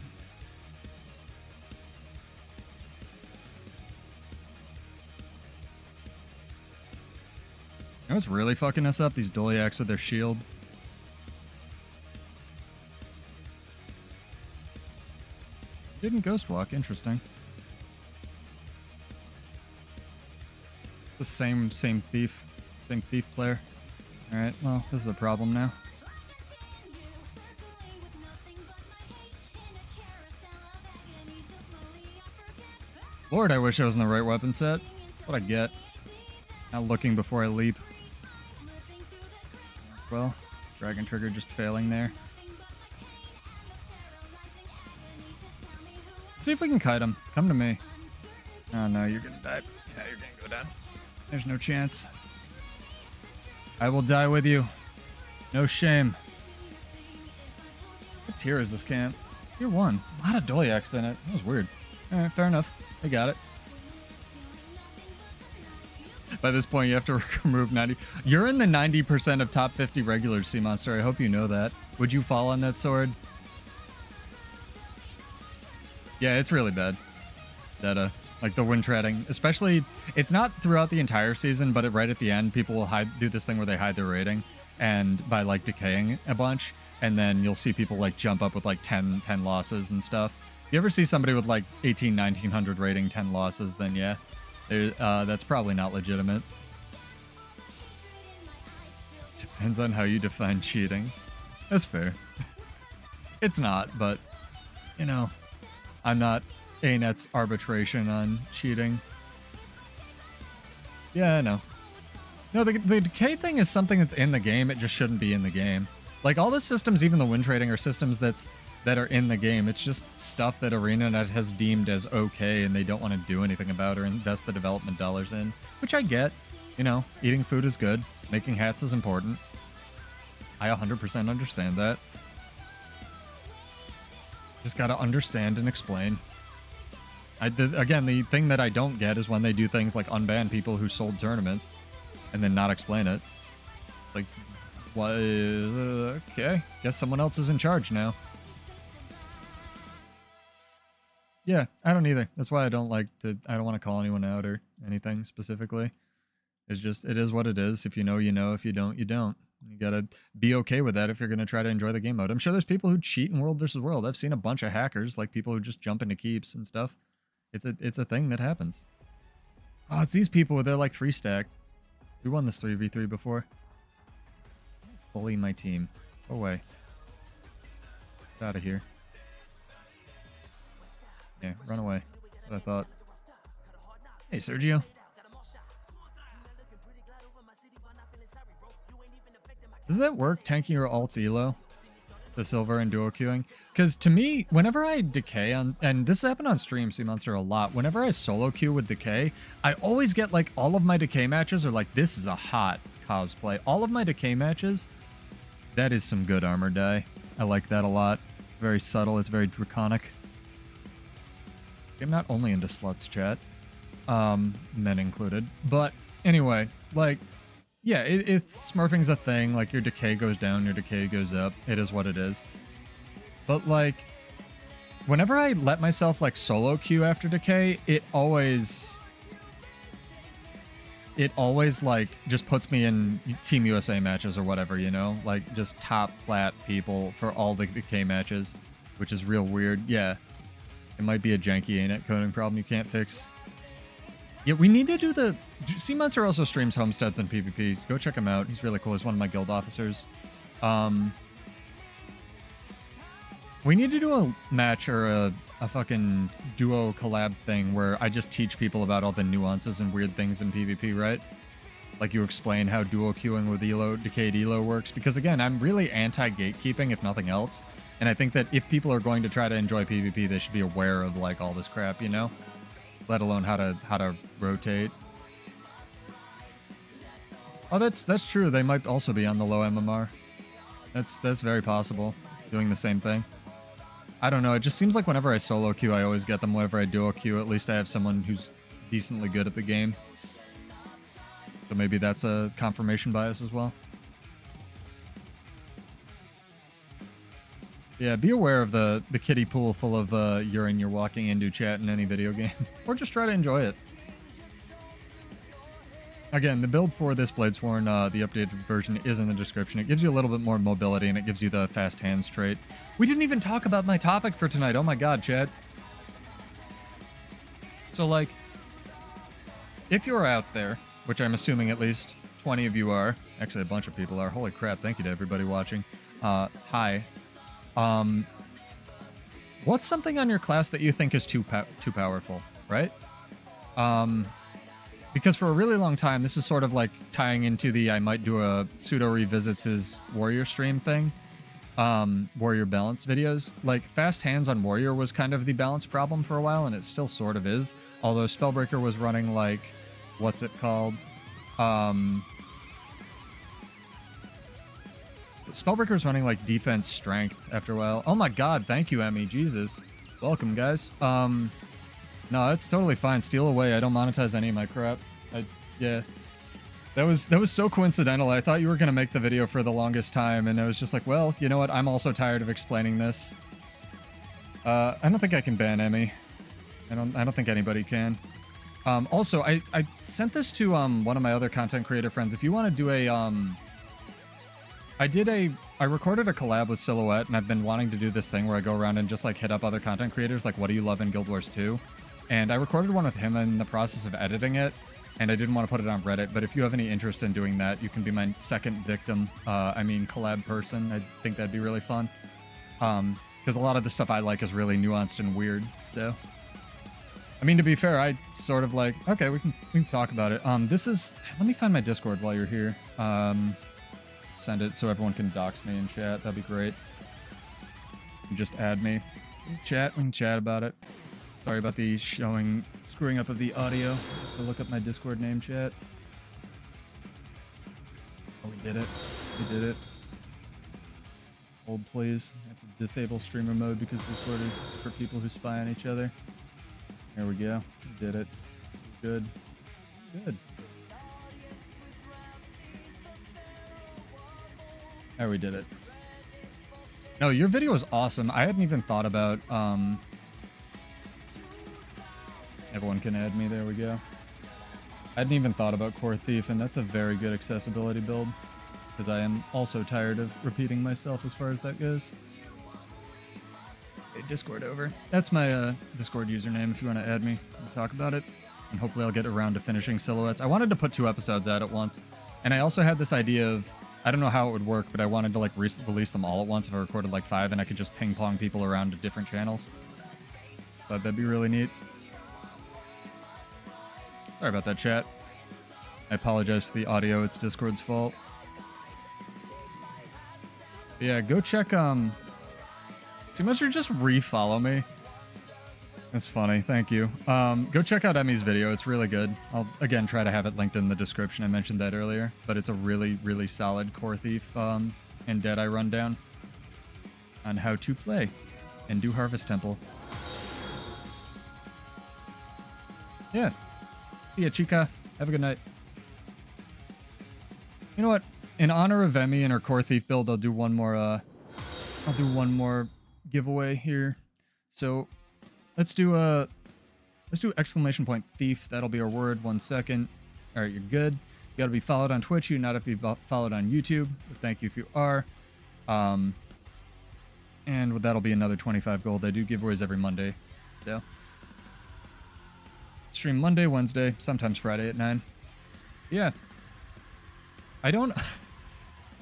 You know what's really fucking us up? These Doliacs with their shield. Didn't ghost walk. Interesting. The same thief. Same thief player. Alright, well, this is a problem now. Lord, I wish I was in the right weapon set. That's what I get. Not looking before I leap. Well, Dragon Trigger just failing there. Let's see if we can kite him. Come to me. Oh no, you're gonna die. Yeah, you're gonna go down. There's no chance. I will die with you. No shame. What tier is this camp? Tier 1. A lot of Doliacs in it. That was weird. Alright, fair enough. I got it. By this point, you have to remove 90. You're in the 90% of top 50 regulars, Sea Monster. I hope you know that. Would you fall on that sword? Yeah, it's really bad. That, like the wind treading. Especially, it's not throughout the entire season, but right at the end, people will do this thing where they hide their rating. And by, like, decaying a bunch. And then you'll see people, like, jump up with, like, 10 losses and stuff. If you ever see somebody with, like, 1900 rating, 10 losses, then yeah. That's probably not legitimate. Depends on how you define cheating. That's fair. It's not, but, you know, I'm not ANET's arbitration on cheating. Yeah, I know. No, the decay thing is something that's in the game. It just shouldn't be in the game. Like, all the systems, even the win trading, are systems that are in the game. It's just stuff that ArenaNet has deemed as okay and they don't want to do anything about or invest the development dollars in, which I get. You know, eating food is good. Making hats is important. I 100% understand that. Just gotta understand and explain. Again, the thing that I don't get is when they do things like unban people who sold tournaments and then not explain it. Like, what? Okay, guess someone else is in charge now. Yeah, I don't either. That's why I don't want to call anyone out or anything specifically. It's just, it is what it is. If you know, you know. If you don't, you don't. You gotta be okay with that if you're gonna try to enjoy the game mode. I'm sure there's people who cheat in World versus World. I've seen a bunch of hackers, like people who just jump into keeps and stuff. It's a thing that happens. Oh, it's these people. They're like 3-stack. We won this 3v3 before. Bully my team. Go away. Get out of here. Yeah, run away. That's what I thought. Hey, Sergio. Does that work, tanking or alt elo? The silver and duo queuing? Because to me, whenever I decay on, and this happened on stream, Monster a lot, whenever I solo queue with decay, I always get like all of my decay matches are like, this is a hot cosplay. All of my decay matches, that is some good armor die. I like that a lot. It's very subtle, it's very draconic. I'm not only into sluts, chat. Men included. But anyway, like, yeah, smurfing's a thing. Like, your decay goes down, your decay goes up. It is what it is. But, like, whenever I let myself, like, solo queue after decay, it always, like, just puts me in Team USA matches or whatever, you know? Like, just top flat people for all the decay matches, which is real weird. Yeah. It might be a janky ANET coding problem you can't fix. Yeah, we need to do the... Monster also streams homesteads and PvP. Go check him out. He's really cool. He's one of my guild officers. We need to do a match or a fucking duo collab thing where I just teach people about all the nuances and weird things in PvP, right? Like you explain how duo queuing with elo, decayed elo works. Because again, I'm really anti-gatekeeping, if nothing else. And I think that if people are going to try to enjoy PvP, they should be aware of like all this crap, you know? Let alone how to rotate. Oh, that's true. They might also be on the low MMR. That's very possible. Doing the same thing. I don't know. It just seems like whenever I solo queue, I always get them. Whenever I duo queue, at least I have someone who's decently good at the game. So maybe that's a confirmation bias as well. Yeah, be aware of the kiddie pool full of urine you're walking into, chat, in any video game. Or just try to enjoy it. Again, the build for this Bladesworn, the updated version, is in the description. It gives you a little bit more mobility, and it gives you the fast hands trait. We didn't even talk about my topic for tonight. Oh my god, chat. So, like, if you're out there, which I'm assuming at least 20 of you are, actually a bunch of people are, holy crap, thank you to everybody watching. Hi. What's something on your class that you think is too powerful, right? Because for a really long time, this is sort of like tying into the I might do a pseudo revisits his warrior stream thing, warrior balance videos. Like fast hands on warrior was kind of the balance problem for a while, and it still sort of is. Although Spellbreaker was running like, what's it called? Spellbreaker's running like defense strength after a while. Oh my god, thank you, Emi. Jesus. Welcome, guys. No, it's totally fine. Steal away. I don't monetize any of my crap. Yeah. That was so coincidental. I thought you were gonna make the video for the longest time, and I was just like, well, you know what? I'm also tired of explaining this. I don't think I can ban Emi. I don't think anybody can. Also, I sent this to one of my other content creator friends. If you want to do a I recorded a collab with Silhouette, and I've been wanting to do this thing where I go around and just like hit up other content creators, like what do you love in Guild Wars 2? And I recorded one with him in the process of editing it, and I didn't want to put it on Reddit, but if you have any interest in doing that, you can be my second victim, collab person. I think that'd be really fun. Because a lot of the stuff I like is really nuanced and weird, so... I mean, to be fair, I sort of like, okay, we can talk about it. This is... Let me find my Discord while you're here. Send it so everyone can dox me in chat. That'd be great. You just add me. We can chat about it. Sorry about the screwing up of the audio. So look up my Discord name, chat. Oh, we did it. We did it. Hold, please. I have to disable streamer mode because Discord is for people who spy on each other. There we go. We did it. Good. Good. There we did it. No, your video was awesome. I hadn't even thought about, everyone can add me. There we go. I hadn't even thought about Core Thief, and that's a very good accessibility build, because I am also tired of repeating myself as far as that goes. Okay, Discord over. That's my Discord username if you want to add me and talk about it, and hopefully I'll get around to finishing Silhouettes. I wanted to put 2 episodes out at once, and I also had this idea of, I don't know how it would work, but I wanted to like release them all at once if I recorded like 5, and I could just ping pong people around to different channels. But that'd be really neat. Sorry about that, chat. I apologize for the audio. It's Discord's fault. But yeah, go check, Seamaster, just refollow me. That's funny. Thank you. Go check out Emi's video. It's really good. I'll, again, try to have it linked in the description. I mentioned that earlier. But it's a really, really solid Core Thief and Deadeye rundown on how to play and do Harvest Temple. Yeah. See ya, chica. Have a good night. You know what? In honor of Emi and her Core Thief build, I'll do one more giveaway here. So let's do exclamation point thief. That'll be our word. 1 second. All right, you're good. You got to be followed on Twitch. You not have to be followed on YouTube. But thank you if you are. And that'll be another 25 gold. I do giveaways every Monday. So stream Monday, Wednesday, sometimes Friday at 9. Yeah. I don't...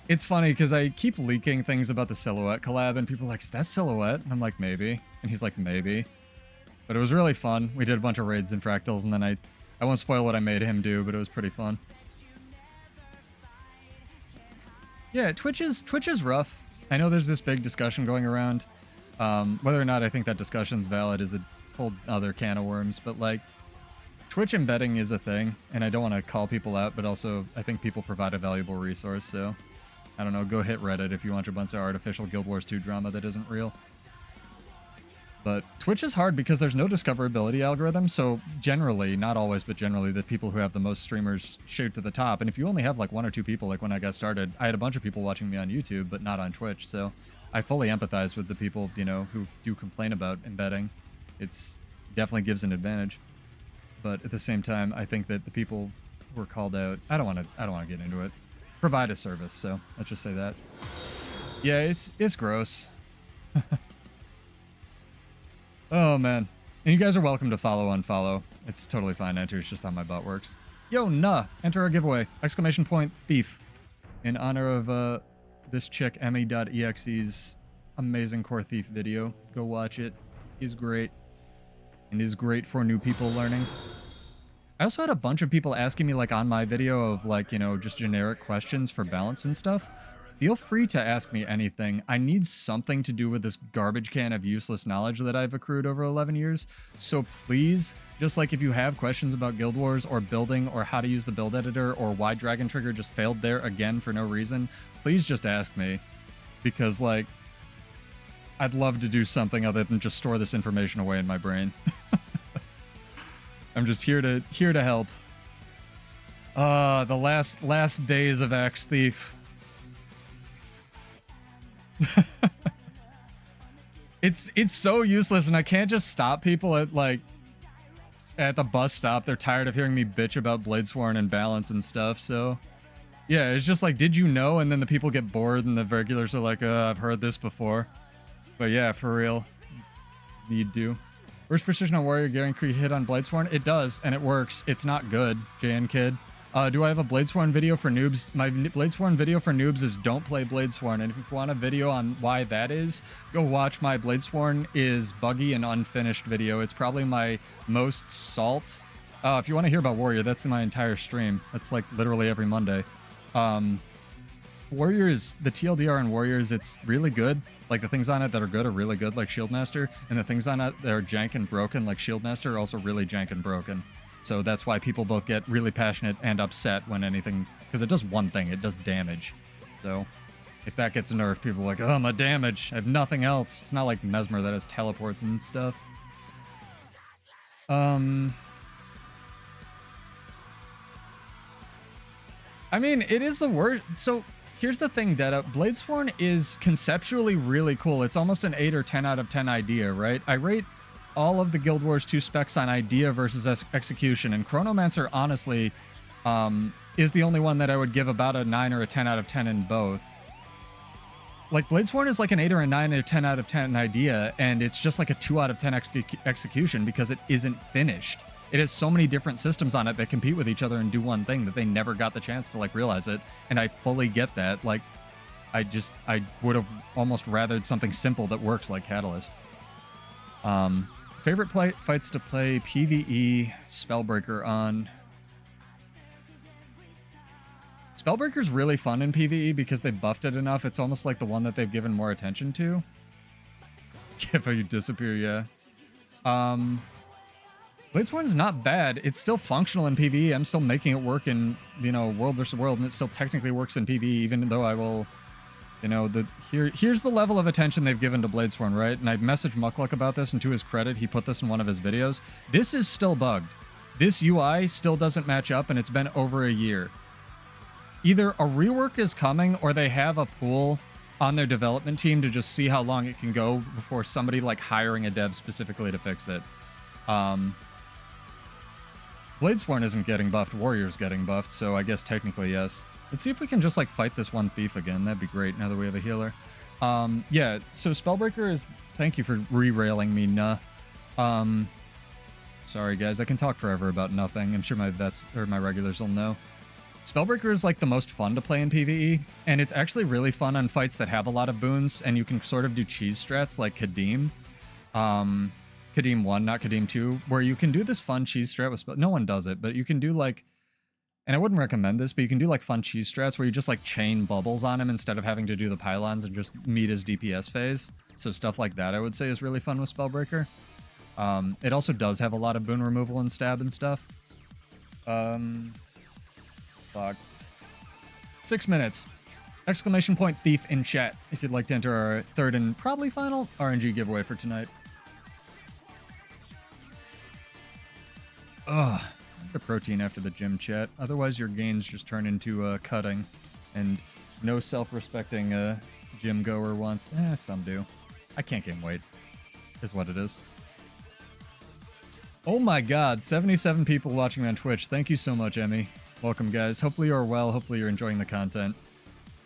It's funny because I keep leaking things about the Silhouette collab, and people are like, is that Silhouette? And I'm like, maybe. And he's like, maybe. But it was really fun. We did a bunch of raids in fractals, and then I won't spoil what I made him do, but it was pretty fun. Yeah, Twitch is rough. I know there's this big discussion going around. Whether or not I think that discussion's valid is a whole other can of worms, but like, Twitch embedding is a thing, and I don't want to call people out, but also I think people provide a valuable resource, so I don't know, go hit Reddit if you want a bunch of artificial Guild Wars 2 drama that isn't real. But Twitch is hard because there's no discoverability algorithm, so generally, not always, but generally, the people who have the most streamers shoot to the top, and if you only have like 1 or 2 people, like when I got started, I had a bunch of people watching me on YouTube, but not on Twitch, so I fully empathize with the people, you know, who do complain about embedding. It's definitely gives an advantage. But at the same time, I think that the people who were called out, I don't want to get into it. Provide a service, so let's just say that. Yeah, it's gross. Oh man. And you guys are welcome to follow, unfollow. It's totally fine. Enter, it's just how my bot works. Yo, nah, enter our giveaway. Exclamation point thief. In honor of this chick, Emi.exe's amazing Core Thief video. Go watch it. He's great. And is great for new people learning. I also had a bunch of people asking me, like, on my video of, like, you know, just generic questions for balance and stuff. Feel free to ask me anything. I need something to do with this garbage can of useless knowledge that I've accrued over 11 years. So please, just like if you have questions about Guild Wars or building or how to use the build editor or why Dragon Trigger just failed there again for no reason, please just ask me. Because, like, I'd love to do something other than just store this information away in my brain. I'm just here to help. The last days of Axe Thief. It's so useless, and I can't just stop people at the bus stop. They're tired of hearing me bitch about Bladesworn and balance and stuff, so yeah, it's just like, did you know? And then the people get bored and the regulars are like, I've heard this before. But yeah, for real, need to. Where's precision on warrior guarantee hit on Bladesworn? It does, and it works. It's not good, JN Kid. Do I have a Bladesworn video for noobs? My Bladesworn video for noobs is don't play Bladesworn, and if you want a video on why that is, go watch my Bladesworn is buggy and unfinished video. It's probably my most salt. If you want to hear about warrior, that's in my entire stream. That's like literally every Monday. Warriors, the TLDR in Warriors, it's really good. Like, the things on it that are good are really good, like Shieldmaster, and the things on it that are jank and broken, like Shieldmaster, are also really jank and broken. So that's why people both get really passionate and upset when anything, because it does one thing, it does damage. So if that gets nerfed, people are like, oh, my damage, I have nothing else. It's not like Mesmer that has teleports and stuff. I mean, it is the worst. So here's the thing, Detta. Bladesworn is conceptually really cool. It's almost an 8 or 10 out of 10 idea, right? I rate all of the Guild Wars 2 specs on idea versus execution, and Chronomancer, honestly, is the only one that I would give about a 9 or a 10 out of 10 in both. Like, Bladesworn is like an 8 or a 9 or 10 out of 10 idea, and it's just like a 2 out of 10 execution because it isn't finished. It has so many different systems on it that compete with each other and do one thing that they never got the chance to, like, realize it. And I fully get that. Like, I would have almost rathered something simple that works like Catalyst. Favorite fights to play PvE Spellbreaker on. Spellbreaker's really fun in PvE because they buffed it enough. It's almost like the one that they've given more attention to. If you disappear, yeah. Bladesworn's not bad. It's still functional in PvE. I'm still making it work in, you know, World versus World, and it still technically works in PvE, even though I will, you know, here's the level of attention they've given to Bladesworn, right? And I messaged Muckluck about this, and to his credit, he put this in one of his videos. This is still bugged. This UI still doesn't match up, and it's been over a year. Either a rework is coming, or they have a pool on their development team to just see how long it can go before somebody, like, hiring a dev specifically to fix it. Bladesworn isn't getting buffed, Warrior's getting buffed, so I guess technically yes. Let's see if we can just, like, fight this one thief again. That'd be great now that we have a healer. Yeah, so Spellbreaker is... Thank you for re-railing me, nah. Sorry, guys, I can talk forever about nothing. I'm sure my vets, or my regulars will know. Spellbreaker is, like, the most fun to play in PvE, and it's actually really fun on fights that have a lot of boons, and you can sort of do cheese strats like Kadim. Kadim 1, not Kadim 2, where you can do this fun cheese strat with no one does it, but you can do, like, and I wouldn't recommend this, but you can do, like, fun cheese strats where you just, like, chain bubbles on him instead of having to do the pylons and just meet his DPS phase. So stuff like that, I would say, is really fun with Spellbreaker. It also does have a lot of boon removal and stab and stuff. Fuck. 6 minutes. Exclamation point thief in chat if you'd like to enter our third and probably final RNG giveaway for tonight. Ugh. The protein after the gym, chat. Otherwise, your gains just turn into cutting. And no self-respecting gym goer wants... some do. I can't gain weight. Is what it is. Oh my god, 77 people watching me on Twitch. Thank you so much, Emi. Welcome, guys. Hopefully you're well. Hopefully you're enjoying the content.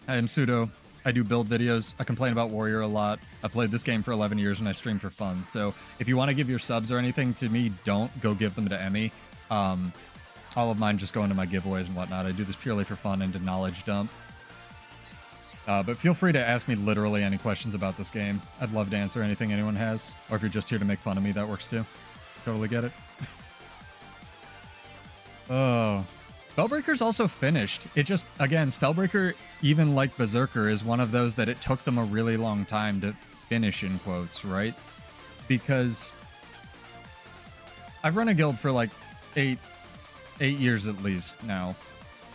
I am Pseudo. I do build videos. I complain about Warrior a lot. I played this game for 11 years and I stream for fun. So if you want to give your subs or anything to me, don't go give them to Emi. All of mine just go into my giveaways and whatnot. I do this purely for fun and to knowledge dump. But feel free to ask me literally any questions about this game. I'd love to answer anything anyone has. Or if you're just here to make fun of me, that works too. Totally get it. Oh. Spellbreaker's also finished. It just, again, Spellbreaker, even like Berserker, is one of those that it took them a really long time to finish, in quotes, right? Because I've run a guild for like eight years at least now.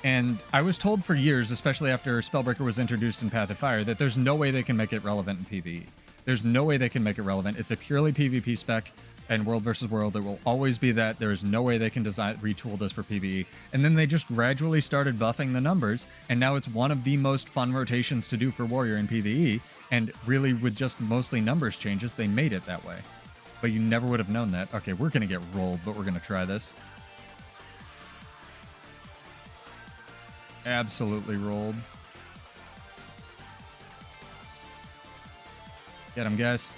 And I was told for years, especially after Spellbreaker was introduced in Path of Fire, that there's no way they can make it relevant in PvE. There's no way they can make it relevant. It's a purely PvP spec. And World versus World, it will always be that. There is no way they can retool this for PvE. And then they just gradually started buffing the numbers, and now it's one of the most fun rotations to do for Warrior in PvE, and really with just mostly numbers changes, they made it that way. But you never would have known that. Okay, we're going to get rolled, but we're going to try this. Absolutely rolled. Get him, guys.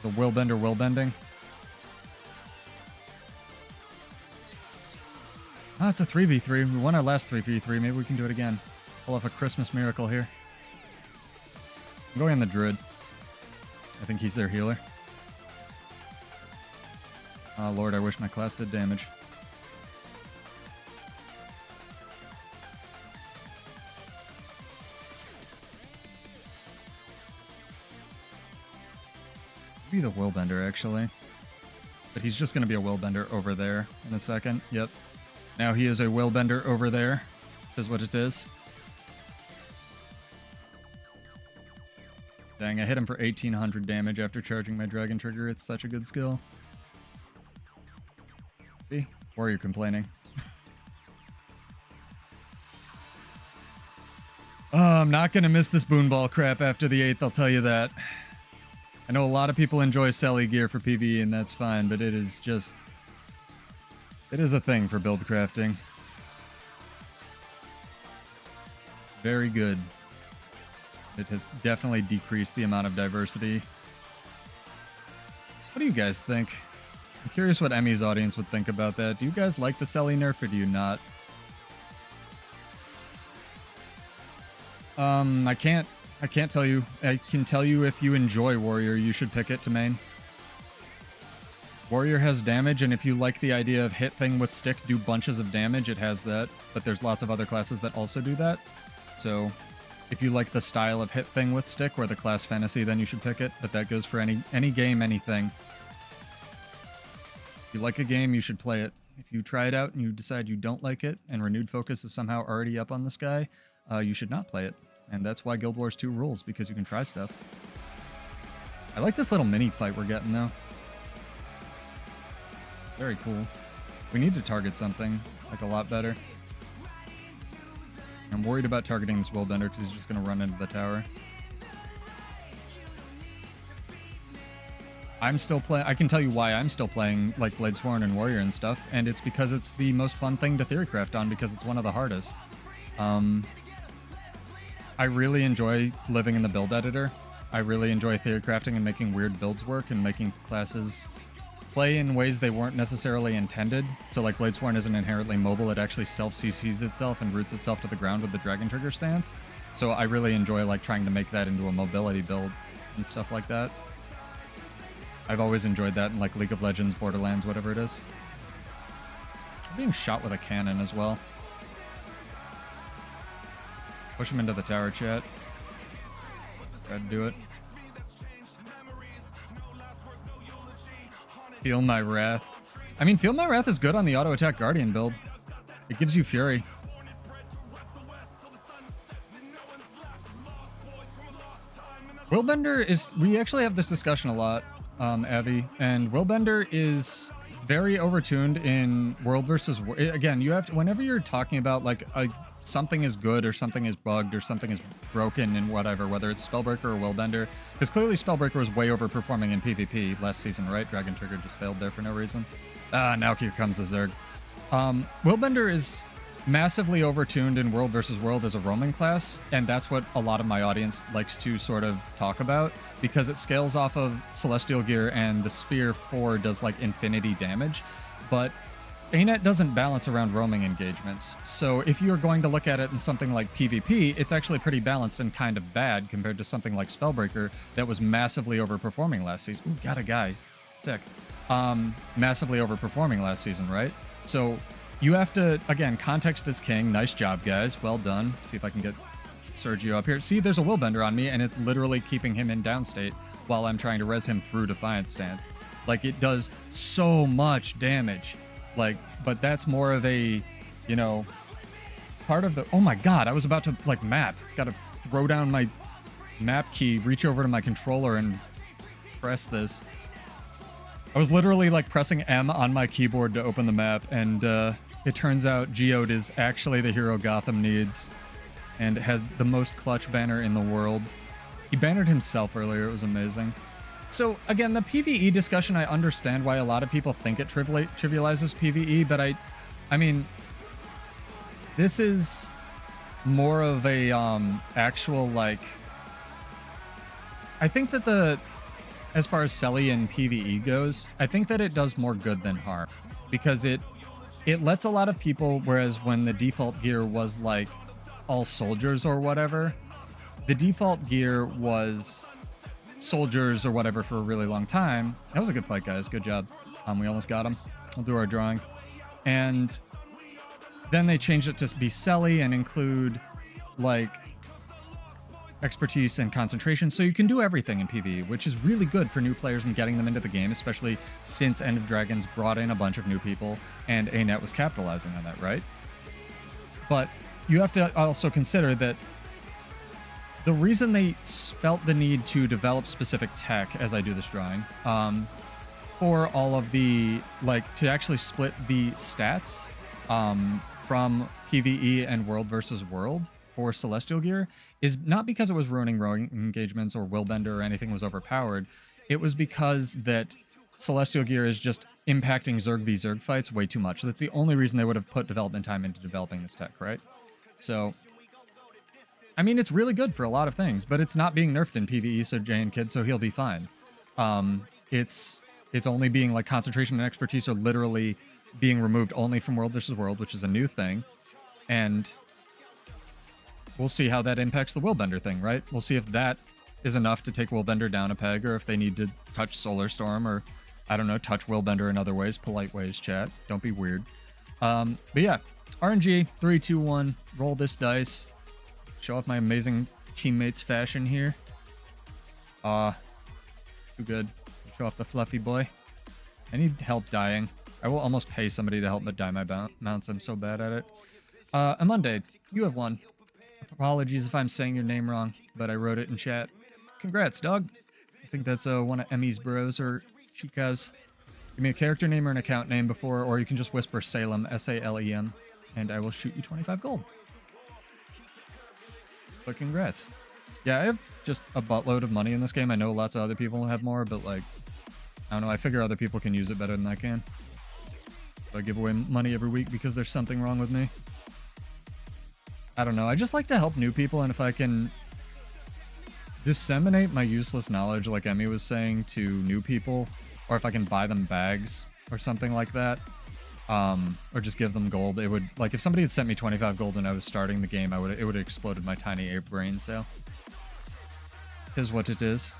The Willbender will bending. Oh, it's a 3v3. We won our last 3v3. Maybe we can do it again. Pull off a Christmas miracle here. I'm going on the Druid. I think he's their healer. Oh, Lord, I wish my class did damage. Be the Willbender, actually. But he's just going to be a Willbender over there in a second. Yep. Now he is a Willbender over there, is what it is. Dang, I hit him for 1800 damage after charging my Dragon Trigger. It's such a good skill. See? Warrior complaining. Oh, I'm not going to miss this boonball crap after the 8th, I'll tell you that. I know a lot of people enjoy Selly gear for PvE, and that's fine, but it is just... It is a thing for build crafting. Very good. It has definitely decreased the amount of diversity. What do you guys think? I'm curious what Emi's audience would think about that. Do you guys like the Selly nerf or do you not? I can't tell you. I can tell you if you enjoy Warrior, you should pick it to main. Warrior has damage, and if you like the idea of hit thing with stick, do bunches of damage, it has that. But there's lots of other classes that also do that. So if you like the style of hit thing with stick or the class fantasy, then you should pick it. But that goes for any game, anything. If you like a game, you should play it. If you try it out and you decide you don't like it, and Renewed Focus is somehow already up on this guy, you should not play it. And that's why Guild Wars 2 rules, because you can try stuff. I like this little mini fight we're getting, though. Very cool. We need to target something, like, a lot better. I'm worried about targeting this Willbender, because he's just going to run into the tower. I'm still playing... I can tell you why I'm still playing, like, Bladesworn and Warrior and stuff, and it's because it's the most fun thing to theorycraft on, because it's one of the hardest. I really enjoy living in the build editor. I really enjoy theory crafting and making weird builds work and making classes play in ways they weren't necessarily intended. So like Bladesworn isn't inherently mobile, it actually self-CCs itself and roots itself to the ground with the Dragon Trigger stance. So I really enjoy like trying to make that into a mobility build and stuff like that. I've always enjoyed that in like League of Legends, Borderlands, whatever it is. I'm being shot with a cannon as well. Push him into the tower, chat. Try to do it. Feel My Wrath. I mean, Feel My Wrath is good on the auto-attack Guardian build. It gives you Fury. Willbender is... We actually have this discussion a lot, Avi. And Willbender is very overtuned in World versus... Again, you have to... Whenever you're talking about, like, something is good or something is bugged or something is broken and whatever, whether it's Spellbreaker or Willbender, because clearly Spellbreaker was way overperforming in PvP last season, right? Dragon Trigger just failed there for no reason. Now here comes the Zerg. Willbender is massively overtuned in World versus World as a roaming class, and that's what a lot of my audience likes to sort of talk about, because it scales off of Celestial Gear and the Spear 4 does like infinity damage, but ANET doesn't balance around roaming engagements, so if you're going to look at it in something like PvP, it's actually pretty balanced and kind of bad compared to something like Spellbreaker that was massively overperforming last season. Ooh, got a guy. Sick. Massively overperforming last season, right? So you have to, again, context is king. Nice job, guys. Well done. See if I can get Sergio up here. See, there's a Willbender on me, and it's literally keeping him in downstate while I'm trying to res him through Defiance stance. Like, it does so much damage. Like, but that's more of a, you know, part of the... Oh my god, I was about to, like, map. Gotta throw down my map key, reach over to my controller, and press this. I was literally, like, pressing M on my keyboard to open the map, and it turns out Geode is actually the hero Gotham needs, and has the most clutch banner in the world. He bannered himself earlier, it was amazing. So, again, the PvE discussion, I understand why a lot of people think it trivializes PvE, but I mean, this is more of a, actual, like... I think that as far as Selly and PvE goes, I think that it does more good than harm, because it lets a lot of people, whereas when the default gear was, like, all soldiers or whatever, the default gear was... soldiers or whatever for a really long time. That was a good fight, guys. Good job. We almost got him. We'll do our drawing. And then they changed it to be Selly and include like expertise and concentration, so you can do everything in PvE, which is really good for new players and getting them into the game, especially since End of Dragons brought in a bunch of new people and ANET was capitalizing on that, right? But you have to also consider that the reason they felt the need to develop specific tech, as I do this drawing, for all of the, like, to actually split the stats from PvE and world versus world for Celestial Gear is not because it was ruining rowing engagements or Willbender or anything was overpowered. It was because that Celestial Gear is just impacting Zerg v Zerg fights way too much. That's the only reason they would have put development time into developing this tech, right? So, I mean, it's really good for a lot of things, but it's not being nerfed in PvE, so Jay and Kid, so he'll be fine. It's only being, like, concentration and expertise are literally being removed only from world versus world, which is a new thing. And we'll see how that impacts the Willbender thing, right? We'll see if that is enough to take Willbender down a peg, or if they need to touch Solar Storm, or, I don't know, touch Willbender in other ways, polite ways, chat. Don't be weird. But yeah, RNG, 3, 2, 1, roll this dice. Show off my amazing teammates fashion here. Too good. Show off the fluffy boy. I need help dying. I will almost pay somebody to help me dye my mounts. I'm so bad at it. Amunde, you have won. Apologies if I'm saying your name wrong, but I wrote it in chat. Congrats, dog. I think that's one of Emi's bros or chicas. Give me a character name or an account name before, or you can just whisper Salem, S-A-L-E-M, and I will shoot you 25 gold. But congrats. Yeah, I have just a buttload of money in this game. I know lots of other people have more, but, like, I don't know. I figure other people can use it better than I can. So I give away money every week because there's something wrong with me. I don't know. I just like to help new people, and if I can disseminate my useless knowledge, like Emi was saying, to new people, or if I can buy them bags or something like that, or just give them gold, it would, like, if somebody had sent me 25 gold when I was starting the game, it would have exploded my tiny ape brain, so is what it is.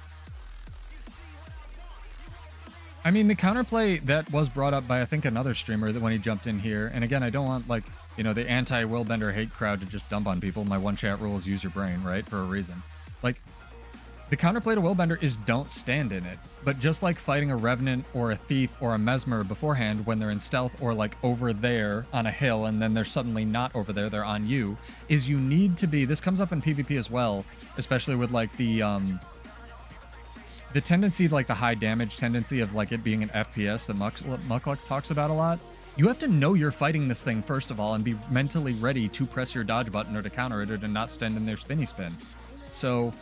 I mean, the counterplay that was brought up by, I think, another streamer that when he jumped in here, and again, I don't want, like, you know, the anti-Willbender hate crowd to just dump on people. My one chat rule is use your brain, right? For a reason. Like, the counterplay to Willbender is don't stand in it. But just like fighting a revenant or a thief or a mesmer beforehand when they're in stealth or, like, over there on a hill and then they're suddenly not over there, they're on you, is you need to be, this comes up in PvP as well, especially with, like, the tendency, like the high damage tendency of, like, it being an FPS that Mukluk talks about a lot. You have to know you're fighting this thing, first of all, and be mentally ready to press your dodge button or to counter it or to not stand in their spinny spin. So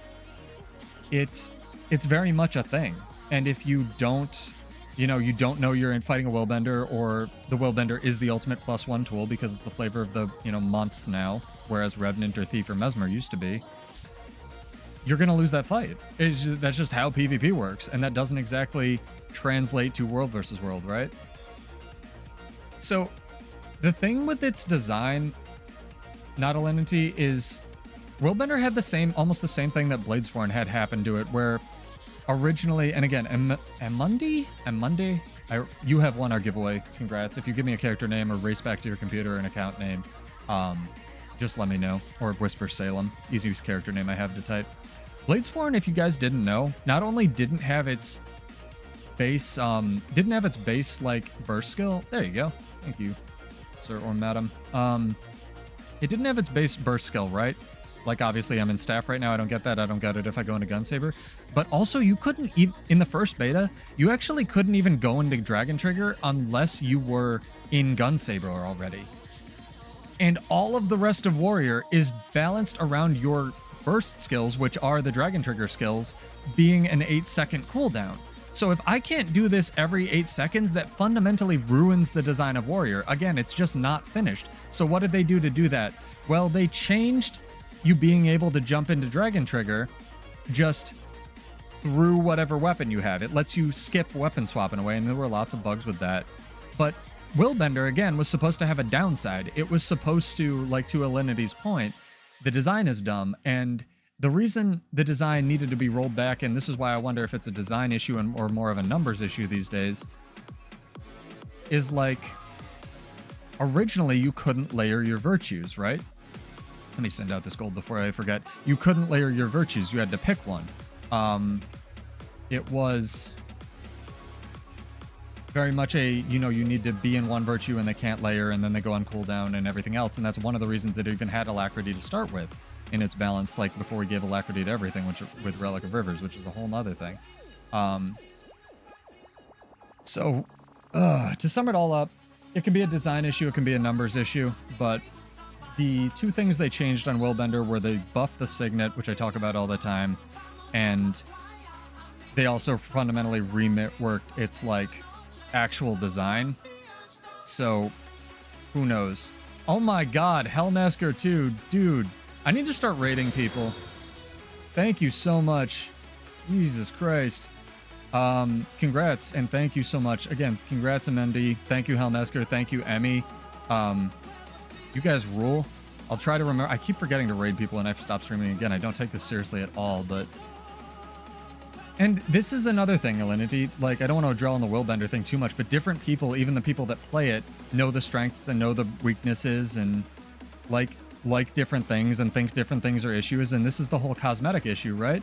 it's very much a thing. And if you don't, you know, you're in fighting a Willbender, or the Willbender is the ultimate +1 tool because it's the flavor of the, you know, months now, whereas Revenant or Thief or Mesmer used to be, you're going to lose that fight. That's just how PvP works, and that doesn't exactly translate to world versus world, right? So the thing with its design, not Alinity, is Willbender had the same, almost the same thing that Bladesworn had happened to it, where originally, and again, Amundi, you have won our giveaway. Congrats. If you give me a character name or race back to your computer an account name, just let me know, or whisper Salem, easiest character name I have to type. Bladesworn, if you guys didn't know, not only didn't have its base, like, burst skill. There you go. Thank you, sir or madam. It didn't have its base burst skill, right? Like, obviously, I'm in staff right now. I don't get that. I don't get it if I go into Gunsaber. But also, you couldn't, in the first beta, you actually couldn't even go into Dragon Trigger unless you were in Gunsaber already. And all of the rest of Warrior is balanced around your burst skills, which are the Dragon Trigger skills, being an 8-second cooldown. So if I can't do this every 8 seconds, that fundamentally ruins the design of Warrior. Again, it's just not finished. So what did they do to do that? Well, they changed you being able to jump into Dragon Trigger just through whatever weapon you have. It lets you skip weapon swap in a way, and there were lots of bugs with that. But Willbender, again, was supposed to have a downside. It was supposed to, like, to Alinity's point, the design is dumb, and the reason the design needed to be rolled back, and this is why I wonder if it's a design issue or more of a numbers issue these days, is, like, originally you couldn't layer your virtues, right? Let me send out this gold before I forget. You couldn't layer your virtues. You had to pick one. It was very much a, you know, you need to be in one virtue and they can't layer, and then they go on cooldown and everything else. And that's one of the reasons it even had Alacrity to start with in its balance, like before we gave Alacrity to everything, which with Relic of Rivers, which is a whole nother thing. So, to sum it all up, it can be a design issue, it can be a numbers issue, but the two things they changed on Willbender were they buffed the signet, which I talk about all the time, and they also fundamentally reworked its, like, actual design. So, who knows? Oh my god, Helmasker 2, dude. I need to start rating people. Thank you so much. Jesus Christ. Congrats, and thank you so much. Again, congrats, MND. Thank you, Helmasker. Thank you, Emi. You guys rule. I'll try to remember. I keep forgetting to raid people, and I've stopped streaming again. I don't take this seriously at all, but... And this is another thing, Alinity. Like, I don't want to dwell on the Willbender thing too much, but different people, even the people that play it, know the strengths and know the weaknesses and like different things and think different things are issues. And this is the whole cosmetic issue, right?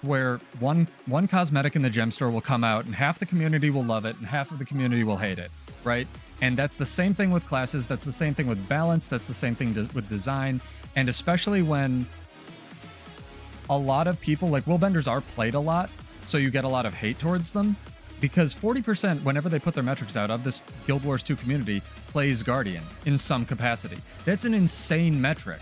Where one cosmetic in the gem store will come out and half the community will love it and half of the community will hate it, right? And that's the same thing with classes. That's the same thing with balance. That's the same thing with design. And especially when a lot of people, like, Willbenders are played a lot, so you get a lot of hate towards them, because 40%, whenever they put their metrics out of this Guild Wars 2 community, plays Guardian in some capacity. That's an insane metric.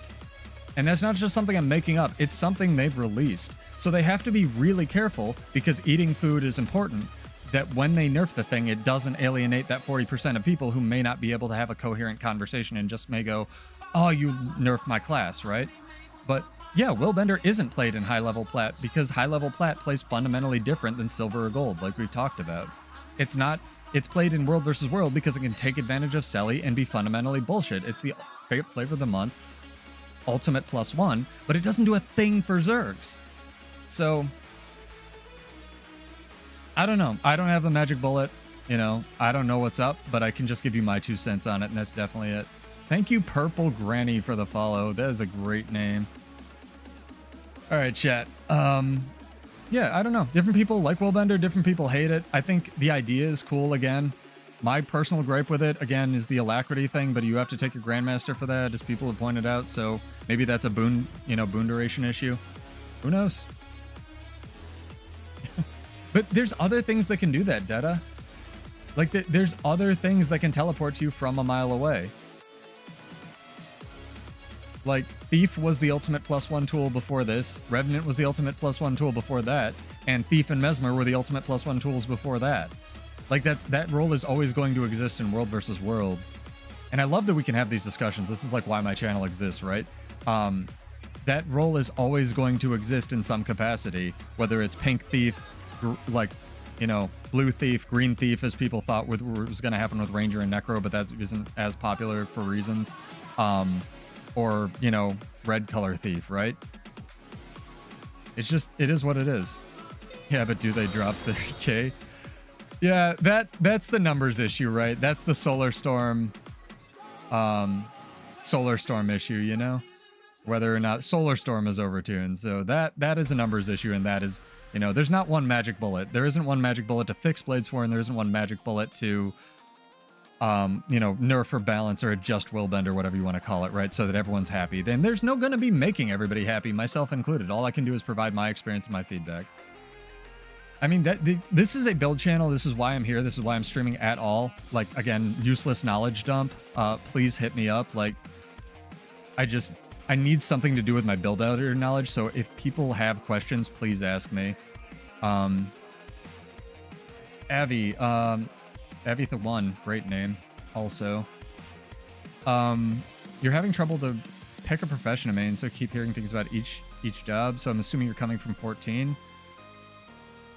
And that's not just something I'm making up, it's something they've released. So they have to be really careful, because eating food is important, that when they nerf the thing, it doesn't alienate that 40% of people who may not be able to have a coherent conversation and just may go, oh, you nerfed my class, right? But yeah, Willbender isn't played in high-level plat because high-level plat plays fundamentally different than silver or gold, like we've talked about. It's played in World versus World because it can take advantage of Selly and be fundamentally bullshit. It's the flavor of the month, ultimate +1, but it doesn't do a thing for Zergs. So, I don't know. I don't have a magic bullet, you know. I don't know what's up, but I can just give you my 2 cents on it, and that's definitely it. Thank you, Purple Granny, for the follow. That is a great name. All right, chat. Yeah, I don't know. Different people like Willbender, different people hate it. I think the idea is cool again. My personal gripe with it, again, is the alacrity thing, but you have to take a Grandmaster for that, as people have pointed out, so maybe that's a boon duration issue. Who knows? But there's other things that can do that, Detta. Like, there's other things that can teleport to you from a mile away. Like, Thief was the ultimate +1 tool before this, Revenant was the ultimate +1 tool before that, and Thief and Mesmer were the ultimate +1 tools before that. Like, that role is always going to exist in World versus World. And I love that we can have these discussions. This is like why my channel exists, right? That role is always going to exist in some capacity, whether it's Pink Thief, like, you know, Blue Thief, Green Thief, as people thought was going to happen with Ranger and Necro, but that isn't as popular for reasons. Or, you know, red color thief, right? It's just, it is what it is. Yeah, but do they drop the K? Yeah, that's the numbers issue, right? That's the Solar Storm issue, you know? Whether or not Solar Storm is overtuned. So that is a numbers issue, and that is, you know, there's not one magic bullet. There isn't one magic bullet to fix Blades 4, and there isn't one magic bullet to you know, nerf or balance or adjust Willbender, whatever you want to call it, right? So that everyone's happy. Then there's no going to be making everybody happy, myself included. All I can do is provide my experience and my feedback. I mean, this is a build channel. This is why I'm here. This is why I'm streaming at all. Like, again, useless knowledge dump. Please hit me up. Like, I need something to do with my build outer knowledge. So if people have questions, please ask me. Avi, Avitha1, great name, also. You're having trouble to pick a profession, main, so keep hearing things about each job. So I'm assuming you're coming from 14.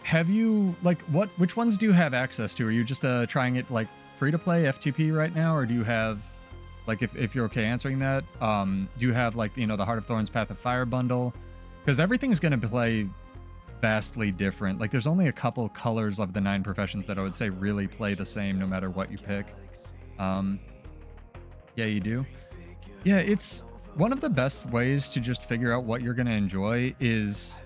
Have you, like, which ones do you have access to? Are you just trying it, like, free to play FTP right now, or do you have, like, if you're okay answering that, do you have, like, you know, the Heart of Thorns, Path of Fire bundle? Because everything's going to play vastly different. Like, there's only a couple colors of the 9 professions that I would say really play the same no matter what you pick. Yeah, you do. Yeah, it's one of the best ways to just figure out what you're going to enjoy is,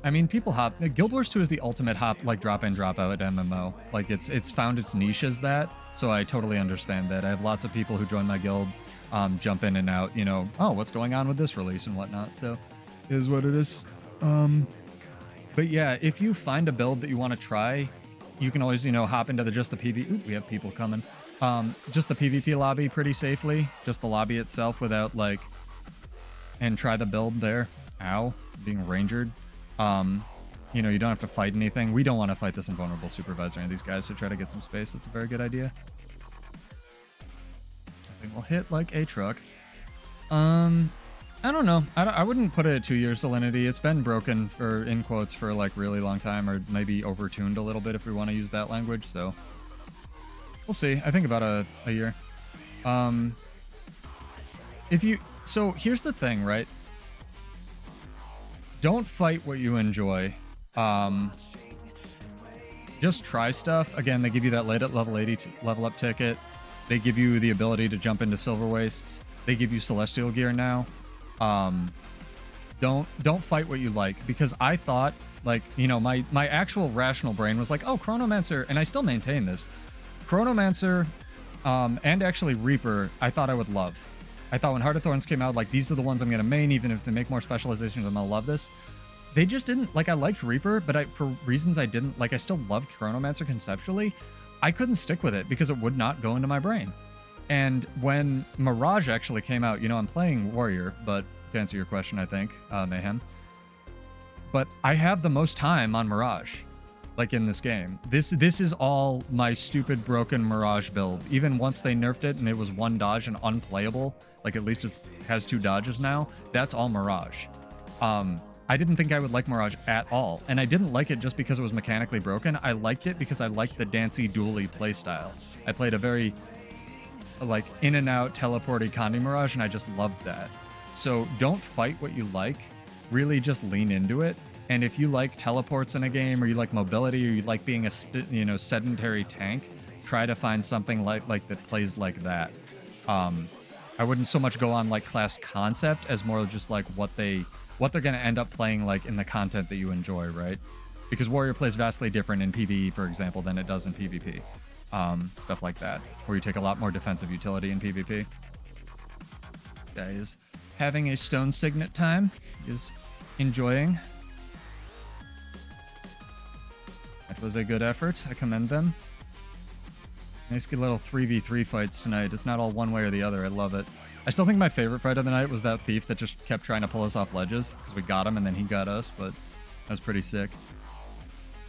I mean, people hop. Guild Wars 2 is the ultimate hop, like, drop in, drop out MMO. Like, it's found its niche as that, so I totally understand that. I have lots of people who join my guild, jump in and out, you know, oh, what's going on with this release and whatnot, so it is what it is. But yeah, if you find a build that you want to try, you can always, you know, hop into just the PvP. Ooh, we have people coming. Just the PvP lobby pretty safely. Just the lobby itself without like, and try the build there. Ow, being rangered. You know, you don't have to fight anything. We don't want to fight this invulnerable supervisor and these guys, so try to get some space. That's a very good idea. I think we'll hit like a truck. I don't know. I wouldn't put it at 2 years salinity. It's been broken for, in quotes, for like really long time, or maybe overtuned a little bit if we want to use that language. So we'll see. I think about a year. So here's the thing, right? Don't fight what you enjoy. Just try stuff. Again, they give you that level 80 level up ticket. They give you the ability to jump into silver wastes. They give you celestial gear now. Don't fight what you like, because I thought, like, you know, my actual rational brain was like, oh, chronomancer, and I still maintain this. Chronomancer, and actually Reaper, I thought I would love. I thought when Heart of Thorns came out, like, these are the ones I'm going to main, even if they make more specializations, I'm going to love this. They just didn't, like, I liked Reaper, but for reasons I didn't, like, I still loved Chronomancer conceptually. I couldn't stick with it because it would not go into my brain. And when Mirage actually came out, you know, I'm playing Warrior, but to answer your question, I think, Mayhem. But I have the most time on Mirage, like, in this game. This is all my stupid broken Mirage build. Even once they nerfed it and it was one dodge and unplayable, like, at least it has 2 dodges now, that's all Mirage. I didn't think I would like Mirage at all, and I didn't like it just because it was mechanically broken. I liked it because I liked the dancey, dually playstyle. I played a very, like, in and out, teleporty Condi Mirage, and I just loved that. So don't fight what you like. Really just lean into it. And if you like teleports in a game, or you like mobility, or you like being a sedentary tank, try to find something like that plays like that. I wouldn't so much go on like class concept as more just like what they're going to end up playing like in the content that you enjoy, right? Because Warrior plays vastly different in PvE, for example, than it does in PvP. Stuff like that, where you take a lot more defensive utility in PvP. Guy is having a stone signet time. He is enjoying. That was a good effort. I commend them. Nice good little 3v3 fights tonight. It's not all one way or the other. I love it. I still think my favorite fight of the night was that thief that just kept trying to pull us off ledges, because we got him and then he got us, but that was pretty sick.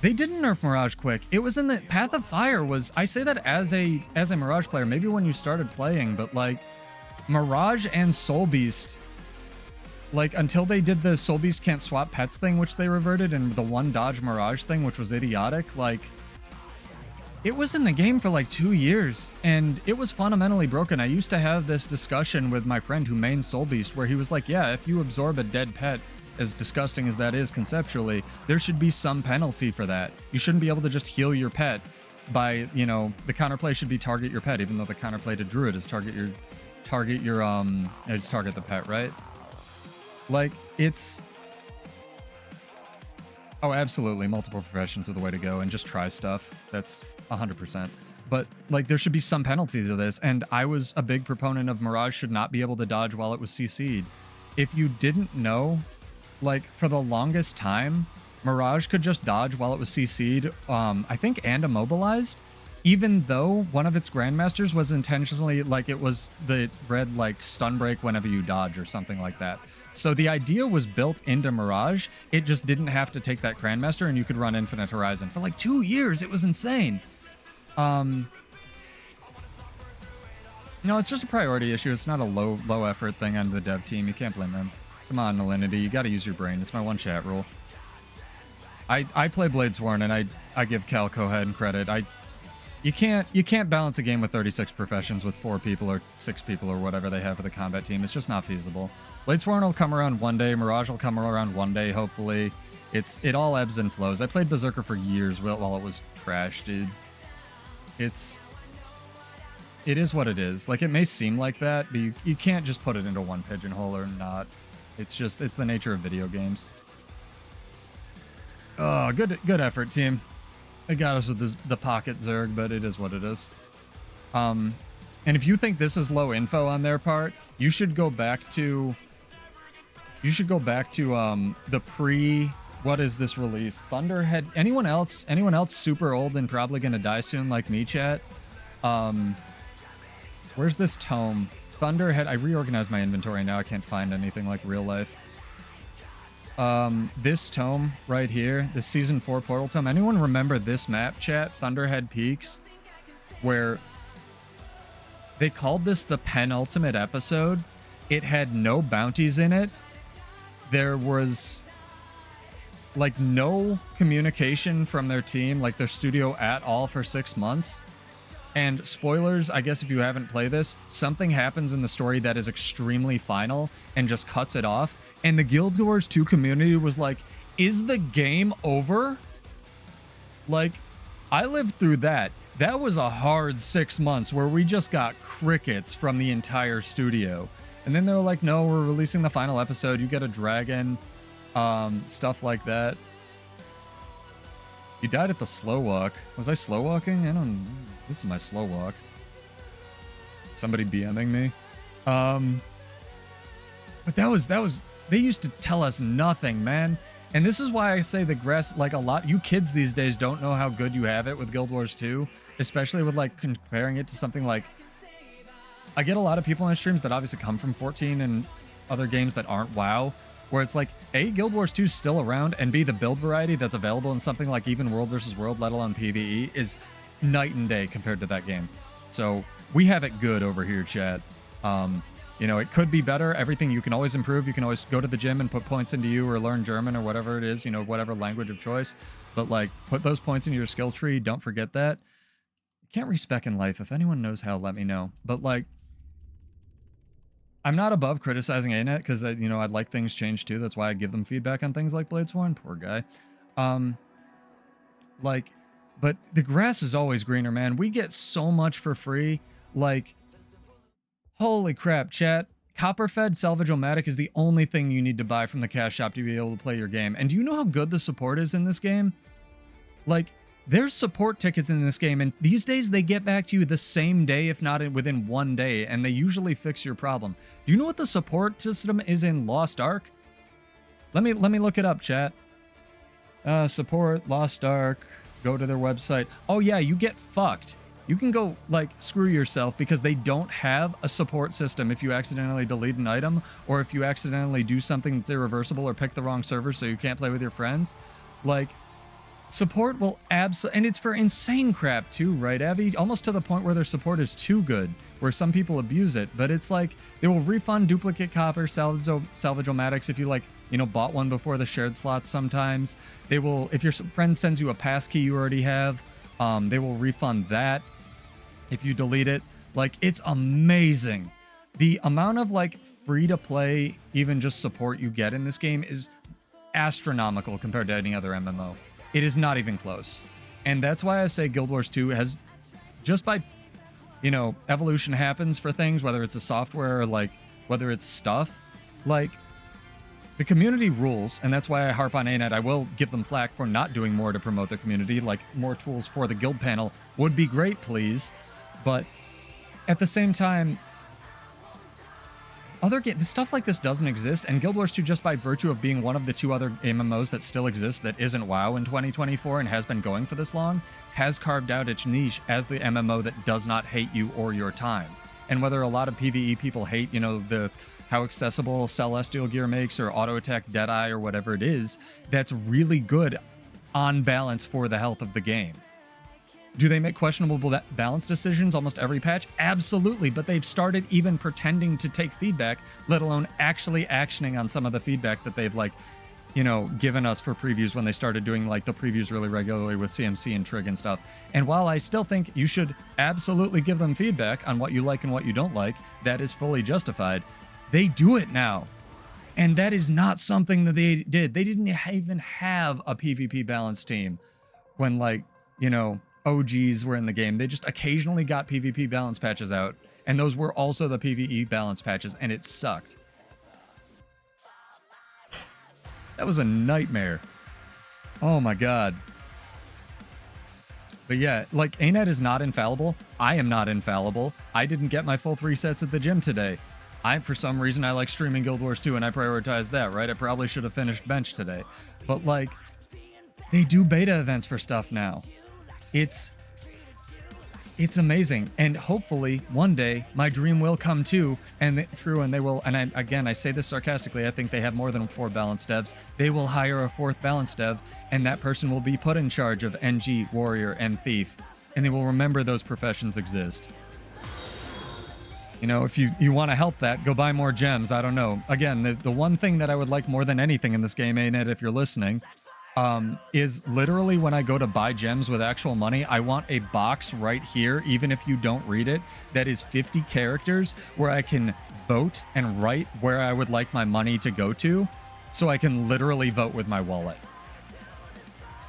They didn't nerf Mirage quick. It was in the Path of Fire was, I say that as a Mirage player, maybe when you started playing, but like Mirage and Soul Beast, like until they did the Soul Beast can't swap pets thing, which they reverted, and the one dodge Mirage thing, which was idiotic, like it was in the game for like 2 years, and it was fundamentally broken. I used to have this discussion with my friend who mains Soul Beast, where he was like, yeah, if you absorb a dead pet, as disgusting as that is conceptually, there should be some penalty for that. You shouldn't be able to just heal your pet by, you know, the counterplay should be target your pet, even though the counterplay to Druid is target the pet, right? Like, it's... Oh, absolutely. Multiple professions are the way to go, and just try stuff. That's 100%. But, like, there should be some penalty to this, and I was a big proponent of Mirage should not be able to dodge while it was CC'd. If you didn't know, like, for the longest time, Mirage could just dodge while it was CC'd, I think, and immobilized, even though one of its Grandmasters was intentionally, like, it was the red, like, stun break whenever you dodge or something like that. So the idea was built into Mirage. It just didn't have to take that Grandmaster, and you could run Infinite Horizon. For, like, 2 years, it was insane. No, it's just a priority issue. It's not a low effort thing on the dev team. You can't blame them. Come on, Alinity. You got to use your brain. It's my one chat rule. I play Bladesworn, and I give Cal Cohead credit. You can't balance a game with 36 professions with 4 people or 6 people or whatever they have for the combat team. It's just not feasible. Bladesworn will come around one day. Mirage will come around one day, hopefully. It all ebbs and flows. I played Berserker for years while it was trash, dude. It is what it is. Like, it may seem like that, but you can't just put it into one pigeonhole or not. It's the nature of video games. Oh, good effort, team. It got us with the pocket Zerg, but it is what it is. And if you think this is low info on their part, you should go back to the what is this release? Thunderhead. Anyone else super old and probably gonna die soon like me, chat? Where's this tome? Thunderhead. I reorganized my inventory now. I can't find anything like real life. This tome right here, the season 4 portal tome. Anyone remember this map, chat? Thunderhead Peaks, where they called this the penultimate episode. It had no bounties in it. There was like no communication from their team, like their studio at all for 6 months. And spoilers, I guess if you haven't played this, something happens in the story that is extremely final and just cuts it off. And the Guild Wars 2 community was like, is the game over? Like, I lived through that. That was a hard 6 months where we just got crickets from the entire studio. And then they were like, no, we're releasing the final episode. You get a dragon, stuff like that. You died at the slow walk. Was I slow walking? I don't. This is my slow walk. Somebody BMing me. But that was. They used to tell us nothing, man. And this is why I say the grass, like a lot. You kids these days don't know how good you have it with Guild Wars 2, especially with like comparing it to something like. I get a lot of people in streams that obviously come from 14 and other games that aren't WoW, where it's like, A, Guild Wars 2 is still around, and B, the build variety that's available in something like even World versus World, let alone PvE, is night and day compared to that game. So we have it good over here, chat. You know, it could be better. Everything, you can always improve. You can always go to the gym and put points into you or learn German or whatever it is, you know, whatever language of choice. But like, put those points into your skill tree. Don't forget that. You can't respec in life. If anyone knows how, let me know. But like, I'm not above criticizing ANET because, you know, I'd like things changed too. That's why I give them feedback on things like Bladesworn. Poor guy. Like, but the grass is always greener, man. We get so much for free. Like, holy crap, chat. Copperfed Salvage-O-Matic is the only thing you need to buy from the cash shop to be able to play your game. And do you know how good the support is in this game? Like, there's support tickets in this game, and these days they get back to you the same day, if not within 1 day, and they usually fix your problem. Do you know what the support system is in Lost Ark? Let me look it up, chat. Support, Lost Ark, go to their website. Oh yeah, you get fucked. You can go, like, screw yourself because they don't have a support system if you accidentally delete an item, or if you accidentally do something that's irreversible or pick the wrong server so you can't play with your friends. Like, support will and it's for insane crap too, right, Abby? Almost to the point where their support is too good, where some people abuse it. But it's like, they will refund duplicate copper, salvage-o-matics if you, like, you know, bought one before the shared slots sometimes. They will, if your friend sends you a passkey you already have, they will refund that if you delete it. Like, it's amazing. The amount of, like, free-to-play, even just support you get in this game is astronomical compared to any other MMO. It is not even close. And that's why I say Guild Wars 2 has, just by, you know, evolution happens for things, whether it's a software or, like, whether it's stuff, like, the community rules, and that's why I harp on ANET. I will give them flack for not doing more to promote the community, like more tools for the guild panel would be great, please. But at the same time, stuff like this doesn't exist, and Guild Wars 2, just by virtue of being one of the 2 other MMOs that still exist that isn't WoW in 2024 and has been going for this long, has carved out its niche as the MMO that does not hate you or your time. And whether a lot of PvE people hate, you know, how accessible Celestial Gear makes or auto attack Deadeye or whatever it is, that's really good on balance for the health of the game. Do they make questionable balance decisions almost every patch? Absolutely, but they've started even pretending to take feedback, let alone actually actioning on some of the feedback that they've, like, you know, given us for previews when they started doing, like, the previews really regularly with CMC and Trig and stuff. And while I still think you should absolutely give them feedback on what you like and what you don't like, that is fully justified, they do it now. And that is not something that they did. They didn't even have a PvP balance team when, like, you know, OGs were in the game. They just occasionally got PvP balance patches out, and those were also the PvE balance patches, and it sucked. That was a nightmare. Oh my god. But yeah, like, ANET is not infallible. I am not infallible. I didn't get my full 3 sets at the gym today. For some reason, I like streaming Guild Wars 2 and I prioritize that, right? I probably should have finished Bench today. But like, they do beta events for stuff now. It's amazing. And hopefully one day my dream will come true and they will, and I say this sarcastically, I think they have more than 4 balanced devs. They will hire a 4th balanced dev and that person will be put in charge of NG, warrior, and thief. And they will remember those professions exist. You know, if you want to help that, go buy more gems. I don't know. Again, the one thing that I would like more than anything in this game, Ain't, if you're listening, is literally when I go to buy gems with actual money, I want a box right here, even if you don't read it, that is 50 characters where I can vote and write where I would like my money to go to, so I can literally vote with my wallet.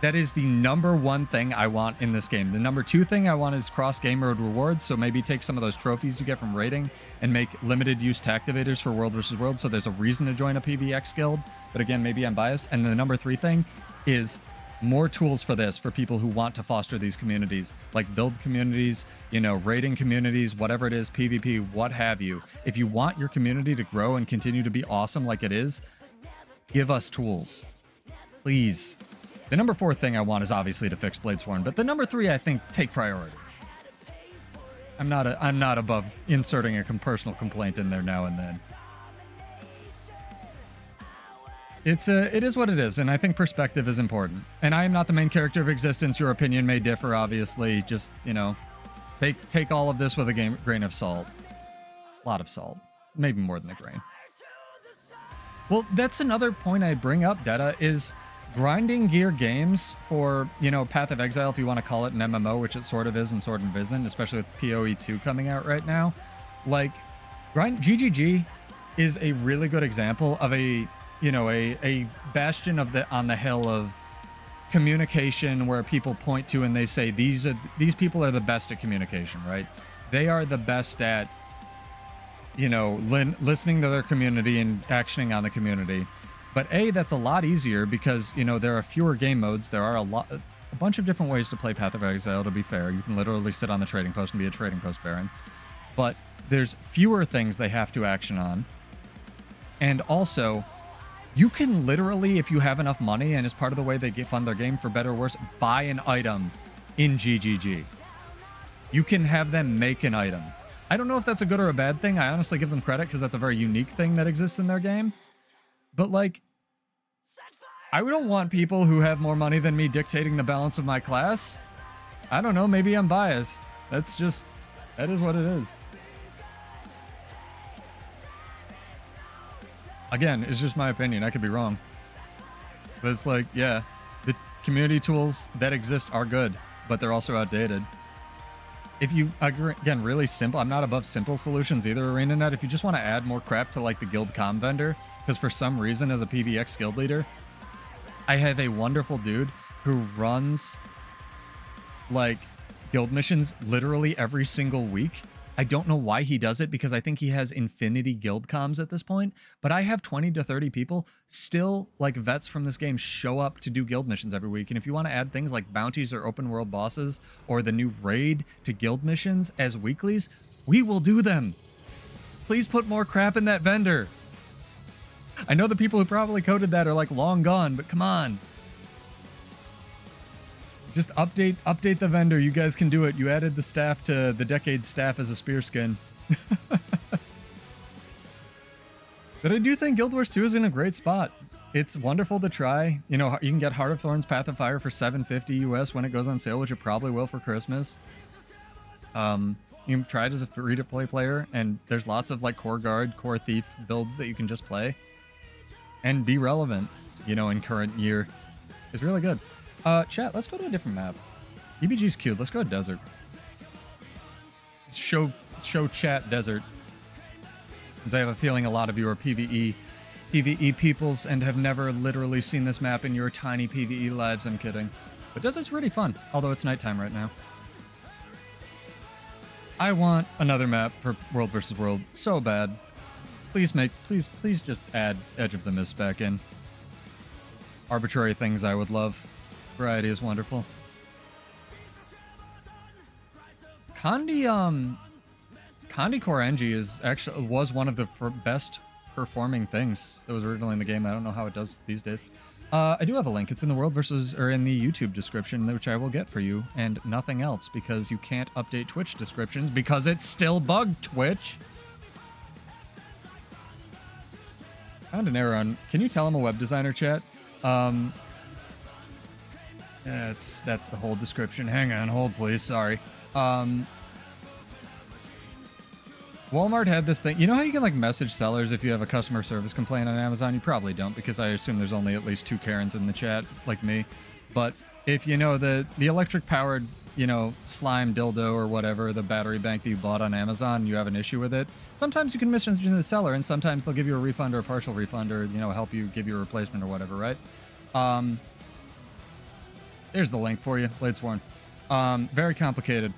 That is the number 1 thing I want in this game. The number 2 thing I want is cross-game mode rewards, so maybe take some of those trophies you get from raiding and make limited use tactivators for World vs. World, so there's a reason to join a PvX guild. But again, maybe I'm biased. And the number 3 thing is more tools for this, for people who want to foster these communities, like build communities, you know, raiding communities, whatever it is, PvP, what have you. If you want your community to grow and continue to be awesome like it is, give us tools, please. The number 4 thing I want is obviously to fix Bladesworn, but the number 3, I think, take priority. I'm not above inserting a personal complaint in there now and then. It is what it is, and I think perspective is important. And I am not the main character of existence. Your opinion may differ, obviously. Just, you know, take all of this with a grain of salt. A lot of salt. Maybe more than a grain. Well, that's another point I bring up, Detta, is grinding gear games for, you know, Path of Exile, if you want to call it an MMO, which it sort of is in Sword and Vision, especially with PoE 2 coming out right now. Like, GGG is a really good example of a bastion of on the hill of communication, where people point to and they say these people are the best at communication, right? They are the best at, you know, listening to their community and actioning on the community. But that's a lot easier because, you know, there are fewer game modes. There are a bunch of different ways to play Path of Exile, to be fair. You can literally sit on the trading post and be a trading post baron. But there's fewer things they have to action on. And also, you can literally, if you have enough money and as part of the way they fund their game, for better or worse, buy an item in GGG. You can have them make an item. I don't know if that's a good or a bad thing. I honestly give them credit because that's a very unique thing that exists in their game. But, like, I don't want people who have more money than me dictating the balance of my class. I don't know, maybe I'm biased. That is what it is. Again, it's just my opinion. I could be wrong. But it's like, yeah, the community tools that exist are good, but they're also outdated. If you, again, really simple, I'm not above simple solutions either, ArenaNet. If you just want to add more crap to, like, the guild comm vendor, because for some reason, as a PvX guild leader, I have a wonderful dude who runs, like, guild missions literally every single week. I don't know why he does it, because I think he has infinity guild comms at this point, but I have 20 to 30 people still, like, vets from this game, show up to do guild missions every week. And if you want to add things like bounties or open world bosses or the new raid to guild missions as weeklies, we will do them. Please put more crap in that vendor. I know the people who probably coded that are, like, long gone, but come on. Just update the vendor. You guys can do it. You added the staff to the decade staff as a spear skin. But I do think Guild Wars 2 is in a great spot. It's wonderful to try. You know, you can get Heart of Thorns Path of Fire for $7.50 US when it goes on sale, which it probably will for Christmas. You can try it as a free-to-play player, and there's lots of, like, core guard, core thief builds that you can just play and be relevant, you know, in current year. It's really good. Chat, let's go to a different map. EBG's cute. Let's go to desert. Show chat desert. Because I have a feeling a lot of you are PvE peoples and have never literally seen this map in your tiny PvE lives. I'm kidding. But desert's really fun, although it's nighttime right now. I want another map for World vs. World so bad. Please just add Edge of the Mist back in. Arbitrary things I would love. Variety is wonderful. Kandi Condi Core Engie was one of the best performing things that was originally in the game. I don't know how it does these days. I do have a link. It's in the in the YouTube description, which I will get for you, and nothing else, because you can't update Twitch descriptions because it's still bugged, Twitch. Found an error on. Can you tell I'm a web designer, chat? That's the whole description. Hang on, hold please. Sorry. Walmart had this thing. You know how you can like message sellers if you have a customer service complaint on Amazon? You probably don't, because I assume there's only at least 2 Karens in the chat like me. But if you know the electric powered, you know, slime dildo or whatever, the battery bank that you bought on Amazon, you have an issue with it, sometimes you can message the seller, and sometimes they'll give you a refund or a partial refund, or, you know, help you give you a replacement or whatever, right? There's the link for you, Blade Sworn. Very complicated.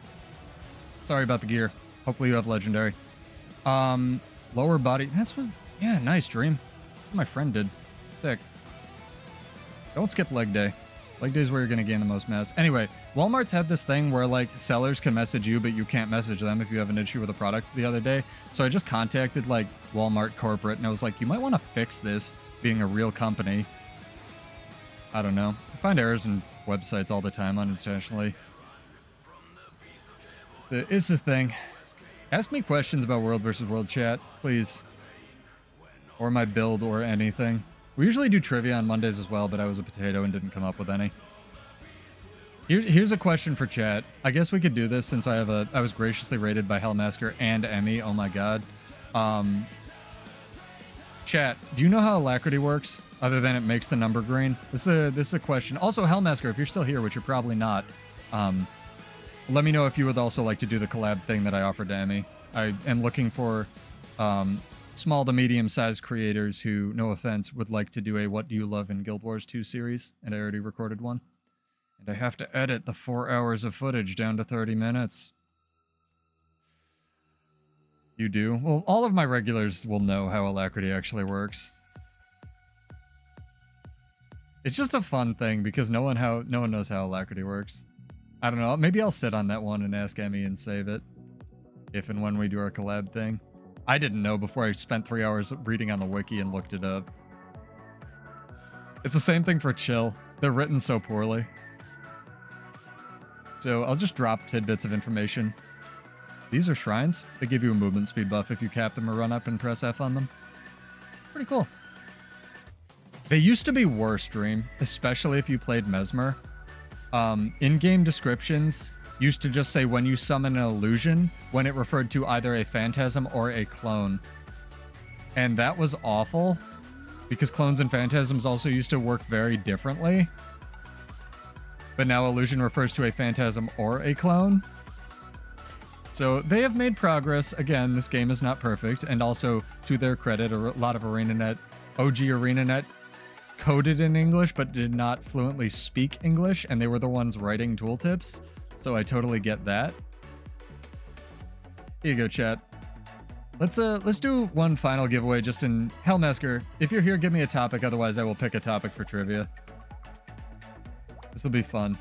Sorry about the gear. Hopefully you have legendary. Lower body. That's what. Yeah, nice dream. That's what my friend did. Sick. Don't skip leg day. Leg day is where you're gonna gain the most mass. Anyway, Walmart's had this thing where like sellers can message you, but you can't message them if you have an issue with a product the other day. So I just contacted like Walmart corporate, and I was like, you might want to fix this, being a real company. I don't know. I find errors in websites all the time unintentionally. It's the thing. Ask me questions about World vs. World chat, please. Or my build or anything. We usually do trivia on Mondays as well, but I was a potato and didn't come up with any. Here's a question for chat. I guess we could do this since I was graciously rated by Helmasker and Emi. Oh my god. Chat, do you know how Alacrity works? Other than it makes the number green? This is a question. Also, Helmasker, if you're still here, which you're probably not, let me know if you would also like to do the collab thing that I offered to Emi. I am looking for small to medium-sized creators who, no offense, would like to do a What Do You Love in Guild Wars 2 series, and I already recorded one. And I have to edit the 4 hours of footage down to 30 minutes. You do? Well, all of my regulars will know how Alacrity actually works. It's just a fun thing because no one knows how Alacrity works. I don't know. Maybe I'll sit on that one and ask Emi and save it. If and when we do our collab thing. I didn't know before I spent 3 hours reading on the wiki and looked it up. It's the same thing for Chill. They're written so poorly. So I'll just drop tidbits of information. These are shrines. They give you a movement speed buff if you cap them or run up and press F on them. Pretty cool. They used to be worse, Dream, especially if you played Mesmer. In-game descriptions used to just say when you summon an illusion, when it referred to either a phantasm or a clone. And that was awful, because clones and phantasms also used to work very differently. But now illusion refers to a phantasm or a clone. So they have made progress. Again, this game is not perfect, and also, to their credit, a lot of ArenaNet, OG ArenaNet, coded in English but did not fluently speak English, and they were the ones writing tooltips, so I totally get that. Here you go, chat. Let's do one final giveaway just in Helmasker. If you're here, give me a topic, otherwise I will pick a topic for trivia. This will be fun.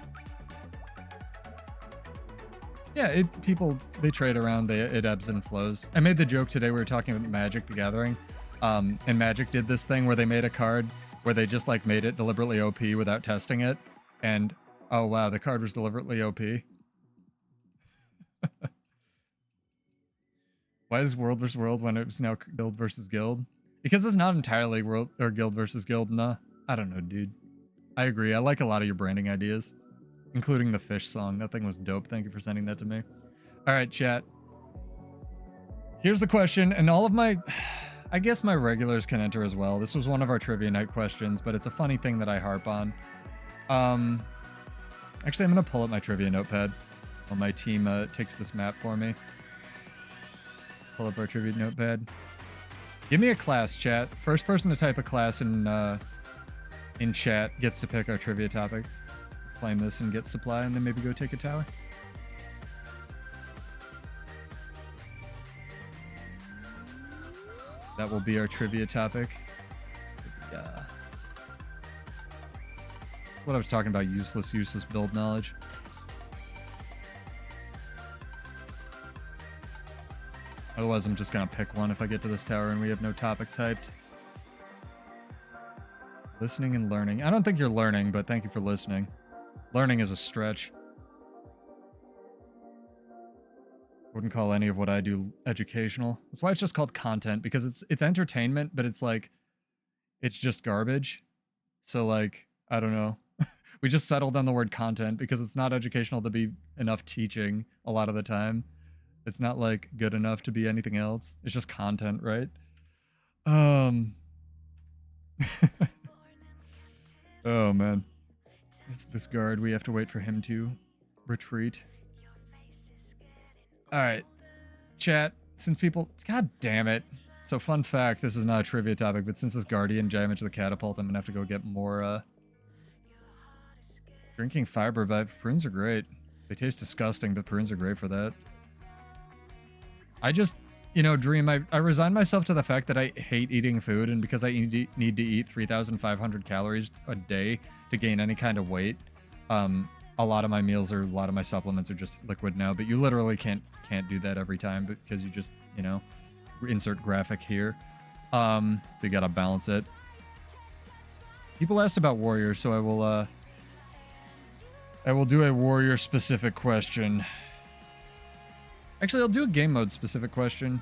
Yeah, people, they trade around, it ebbs and flows. I made the joke today, we were talking about Magic the Gathering, and Magic did this thing where they made a card where they just like made it deliberately OP without testing it, and oh wow, the card was deliberately OP. Why is World vs. World when it's now Guild versus Guild? Because it's not entirely World or Guild versus Guild. Nah, I don't know, dude. I agree. I like a lot of your branding ideas, including the fish song. That thing was dope. Thank you for sending that to me. All right, chat. Here's the question, and all of my... I guess my regulars can enter as well. This was one of our trivia night questions, but it's a funny thing that I harp on. Actually, I'm going to pull up my trivia notepad while my team takes this map for me. Pull up our trivia notepad. Give me a class, chat. First person to type a class in chat gets to pick our trivia topic. Claim this and get supply, and then maybe go take a tower. That will be our trivia topic. What I was talking about, useless build knowledge. Otherwise, I'm just gonna pick one if I get to this tower and we have no topic typed. Listening and learning. I don't think you're learning, but thank you for listening. Learning is a stretch. Wouldn't call any of what I do educational. That's why it's just called content, because it's entertainment, but it's like, it's just garbage. So like, I don't know. We just settled on the word content because it's not educational to be enough teaching a lot of the time. It's not like good enough to be anything else. It's just content, right? Oh man. This guard, we have to wait for him to retreat. Alright. Chat, since people... God damn it. So fun fact, this is not a trivia topic, but since this guardian damaged the catapult, I'm gonna have to go get more, Drinking fiber revive. Prunes are great. They taste disgusting, but prunes are great for that. I just... You know, Dream, I resigned myself to the fact that I hate eating food, and because I need to eat 3,500 calories a day to gain any kind of weight, a lot of my meals or a lot of my supplements are just liquid now, but you literally can't do that every time because you just, you know, insert graphic here. So you gotta balance it. People asked about warrior, so I will do a warrior specific question. Actually, I'll do a game mode specific question.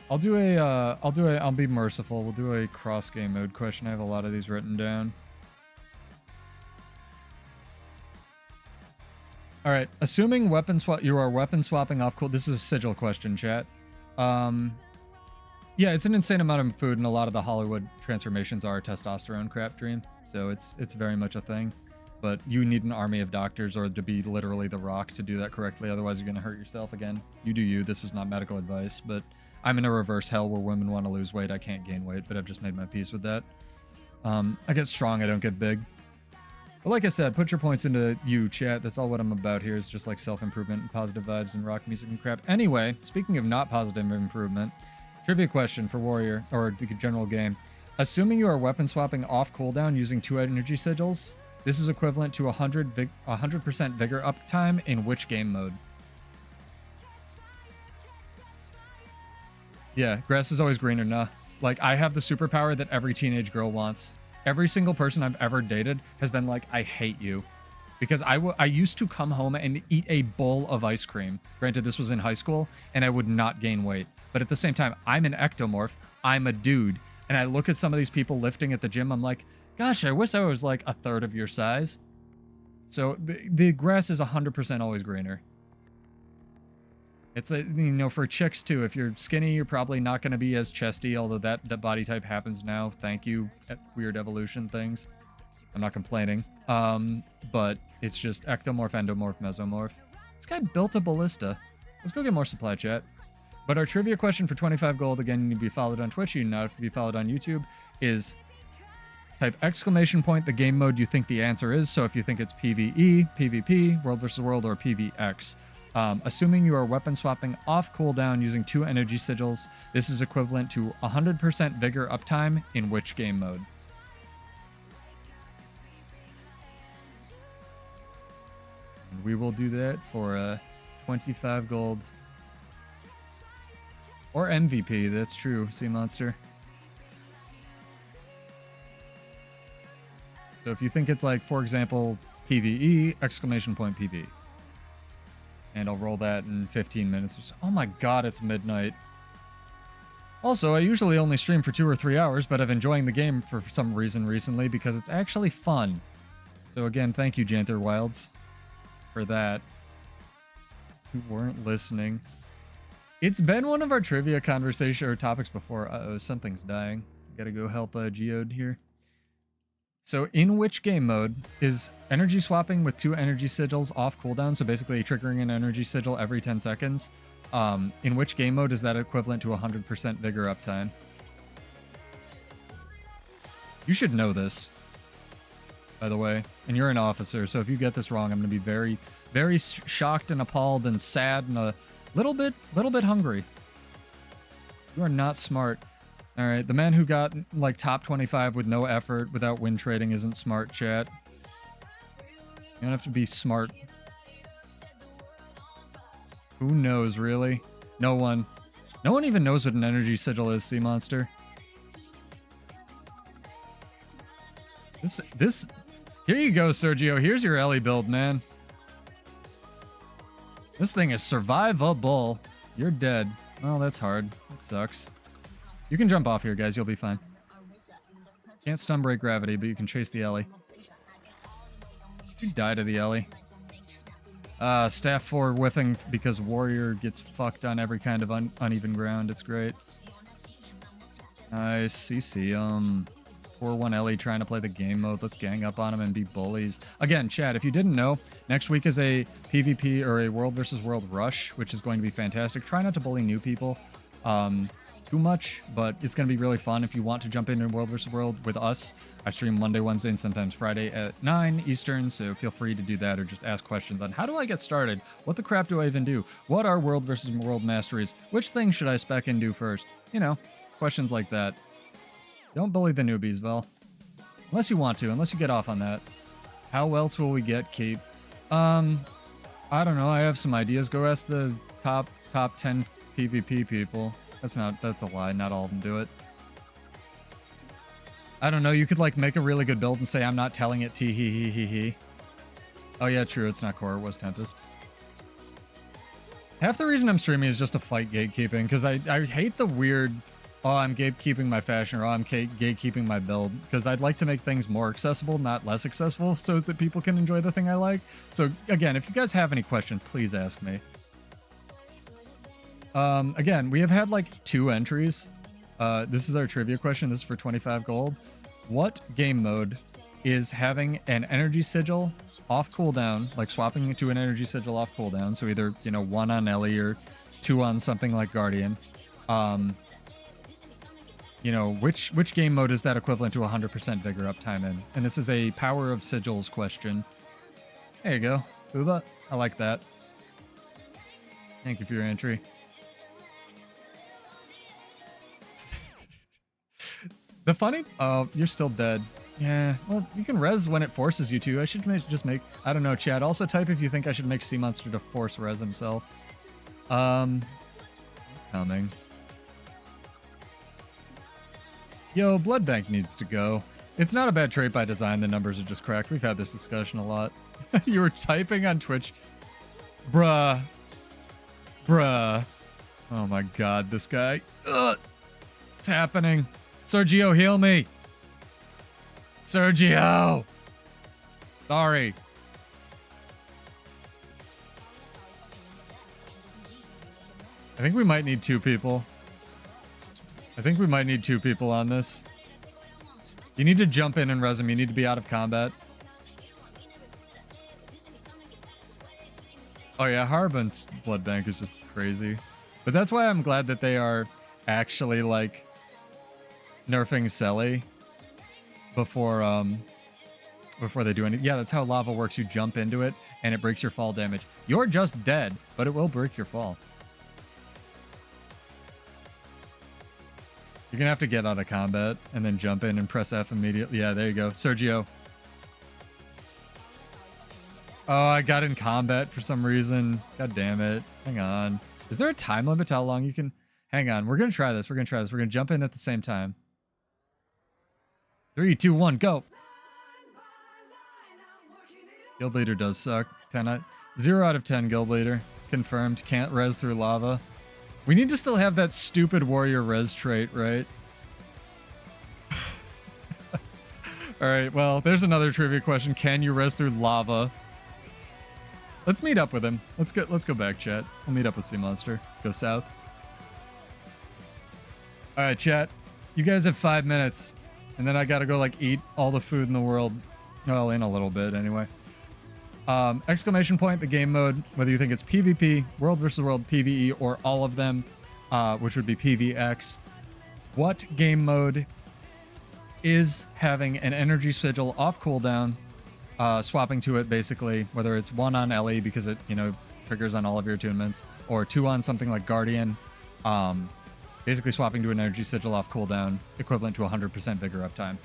I'll be merciful. We'll do a cross game mode question. I have a lot of these written down. All right, assuming you are weapon swapping off cool. This is a sigil question, chat. Yeah, it's an insane amount of food, and a lot of the Hollywood transformations are testosterone crap, Dream. So it's very much a thing, but you need an army of doctors or to be literally the Rock to do that correctly. Otherwise, you're going to hurt yourself again. You do you. This is not medical advice, but I'm in a reverse hell where women want to lose weight. I can't gain weight, but I've just made my peace with that. I get strong. I don't get big. But like I said, put your points into you, chat. That's all what I'm about here is just like self-improvement and positive vibes and rock music and crap. Anyway, speaking of not positive improvement, trivia question for Warrior, or the general game. Assuming you are weapon swapping off cooldown using 2 energy sigils, this is equivalent to 100% vigor uptime in which game mode? Yeah, grass is always greener, nah. Like, I have the superpower that every teenage girl wants. Every single person I've ever dated has been like, I hate you. Because I used to come home and eat a bowl of ice cream. Granted, this was in high school, and I would not gain weight. But at the same time, I'm an ectomorph. I'm a dude. And I look at some of these people lifting at the gym. I'm like, gosh, I wish I was like a third of your size. So the grass is 100% always greener. It's, you know, for chicks too. If you're skinny, you're probably not going to be as chesty, although that body type happens now. Thank you, weird evolution things. I'm not complaining. But it's just ectomorph, endomorph, mesomorph. This guy built a ballista. Let's go get more supply, chat. But our trivia question for 25 gold, again, you need to be followed on Twitch, you need not to be followed on YouTube, is type exclamation point the game mode you think the answer is. So if you think it's PvE, PvP, World vs. World, or PvX. Assuming you are weapon swapping off cooldown using 2 energy sigils, this is equivalent to 100% vigor uptime in which game mode? And we will do that for 25 gold. Or MVP, that's true, Sea Monster. So if you think it's like, for example, PvE, exclamation point PV. And I'll roll that in 15 minutes or so. Oh my god, it's midnight. Also, I usually only stream for 2 or 3 hours, but I've been enjoying the game for some reason recently because it's actually fun. So again, thank you, Janther Wilds, for that. You weren't listening. It's been one of our trivia conversation or topics before. Uh-oh, something's dying. Gotta go help Geode here. So in which game mode is energy swapping with 2 energy sigils off cooldown? So basically triggering an energy sigil every 10 seconds. In which game mode is that equivalent to 100% vigor uptime? You should know this, by the way. And you're an officer, so if you get this wrong, I'm going to be very, very shocked and appalled and sad and a little bit hungry. You are not smart. All right, the man who got like top 25 with no effort without win trading isn't smart, chat. You don't have to be smart. Who knows, really? No one. No one even knows what an energy sigil is, sea monster. This... Here you go, Sergio. Here's your Ellie build, man. This thing is survivable. You're dead. Oh, that's hard. That sucks. You can jump off here, guys. You'll be fine. Can't stun break gravity, but you can chase the Ellie. You die to the Ellie. Staff 4 whiffing because warrior gets fucked on every kind of uneven ground. It's great. Nice. CC. 4-1 Ellie trying to play the game mode. Let's gang up on him and be bullies. Again, chat, if you didn't know, next week is a PvP or a world versus world rush, which is going to be fantastic. Try not to bully new people too much, but it's going to be really fun if you want to jump into world versus world with us. I stream Monday, Wednesday, and sometimes Friday at 9 Eastern, so feel free to do that or just ask questions on how do I get started? What the crap do I even do? What are world versus world masteries? Which thing should I spec and do first? You know, questions like that. Don't bully the newbies, Vel. Unless you want to, unless you get off on that. How else will we get keep? I don't know. I have some ideas. Go ask the top 10 PvP people. That's a lie. Not all of them do it. I don't know. You could like make a really good build and say, I'm not telling it tee hee hee hee hee. Oh yeah, true. It's not core. It was Tempest. Half the reason I'm streaming is just to fight gatekeeping, because I hate the weird, oh, I'm gatekeeping my fashion, or oh, I'm gatekeeping my build, because I'd like to make things more accessible, not less accessible, so that people can enjoy the thing I like. So again, if you guys have any questions, please ask me. Again, we have had like 2 entries. This is our trivia question. This is for 25 gold. What game mode is having an energy sigil off cooldown, like swapping it to an energy sigil off cooldown? So either, you know, 1 on Ellie or 2 on something like Guardian. You know, which game mode is that equivalent to 100% vigor uptime in? And this is a power of sigils question. There you go. Booba. I like that. Thank you for your entry. The funny... Oh, you're still dead. Yeah, well, you can res when it forces you to. I should just make... I don't know, chat. Also type if you think I should make Sea Monster to force res himself. Coming. Yo, Blood Bank needs to go. It's not a bad trait by design. The numbers are just cracked. We've had this discussion a lot. You were typing on Twitch. Bruh. Oh my god, this guy. Ugh. It's happening. Sergio, heal me. Sergio. Sorry. I think we might need 2 people. I think we might need 2 people on this. You need to jump in and res him. You need to be out of combat. Oh yeah, Harbin's blood bank is just crazy. But that's why I'm glad that they are actually like nerfing Selly before they do anything. Yeah, that's how lava works. You jump into it and it breaks your fall damage. You're just dead, but it will break your fall. You're gonna have to get out of combat and then jump in and press F immediately. Yeah, there you go. Sergio. Oh, I got in combat for some reason. God damn it. Hang on. Is there a time limit to how long you can... Hang on. We're gonna try this. We're gonna jump in at the same time. 3, 2, 1, go. Guild leader does suck. 0 out of 10 guild leader. Confirmed. Can't res through lava. We need to still have that stupid warrior res trait, right? Alright, well, there's another trivia question. Can you res through lava? Let's meet up with him. Let's go back, chat. We'll meet up with Sea Monster. Go south. Alright, chat. You guys have 5 minutes. And then I gotta go, like, eat all the food in the world. Well, in a little bit, anyway. Exclamation point, the game mode, whether you think it's PvP, World vs. World, PvE, or all of them, which would be PvX. What game mode is having an energy sigil off cooldown, swapping to it basically, whether it's 1 on Ellie because it, you know, triggers on all of your attunements, or 2 on something like Guardian, basically swapping to an energy sigil off cooldown, equivalent to 100% vigor uptime.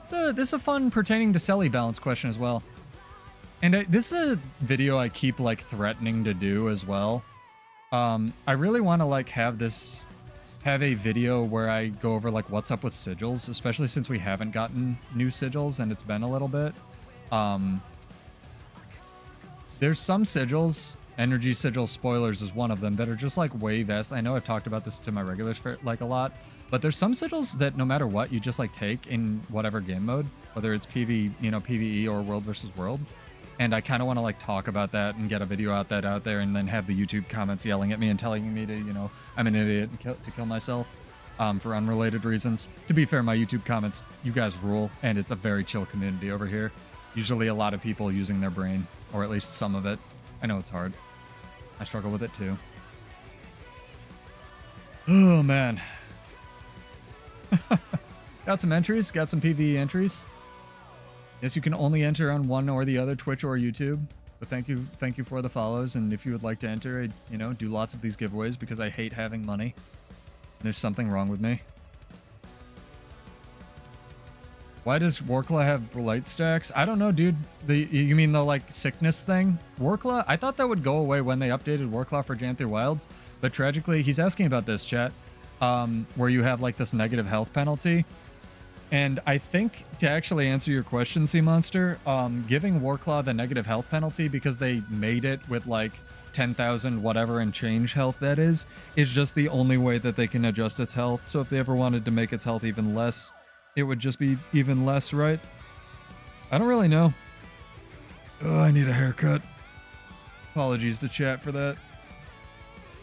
So this is a fun pertaining to Selly balance question as well. And this is a video I keep like threatening to do as well. I really want to like have a video where I go over like what's up with sigils, especially since we haven't gotten new sigils and it's been a little bit. There's some sigils, energy sigil spoilers is one of them, that are just like way vast. I know I've talked about this to my regulars for like a lot, but there's some sigils that no matter what, you just like take in whatever game mode, whether it's PvE or world versus world. And I kind of want to like talk about that and get a video out there and then have the YouTube comments yelling at me and telling me to, I'm an idiot and to kill myself for unrelated reasons. To be fair, my YouTube comments, you guys rule, and it's a very chill community over here. Usually a lot of people using their brain, or at least some of it. I know it's hard. I struggle with it too. Oh, man. Got some entries, got some PvE entries. Yes, you can only enter on one or the other, Twitch or YouTube. But thank you for the follows. And if you would like to enter, I, do lots of these giveaways because I hate having money. There's something wrong with me. Why does Warclaw have blight stacks? I don't know, dude. You mean the like sickness thing? Warclaw? I thought that would go away when they updated Warclaw for Janther Wilds, but tragically, he's asking about this, chat, where you have like this negative health penalty. And I think to actually answer your question, Sea Monster, giving Warclaw the negative health penalty because they made it with like 10,000 whatever and change health that is just the only way that they can adjust its health. So if they ever wanted to make its health even less, it would just be even less, right? I don't really know. Oh, I need a haircut. Apologies to chat for that.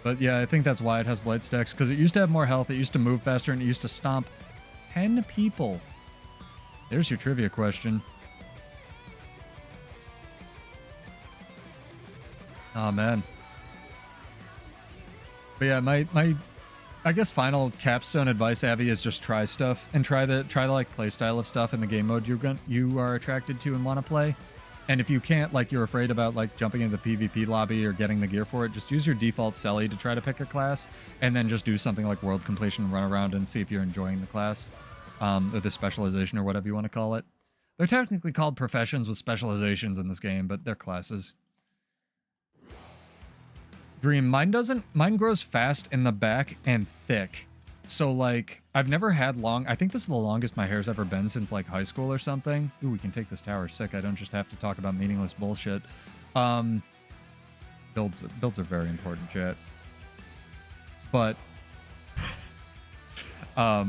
But yeah, I think that's why it has blight stacks, because it used to have more health, it used to move faster, and it used to stomp 10 people. There's your trivia question. Oh, man. But yeah, my I guess final capstone advice, Abby, is just try stuff and try the like play style of stuff in the game mode you are attracted to and want to play. And if you can't, like you're afraid about like jumping into the PvP lobby or getting the gear for it, just use your default Selly to try to pick a class, and then just do something like world completion and run around and see if you're enjoying the class, or the specialization or whatever you want to call it. They're technically called professions with specializations in this game, but they're classes. Dream, mine grows fast in the back and thick. So like, I've never had long, I think this is the longest my hair's ever been since like high school or something. Ooh, we can take this tower sick. I don't just have to talk about meaningless bullshit. Builds are very important, chat. But, my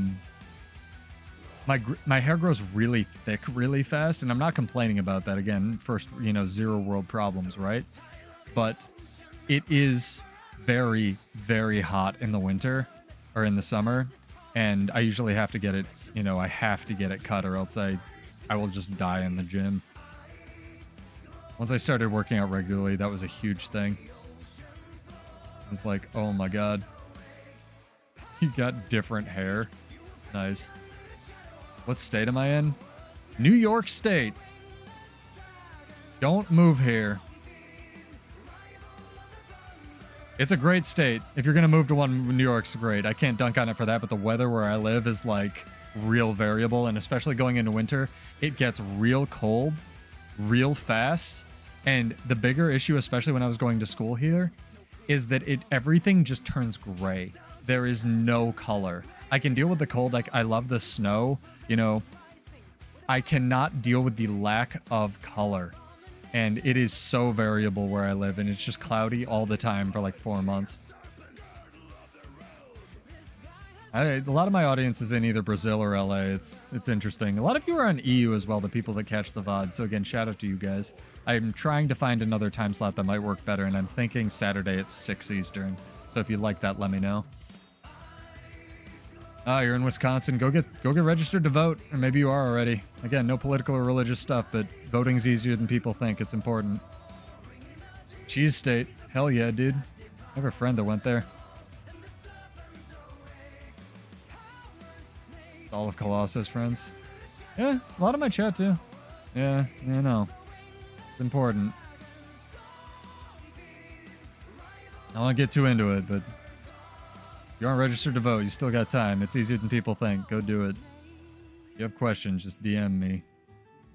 hair grows really thick really fast, and I'm not complaining about that. Again, first, zero world problems, right? But it is very, very hot in the winter or in the summer, and I usually have to get it, I have to get it cut, or else I will just die in the gym. Once I started working out regularly, that was a huge thing. It was like, oh my god. You got different hair. Nice. What state am I in? New York State. Don't move here. It's a great state. If you're going to move to one, New York's great. I can't dunk on it for that, but the weather where I live is like real variable, and especially going into winter, it gets real cold, real fast. And the bigger issue, especially when I was going to school here, is that everything just turns gray. There is no color. I can deal with the cold. Like, I love the snow, I cannot deal with the lack of color. And it is so variable where I live, and it's just cloudy all the time for like 4 months. A lot of my audience is in either Brazil or LA. It's interesting. A lot of you are on EU as well, the people that catch the VOD. So again, shout out to you guys. I'm trying to find another time slot that might work better, and I'm thinking Saturday at 6 Eastern. So if you'd like that, let me know. Ah, you're in Wisconsin. Go get registered to vote, or maybe you are already. Again, no political or religious stuff, but voting's easier than people think. It's important. Cheese State. Hell yeah, dude. I have a friend that went there. All of Colossus friends. Yeah, a lot of my chat too. Yeah, I know. It's important. I don't want to get too into it, but if you aren't registered to vote, you still got time. It's easier than people think. Go do it. If you have questions, just DM me.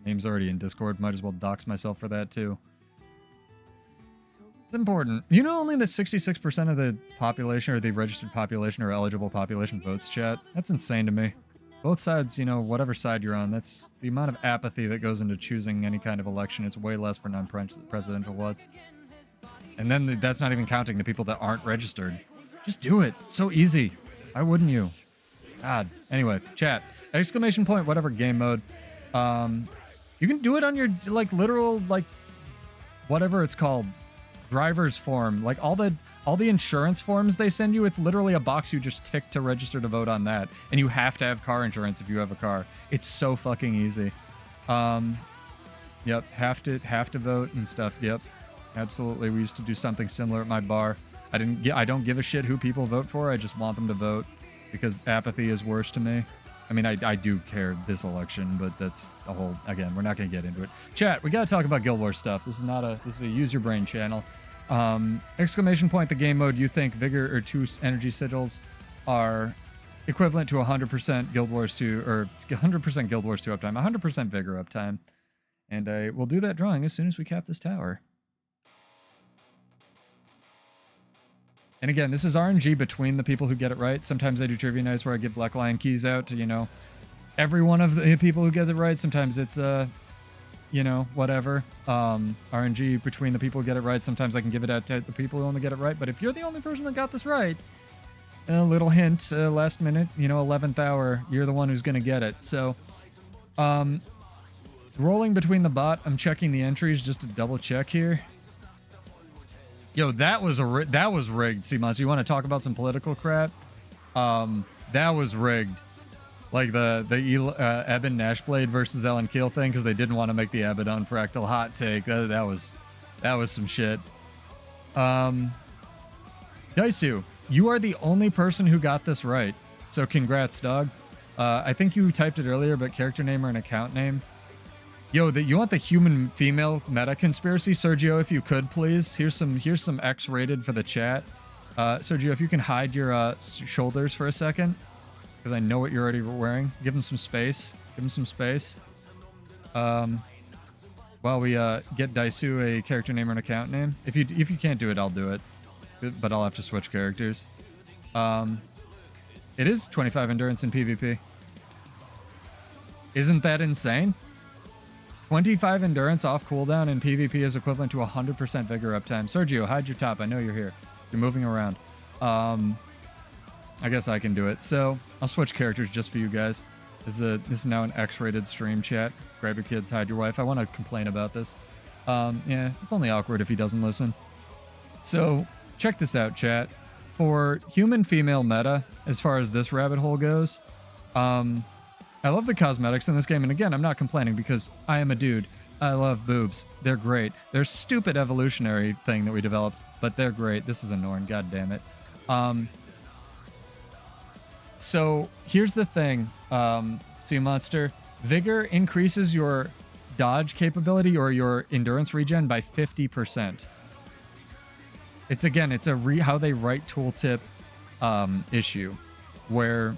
Name's already in Discord. Might as well dox myself for that too. It's important. You know, only the 66% of the population or the registered population or eligible population votes, chat. That's insane to me. Both sides, you know, whatever side you're on, that's the amount of apathy that goes into choosing any kind of election. It's way less for non-presidential ones. And then that's not even counting the people that aren't registered. Just do it. It's so easy. Why wouldn't you? God. Anyway, chat. Exclamation point, whatever game mode. You can do it on your, like, literal, like, whatever it's called, driver's form. Like, all the insurance forms they send you, it's literally a box you just tick to register to vote on that. And you have to have car insurance if you have a car. It's so fucking easy. Yep, have to vote and stuff. Yep, absolutely. We used to do something similar at my bar. I don't give a shit who people vote for. I just want them to vote because apathy is worse to me. I mean, I do care this election, but that's a whole, again, we're not going to get into it. Chat, we got to talk about Guild Wars stuff. This is a use your brain channel. Exclamation point, the game mode you think Vigor or 2 energy sigils are equivalent to 100% Guild Wars 2, or 100% Guild Wars 2 uptime, 100% Vigor uptime. And we'll do that drawing as soon as we cap this tower. And again, this is RNG between the people who get it right. Sometimes I do trivia nights where I give Black Lion keys out to, you know, every one of the people who get it right. Sometimes it's, you know, whatever. RNG between the people who get it right. Sometimes I can give it out to the people who only get it right. But if you're the only person that got this right, a little hint, last minute, you know, 11th hour, you're the one who's going to get it. So, rolling between the bot, I'm checking the entries just to double check here. Yo, that was rigged, C-Monster. You want to talk about some political crap? That was rigged. Like the Ebon Nashblade versus Ellen Keel thing, because they didn't want to make the Abaddon fractal hot take. That was some shit. Daisu, you are the only person who got this right. So congrats, dog. I think you typed it earlier, but character name or an account name. Yo, you want the human female meta conspiracy, Sergio? If you could, please. Here's some X-rated for the chat. Sergio, if you can hide your shoulders for a second, because I know what you're already wearing. Give him some space. Give him some space. While we get Daisu a character name or an account name. If you can't do it, I'll do it, but I'll have to switch characters. It is 25 endurance in PvP. Isn't that insane? 25 endurance off cooldown in PvP is equivalent to 100% vigor uptime. Sergio, hide your top. I know you're here. You're moving around. I guess I can do it. So I'll switch characters just for you guys. This is now an X-rated stream, chat. Grab your kids, hide your wife. I want to complain about this. Yeah, it's only awkward if he doesn't listen. So check this out, chat. For human female meta, as far as this rabbit hole goes, I love the cosmetics in this game, and again, I'm not complaining because I am a dude. I love boobs. They're great. They're a stupid evolutionary thing that we developed, but they're great. This is a Norn, god damn it. So here's the thing, Sea Monster. Vigor increases your dodge capability or your endurance regen by 50%. It's a how they write tooltip issue, where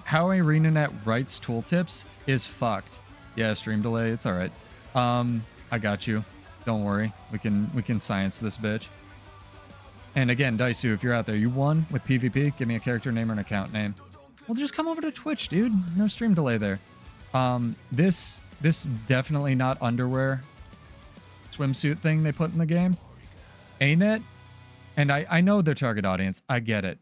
how ArenaNet writes tooltips is fucked. Yeah, stream delay, it's all right. I got you. Don't worry. We can science this bitch. And again, Daisu, if you're out there, you won with PvP. Give me a character name or an account name. Well, just come over to Twitch, dude. No stream delay there. This definitely not underwear swimsuit thing they put in the game. Ain't it? And I know their target audience. I get it.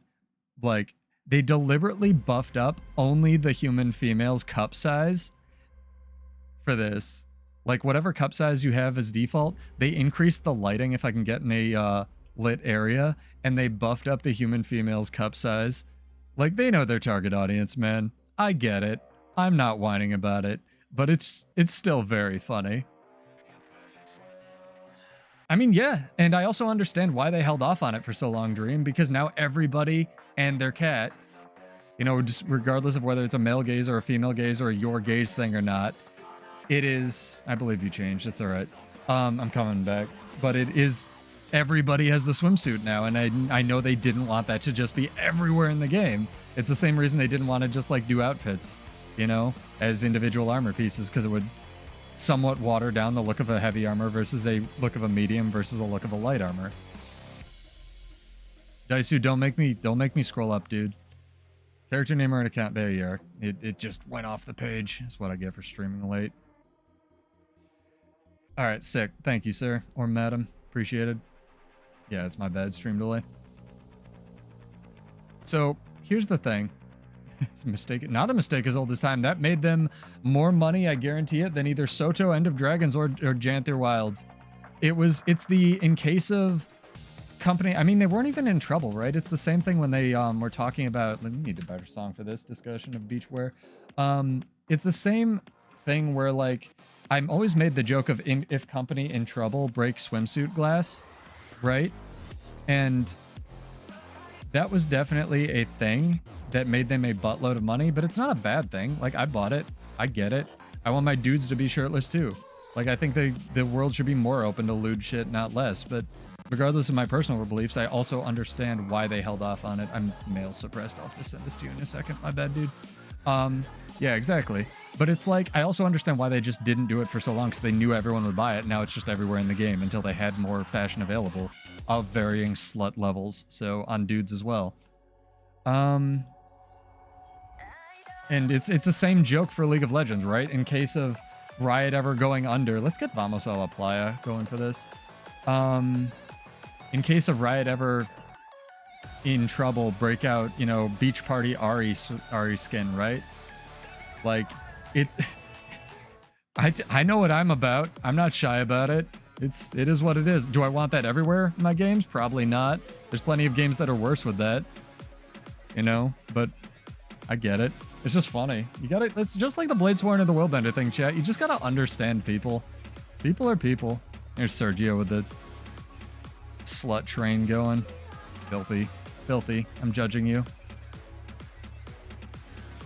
Like, they deliberately buffed up only the human female's cup size for this. Like, whatever cup size you have as default, they increased the lighting if I can get in a lit area, and they buffed up the human female's cup size. Like, they know their target audience, man. I get it. I'm not whining about it, but it's still very funny. I mean, yeah, and I also understand why they held off on it for so long, Dream, because now everybody and their cat, you know, just regardless of whether it's a male gaze or a female gaze or a your gaze thing or not, it is, I believe you changed, it's all right. I'm coming back, but it is, everybody has the swimsuit now, and I know they didn't want that to just be everywhere in the game. It's the same reason they didn't want to just, like, do outfits. you know, as individual armor pieces, because it would somewhat water down the look of a heavy armor versus a look of a medium versus a look of a light armor. Daisu, don't make me scroll up, dude. Character name or an account. There you are. It just went off the page. That's what I get for streaming late. All right, sick. Thank you, sir or madam. Appreciated. Yeah, it's my bad stream delay. So here's the thing. It's a mistake. Not a mistake as old as time. That made them more money, I guarantee it, than either Soto End of Dragons or Janther Wilds. It's the, in case of company, I mean, they weren't even in trouble, right? It's the same thing when they were talking about, we need a better song for this discussion of beachwear. It's the same thing where, like, I'm always made the joke of if company in trouble break swimsuit glass, right? And that was definitely a thing that made them a buttload of money, but it's not a bad thing. Like, I bought it. I get it. I want my dudes to be shirtless too. Like, I think the world should be more open to lewd shit, not less. But regardless of my personal beliefs, I also understand why they held off on it. I'm male suppressed. I'll have to send this to you in a second. My bad, dude. Yeah, exactly. But it's like, I also understand why they just didn't do it for so long, because they knew everyone would buy it. Now it's just everywhere in the game until they had more fashion available of varying slut levels. So on dudes as well. And it's the same joke for League of Legends, right? In case of Riot ever going under, let's get Vamos a la Playa going for this. In case of Riot ever in trouble, break out, you know, Beach Party Ari skin, right? Like, it. I know what I'm about. I'm not shy about it. It is what it is. Do I want that everywhere in my games? Probably not. There's plenty of games that are worse with that, you know. But I get it. It's just funny. You gotta. It's just like the Bladesworn or the Willbender thing, chat. You just gotta understand people. People are people. There's Sergio with the slut train going. Filthy. Filthy. I'm judging you.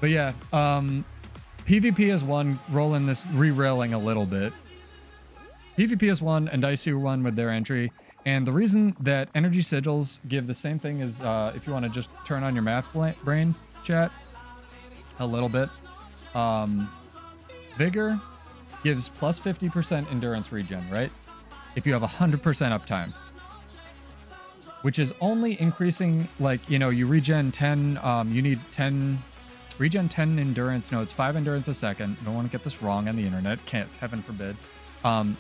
But yeah, PvP is one, rolling this, re-railing a little bit. PvP is one, and Dicey one with their entry. And the reason that energy sigils give the same thing is, if you want to just turn on your math brain, chat, a little bit. Vigor gives plus 50% endurance regen, right? If you have 100% uptime. Which is only increasing, like, you know, you regen 10, you need 10, regen 10 endurance. No, it's 5 endurance a second. Don't want to get this wrong on the internet. Can't, heaven forbid.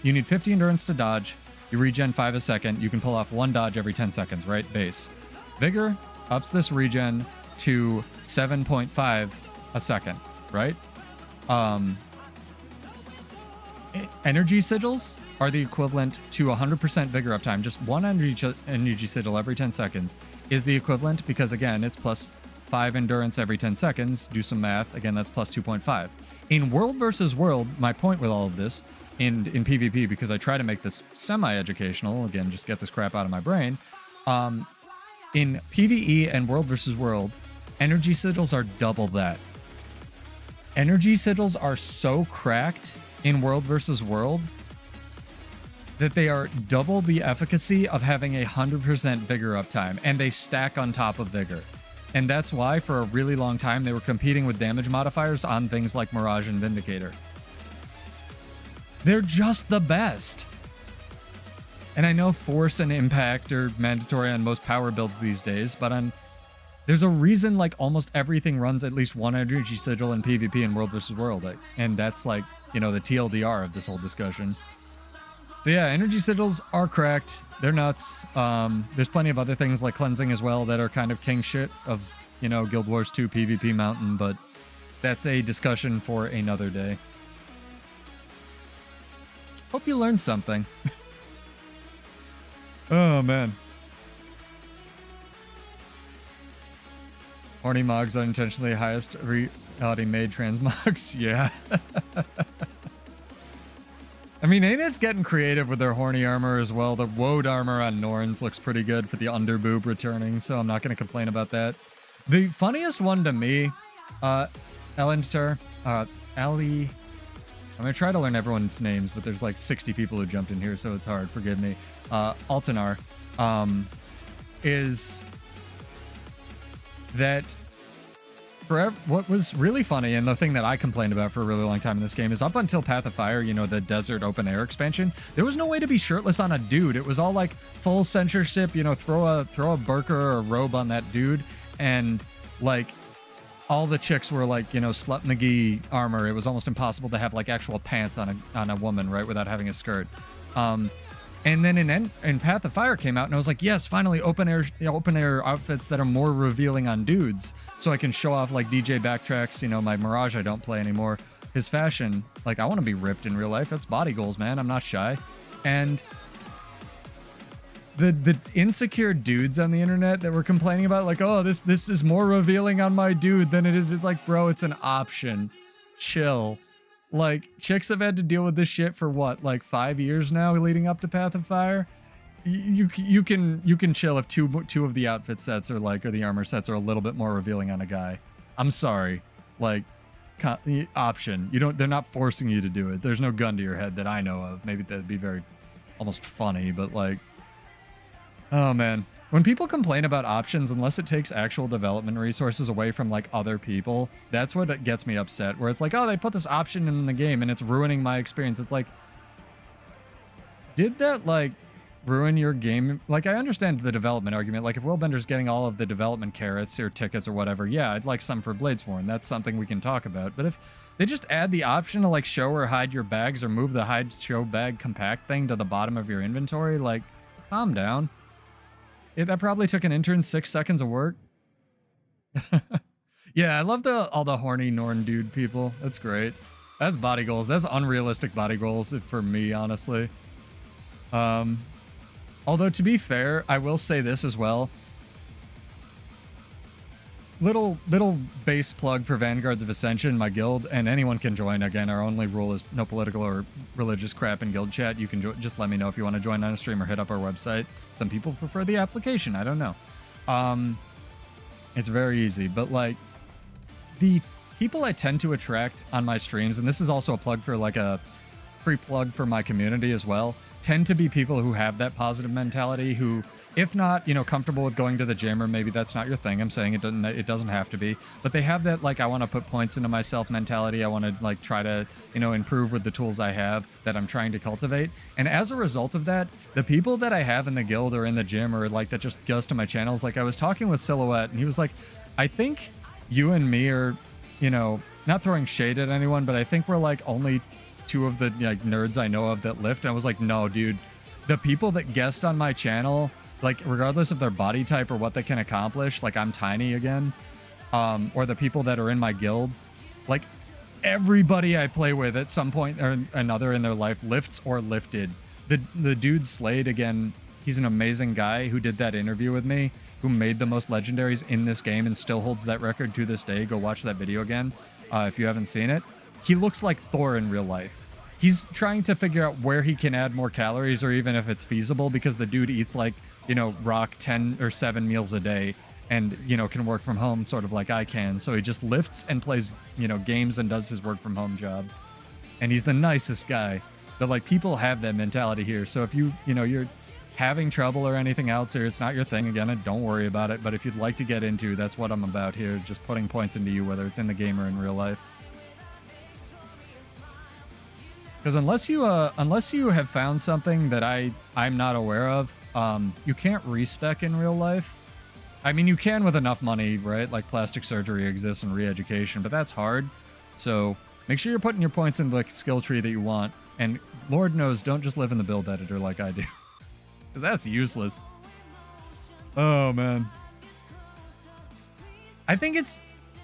You need 50 endurance to dodge. You regen 5 a second. You can pull off 1 dodge every 10 seconds, right? Base. Vigor ups this regen to 7.5 a second, right? Energy sigils are the equivalent to 100% vigor uptime. Just one energy sigil every 10 seconds is the equivalent, because again, it's plus 5 endurance every 10 seconds. Do some math. Again, that's plus 2.5. In World versus World, my point with all of this, in PvP, because I try to make this semi-educational, again, just get this crap out of my brain, in PvE and World versus World, energy sigils are double that. Energy sigils are so cracked in World versus World that they are double the efficacy of having 100% vigor uptime, and they stack on top of vigor. And that's why for a really long time they were competing with damage modifiers on things like Mirage and Vindicator. They're just the best. And I know Force and Impact are mandatory on most power builds these days, but there's a reason like almost everything runs at least one energy sigil in PvP in World vs. World. And that's like, you know, the TLDR of this whole discussion. So yeah, energy sigils are cracked. They're nuts. There's plenty of other things like cleansing as well that are kind of king shit of, you know, Guild Wars 2 PvP Mountain, but that's a discussion for another day. Hope you learned something. Oh, man. Horny Mogs unintentionally highest reality made transmogs. Yeah. I mean, Ainet's getting creative with their horny armor as well. The Woad armor on Norns looks pretty good for the underboob returning, so I'm not going to complain about that. The funniest one to me, Elentar, Ali... I'm going to try to learn everyone's names, but there's like 60 people who jumped in here, so it's hard. Forgive me. Altanar is that what was really funny, and the thing that I complained about for a really long time in this game, is up until Path of Fire, you know, the desert open air expansion, there was no way to be shirtless on a dude. It was all like full censorship, you know, throw a burqa or a robe on that dude, and like all the chicks were like, you know, Slut McGee armor. It was almost impossible to have like actual pants on a woman, right, without having a skirt. And then in Path of Fire came out, and I was like, yes, finally open air outfits that are more revealing on dudes, so I can show off like DJ Backtracks, you know, my Mirage I don't play anymore, his fashion. Like, I want to be ripped in real life. That's body goals, man. I'm not shy. And the insecure dudes on the internet that were complaining about, like, oh, this is more revealing on my dude than it is. It's like, bro, it's an option. Chill. Like, chicks have had to deal with this shit for what, like 5 years now, leading up to Path of Fire. You can chill if two of the outfit sets or the armor sets are a little bit more revealing on a guy. I'm sorry, like, option. They're not forcing you to do it. There's no gun to your head that I know of. Maybe that'd be very almost funny, but like, oh man. When people complain about options, unless it takes actual development resources away from like other people, that's what gets me upset. Where it's like, oh, they put this option in the game and it's ruining my experience. It's like, did that like ruin your game? Like, I understand the development argument. Like, if Willbender's getting all of the development carrots or tickets or whatever, yeah, I'd like some for Bladesworn. That's something we can talk about. But if they just add the option to like show or hide your bags, or move the hide show bag compact thing to the bottom of your inventory, like, calm down. That probably took an intern 6 seconds of work. Yeah, I love all the horny Norn dude people. That's great. That's body goals. That's unrealistic body goals for me, honestly. Although, to be fair, I will say this as well. Little base plug for Vanguards of Ascension, my guild, and anyone can join. Again, our only rule is no political or religious crap in guild chat. You can just let me know if you want to join on a stream or hit up our website. Some people prefer the application. I don't know. It's very easy, but like, the people I tend to attract on my streams, and this is also a plug for like a free plug for my community as well, tend to be people who have that positive mentality, who, if not, you know, comfortable with going to the gym, or maybe that's not your thing. I'm saying it doesn't have to be, but they have that, like, I want to put points into myself mentality. I want to like try to, you know, improve with the tools I have that I'm trying to cultivate. And as a result of that, the people that I have in the guild or in the gym, or like that just goes to my channels, like I was talking with Silhouette and he was like, I think you and me are, you know, not throwing shade at anyone, but I think we're like only two of the like nerds I know of that lift. And I was like, no, dude, the people that guest on my channel, like regardless of their body type or what they can accomplish, like I'm tiny again, or the people that are in my guild, like everybody I play with at some point or another in their life lifts or lifted. The dude Slade, again, he's an amazing guy who did that interview with me, who made the most legendaries in this game and still holds that record to this day. Go watch that video again if you haven't seen it. He looks like Thor in real life. He's trying to figure out where he can add more calories, or even if it's feasible, because the dude eats like, you know, rock 10 or 7 meals a day, and, you know, can work from home sort of like I can. So he just lifts and plays, you know, games and does his work from home job. And he's the nicest guy. But like, people have that mentality here. So if you know, you're having trouble or anything else, or it's not your thing, again, don't worry about it. But if you'd like to get into, that's what I'm about here, just putting points into you, whether it's in the game or in real life. Because unless you have found something that I'm not aware of, you can't respec in real life. I mean, you can with enough money, right? Like plastic surgery exists and re-education, but that's hard. So make sure you're putting your points in the skill tree that you want. And Lord knows, don't just live in the build editor like I do, because that's useless. Oh man. I think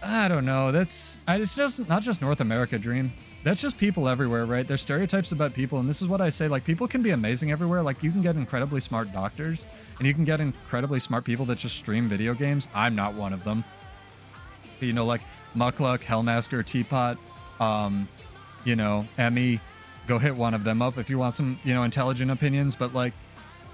I don't know. It's just not just North America, Dream. That's just people everywhere, right? There's stereotypes about people, and this is what I say, like, people can be amazing everywhere. Like, you can get incredibly smart doctors, and you can get incredibly smart people that just stream video games. I'm not one of them. You know, like, Muckluck, Helmasker, Teapot, you know, Emi, go hit one of them up if you want some, you know, intelligent opinions. But, like,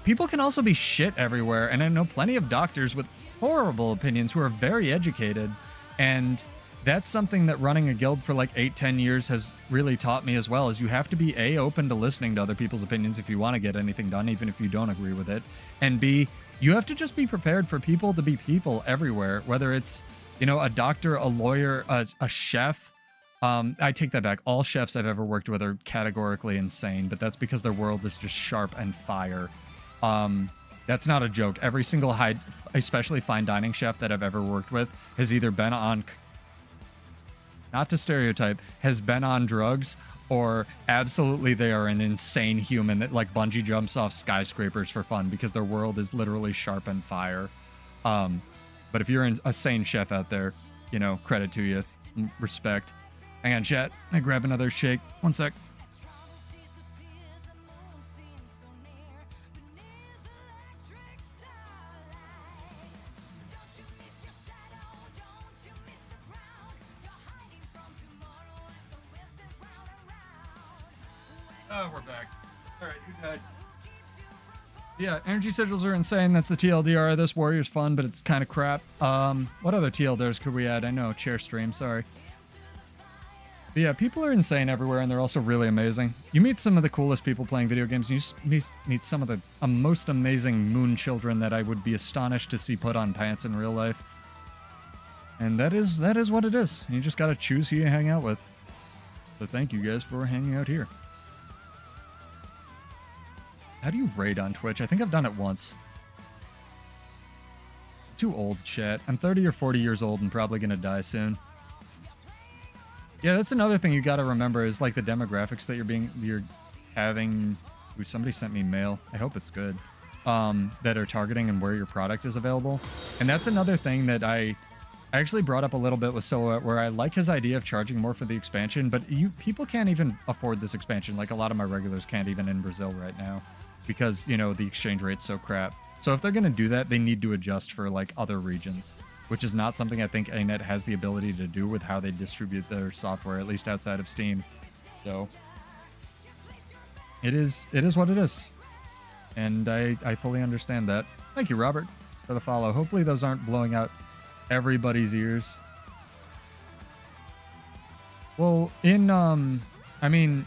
people can also be shit everywhere, and I know plenty of doctors with horrible opinions who are very educated, and that's something that running a guild for like 8-10 years has really taught me as well, is you have to be A, open to listening to other people's opinions if you want to get anything done, even if you don't agree with it, and B, you have to just be prepared for people to be people everywhere, whether it's, You know, a doctor, a lawyer, a chef. I take that back. All chefs I've ever worked with are categorically insane, but that's because their world is just sharp and fire. That's not a joke. Every single high, especially fine dining chef that I've ever worked with has either been on, not to stereotype, has been on drugs, or absolutely they are an insane human that like bungee jumps off skyscrapers for fun because their world is literally sharp and fire. But if you're a sane chef out there, you know, credit to you, respect. Hang on, chat. I grab another shake. One sec. Oh, we're back. All right, who died? Yeah, energy sigils are insane. That's the TLDR. This warrior's fun, but it's kind of crap. What other TLDRs could we add? I know, chair stream, sorry. But yeah, people are insane everywhere, and they're also really amazing. You meet some of the coolest people playing video games, and you meet some of the most amazing moon children that I would be astonished to see put on pants in real life. And that is what it is. You just gotta choose who you hang out with. So thank you guys for hanging out here. How do you raid on Twitch? I think I've done it once. I'm too old, chat. I'm 30 or 40 years old and probably gonna die soon. Yeah, that's another thing you gotta remember is like the demographics that you're having. Ooh, somebody sent me mail. I hope it's good. That are targeting and where your product is available. And that's another thing that I actually brought up a little bit with Silhouette, where I like his idea of charging more for the expansion, but people can't even afford this expansion. Like a lot of my regulars can't even in Brazil right now because, you know, the exchange rate's so crap. So if they're going to do that, they need to adjust for like other regions, which is not something I think ANET has the ability to do with how they distribute their software, at least outside of Steam. So it is what it is. And I fully understand that. Thank you, Robert, for the follow. Hopefully those aren't blowing out everybody's ears. Well, in I mean,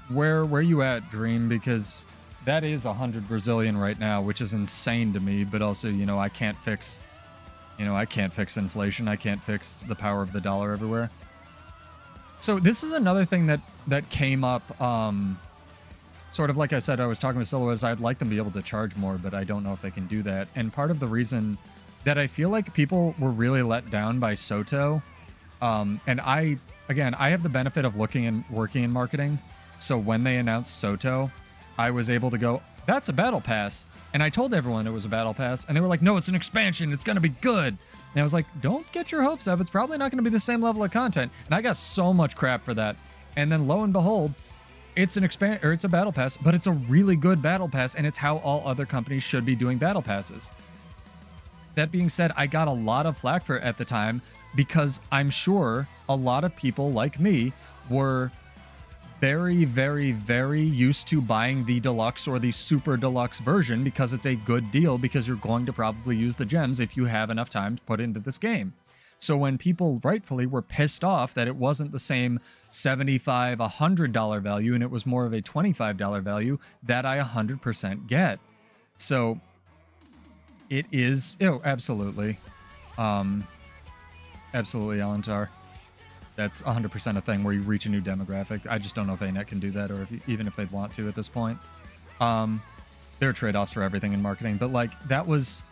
where you at, Dream? Because that is 100 Brazilian right now, which is insane to me. But also, you know, I can't fix inflation. I can't fix the power of the dollar everywhere. So this is another thing that came up. Sort of like I said, I was talking with Silhouette. I'd like them to be able to charge more, but I don't know if they can do that. And part of the reason that I feel like people were really let down by Soto, and I have the benefit of working in marketing. So when they announced Soto, I was able to go, that's a battle pass. And I told everyone it was a battle pass, and they were like, no, it's an expansion. It's going to be good. And I was like, don't get your hopes up. It's probably not going to be the same level of content. And I got so much crap for that. And then lo and behold, it's it's a battle pass, but it's a really good battle pass, and it's how all other companies should be doing battle passes. That being said, I got a lot of flack for it at the time because I'm sure a lot of people like me were very, very, very used to buying the deluxe or the super deluxe version because it's a good deal, because you're going to probably use the gems if you have enough time to put into this game. So when people rightfully were pissed off that it wasn't the same $75, $100 value and it was more of a $25 value, that I 100% get. So it is, absolutely. Absolutely, Alantar. That's 100% a thing where you reach a new demographic. I just don't know if ANET can do that, or even if they'd want to at this point. There are trade-offs for everything in marketing, but like that was,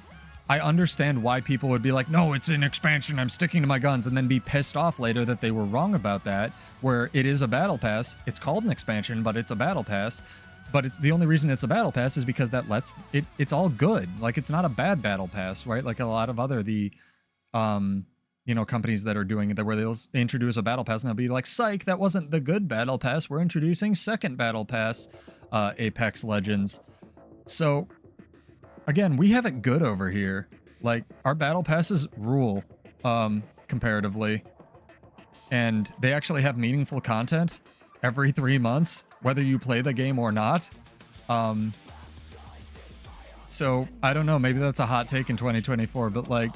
I understand why people would be like, no, it's an expansion, I'm sticking to my guns, and then be pissed off later that they were wrong about that, where it is a battle pass. It's called an expansion, but it's a battle pass. But it's the only reason it's a battle pass is because that lets it, it's all good. Like, it's not a bad battle pass, right? Like a lot of other, companies that are doing it, where they'll introduce a battle pass and they'll be like, psych, that wasn't the good battle pass. We're introducing second battle pass, Apex Legends. So again, we have it good over here. Like, our battle passes rule, comparatively. And they actually have meaningful content every 3 months, whether you play the game or not. So I don't know, maybe that's a hot take in 2024, but like,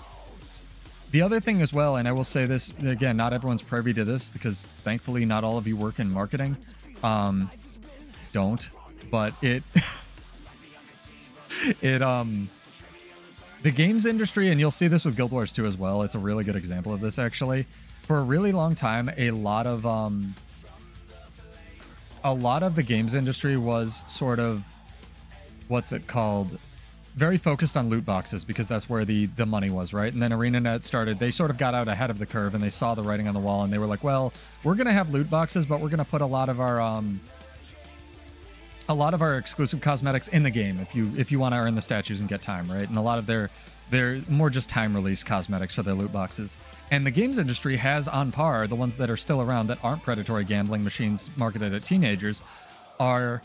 the other thing as well, and I will say this again, not everyone's privy to this because thankfully not all of you work in marketing. Don't, but it the games industry, and you'll see this with Guild Wars 2 as well. It's a really good example of this, actually. For a really long time, a lot of the games industry was sort of, what's it called? Very focused on loot boxes, because that's where the money was, right? And then ArenaNet started, they sort of got out ahead of the curve, and they saw the writing on the wall, and they were like, well, we're going to have loot boxes, but we're going to put a lot of our exclusive cosmetics in the game if you want to earn the statues and get time, right? And a lot of they're more just time release cosmetics for their loot boxes. And the games industry has on par, the ones that are still around that aren't predatory gambling machines marketed at teenagers, are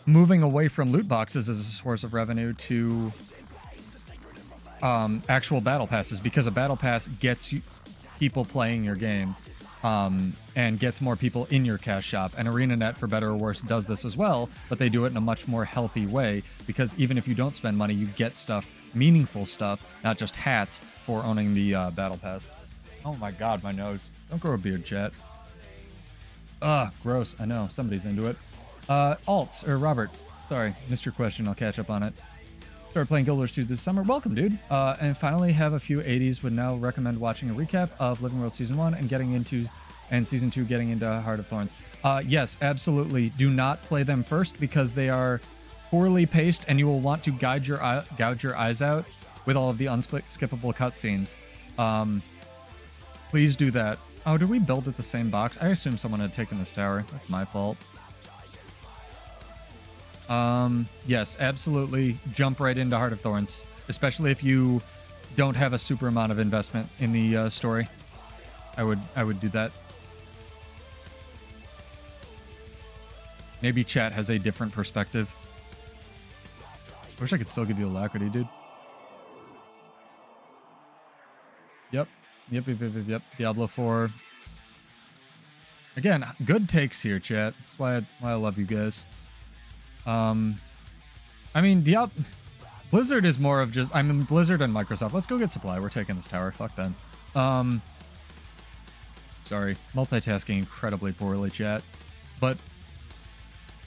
moving away from loot boxes as a source of revenue to actual battle passes, because a battle pass gets people playing your game. And gets more people in your cash shop. And ArenaNet, for better or worse, does this as well, but they do it in a much more healthy way, because even if you don't spend money, you get stuff, meaningful stuff, not just hats, for owning the battle pass. Oh my god, my nose. Don't grow a beard, chat. Ugh, gross. I know, somebody's into it. Robert, sorry, missed your question. I'll catch up on it. Started playing Guild Wars 2 this summer. Welcome, dude. And finally have a few 80s. Would now recommend watching a recap of Living World Season 1 and Season 2 getting into Heart of Thorns. Yes, absolutely. Do not play them first, because they are poorly paced, and you will want to gouge your eyes out with all of the unskippable cutscenes. Please do that. Oh, did we build at the same box? I assume someone had taken this tower. That's my fault. Yes, absolutely. Jump right into Heart of Thorns, especially if you don't have a super amount of investment in the story. I would do that. Maybe chat has a different perspective. I wish I could still give you alacrity, dude. Yep. Diablo 4. Again, good takes here, chat. That's why I love you guys. I mean, Blizzard is more of just, I mean, Blizzard and Microsoft. Let's go get supply. We're taking this tower. Fuck them. Sorry. Multitasking incredibly poorly, chat. But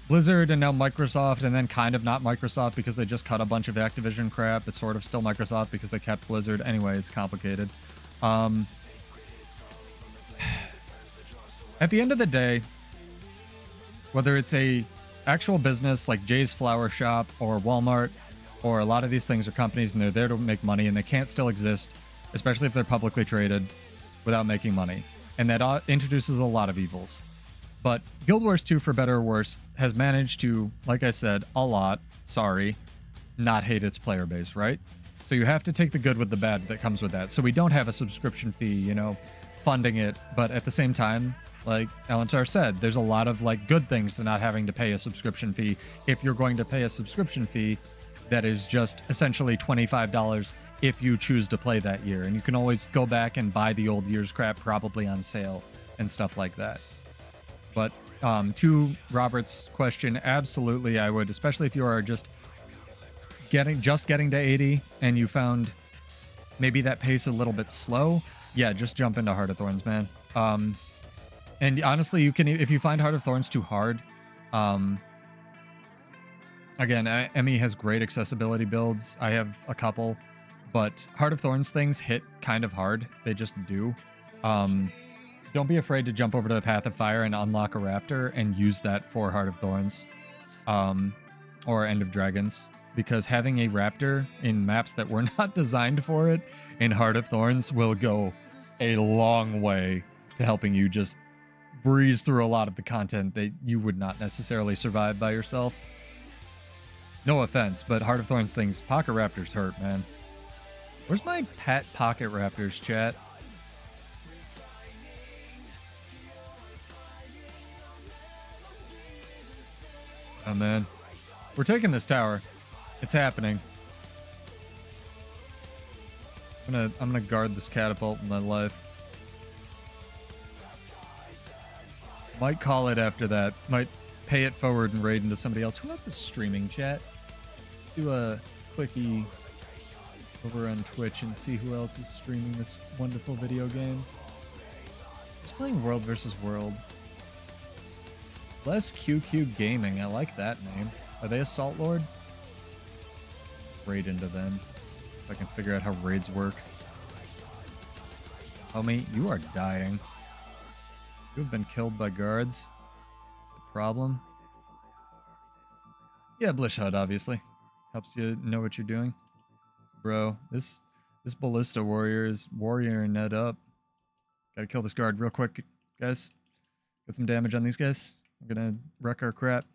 Blizzard and now Microsoft, and then kind of not Microsoft because they just cut a bunch of Activision crap. It's sort of still Microsoft because they kept Blizzard. Anyway, it's complicated. At the end of the day, whether it's a actual business like Jay's Flower Shop or Walmart, or a lot of these things are companies and they're there to make money, and they can't still exist, especially if they're publicly traded, without making money. And that introduces a lot of evils. But Guild Wars 2, for better or worse, has managed to, like I said, not hate its player base, right? So you have to take the good with the bad that comes with that. So we don't have a subscription fee, funding it. But at the same time, like Alantar said, there's a lot of good things to not having to pay a subscription fee. If you're going to pay a subscription fee, that is just essentially $25 if you choose to play that year. And you can always go back and buy the old year's crap, probably on sale and stuff like that. But to Robert's question, absolutely I would, especially if you are just getting to 80 and you found maybe that pace a little bit slow. Yeah, just jump into Heart of Thorns, man. And honestly, you can, if you find Heart of Thorns too hard, again, Emi has great accessibility builds. I have a couple, but Heart of Thorns things hit kind of hard. They just do. Don't be afraid to jump over to the Path of Fire and unlock a Raptor and use that for Heart of Thorns, or End of Dragons, because having a Raptor in maps that were not designed for it in Heart of Thorns will go a long way to helping you just breeze through a lot of the content that you would not necessarily survive by yourself. No offense, but Heart of Thorns things, Pocket Raptors hurt, man. Where's my pet Pocket Raptors, chat? Oh, man. We're taking this tower. It's happening. I'm gonna guard this catapult in my life. Might call it after that. Might pay it forward and raid into somebody else. Who else is streaming, chat? Do a quickie over on Twitch and see who else is streaming this wonderful video game. It's playing World vs. World. Less QQ Gaming. I like that name. Are they Assault Lord? Raid into them. If I can figure out how raids work. Homie, you are dying. You have been killed by guards. It's a problem. Yeah, Blish HUD, obviously. Helps you know what you're doing. Bro, this ballista warrior is warrior net up. Gotta kill this guard real quick, guys. Get some damage on these guys. I'm gonna wreck our crap.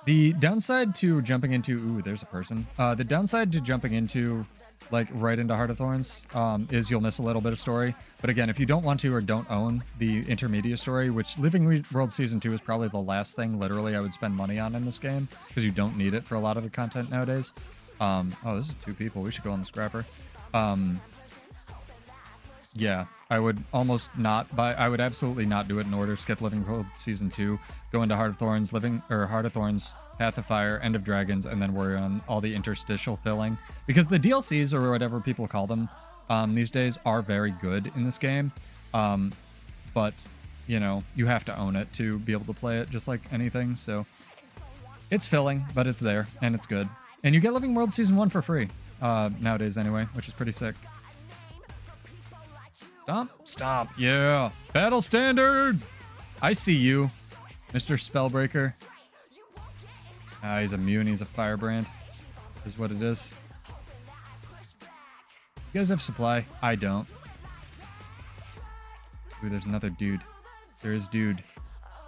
The downside to jumping into... Ooh, there's a person. The downside to jumping into, like, right into Heart of Thorns is you'll miss a little bit of story. But again, if you don't want to or don't own the intermediate story, which Living World Season 2 is probably the last thing, literally, I would spend money on in this game, because you don't need it for a lot of the content nowadays. Oh, this is 2 people. We should go on the scrapper. Yeah, I would almost not buy... I would absolutely not do it in order. Skip Living World Season 2, go into Heart of Thorns, Heart of Thorns, Path of Fire, End of Dragons, and then worry on all the interstitial filling. Because the DLCs, or whatever people call them these days, are very good in this game. But, you know, you have to own it to be able to play it, just like anything. So, it's filling, but it's there, and it's good. And you get Living World Season 1 for free, nowadays anyway, which is pretty sick. Stomp, stomp, yeah. Battle standard! I see you, Mr. Spellbreaker. Ah, he's immune, he's a firebrand. Is what it is. You guys have supply? I don't. Ooh, there's another dude. There is dude.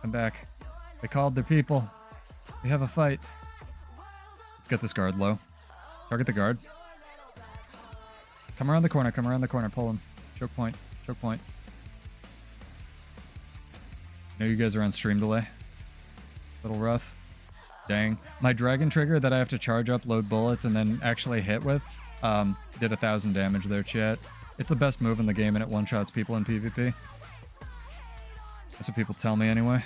Come back. They called their people. We have a fight. Let's get this guard low. Target the guard. Come around the corner, pull him. Choke point, choke point. I know you guys are on stream delay. A little rough. Dang. My dragon trigger that I have to charge up, load bullets, and then actually hit with, did 1,000 damage there, chat. It's the best move in the game, and it one-shots people in PvP. That's what people tell me anyway.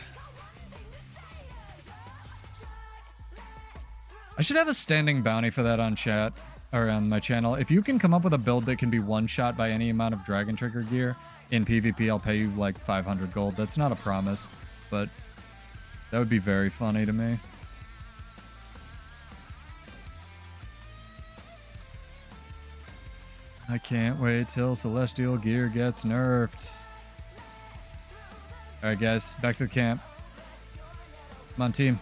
I should have a standing bounty for that on chat, or on my channel. If you can come up with a build that can be one-shot by any amount of dragon trigger gear in PvP, I'll pay you like 500 gold. That's not a promise, but that would be very funny to me. I can't wait till Celestial Gear gets nerfed. Alright guys, back to the camp. Come on, team.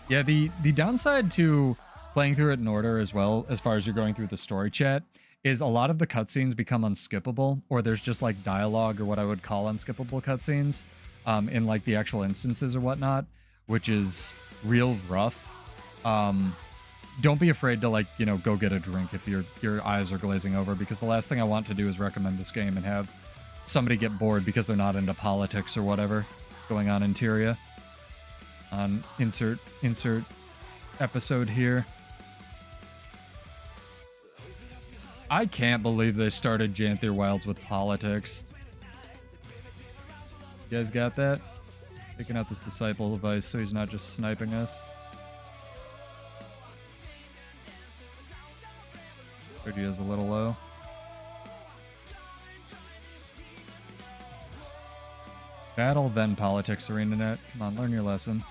Yeah, the downside to playing through it in order as well, as far as you're going through the story chat, is a lot of the cutscenes become unskippable, or there's just like dialogue or what I would call unskippable cutscenes in like the actual instances or whatnot, which is real rough. Don't be afraid to, like, you know, go get a drink if your eyes are glazing over, because the last thing I want to do is recommend this game and have somebody get bored because they're not into politics or whatever is going on in Tyria. Insert episode here. I can't believe they started Janthier Wilds with politics. You guys got that? Taking out this disciple device so he's not just sniping us. Is a little low. Battle, then politics, ArenaNet. Come on, learn your lesson.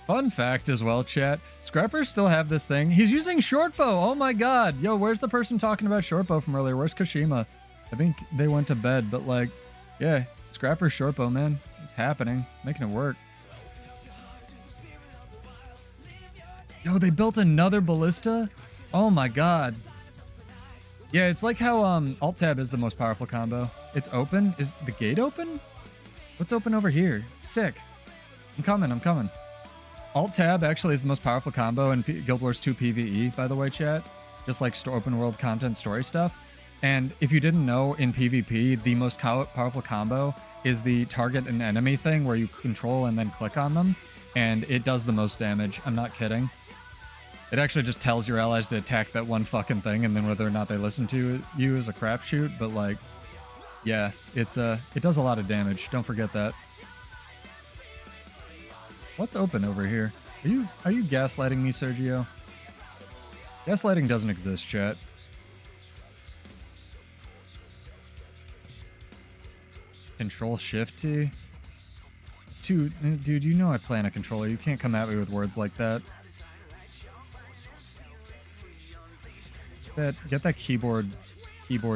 Fun fact as well, chat. Scrappers still have this thing. He's using shortbow. Oh my god. Yo, where's the person talking about shortbow from earlier? Where's Kashima? I think they went to bed, but like, yeah, Scrapper shortbow, man. It's happening. Making it work. Yo, they built another ballista? Oh my god. Yeah, it's like how Alt-Tab is the most powerful combo. It's open? Is the gate open? What's open over here? Sick. I'm coming. Alt-Tab actually is the most powerful combo in Guild Wars 2 PvE, by the way, chat. Just like open world content story stuff. And if you didn't know, in PvP, the most powerful combo is the target an enemy thing where you control and then click on them. And it does the most damage. I'm not kidding. It actually just tells your allies to attack that one fucking thing, and then whether or not they listen to you is a crapshoot. But like, yeah, it does a lot of damage. Don't forget that. What's open over here? Are you gaslighting me, Sergio? Gaslighting doesn't exist, chat. Control Shift T. It's too... Dude, you know I play on a controller. You can't come at me with words like that. Get that keyboard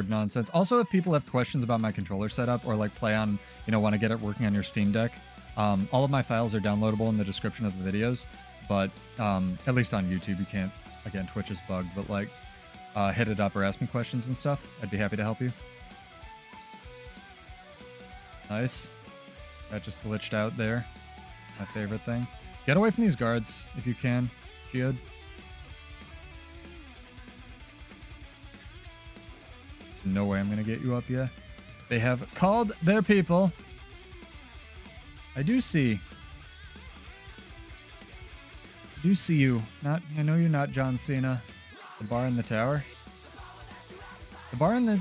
nonsense. Also, if people have questions about my controller setup or like play on, you know, want to get it working on your Steam Deck, all of my files are downloadable in the description of the videos. But at least on YouTube, you can't. Again, Twitch is bugged, but like hit it up or ask me questions and stuff. I'd be happy to help you. Nice. That just glitched out there. My favorite thing. Get away from these guards if you can, Geode. No way I'm gonna get you up yet. They have called their people. I do see you. I know you're not John Cena. The bar in the tower. The bar in the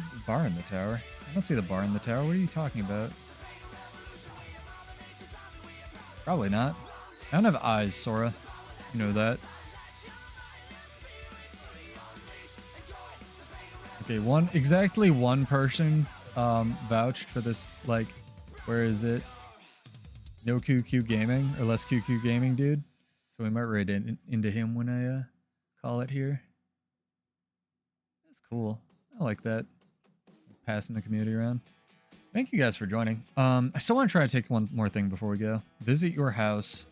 tower. I don't see the bar in the tower. What are you talking about? Probably not. I don't have eyes, Sora. You know that. Okay, exactly one person vouched for this, like, where is it? No QQ Gaming, or less QQ Gaming, dude. So we might raid into him when I call it here. That's cool. I like that. Passing the community around. Thank you guys for joining. I still want to try to take one more thing before we go. Visit your house.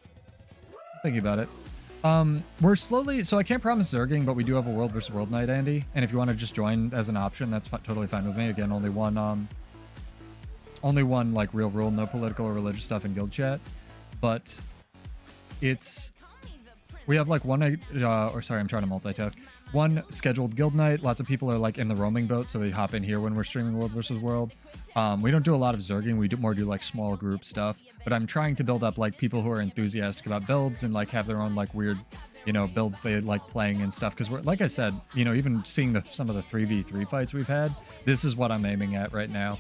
Thinking about it. We're slowly, so I can't promise Zerging, but we do have a world versus world night, Andy. And if you want to just join as an option, that's totally fine with me. Again, only one like real rule, no political or religious stuff in guild chat. But we have like one, or sorry, I'm trying to multitask. One scheduled guild night. Lots of people are like in the roaming boat, so they hop in here when we're streaming world versus world. We don't do a lot of Zerging. We do like small group stuff. But I'm trying to build up like people who are enthusiastic about builds and like have their own like weird, you know, builds they like playing and stuff. Because we're, like I said, you know, even seeing some of the 3v3 fights we've had, this is what I'm aiming at right now.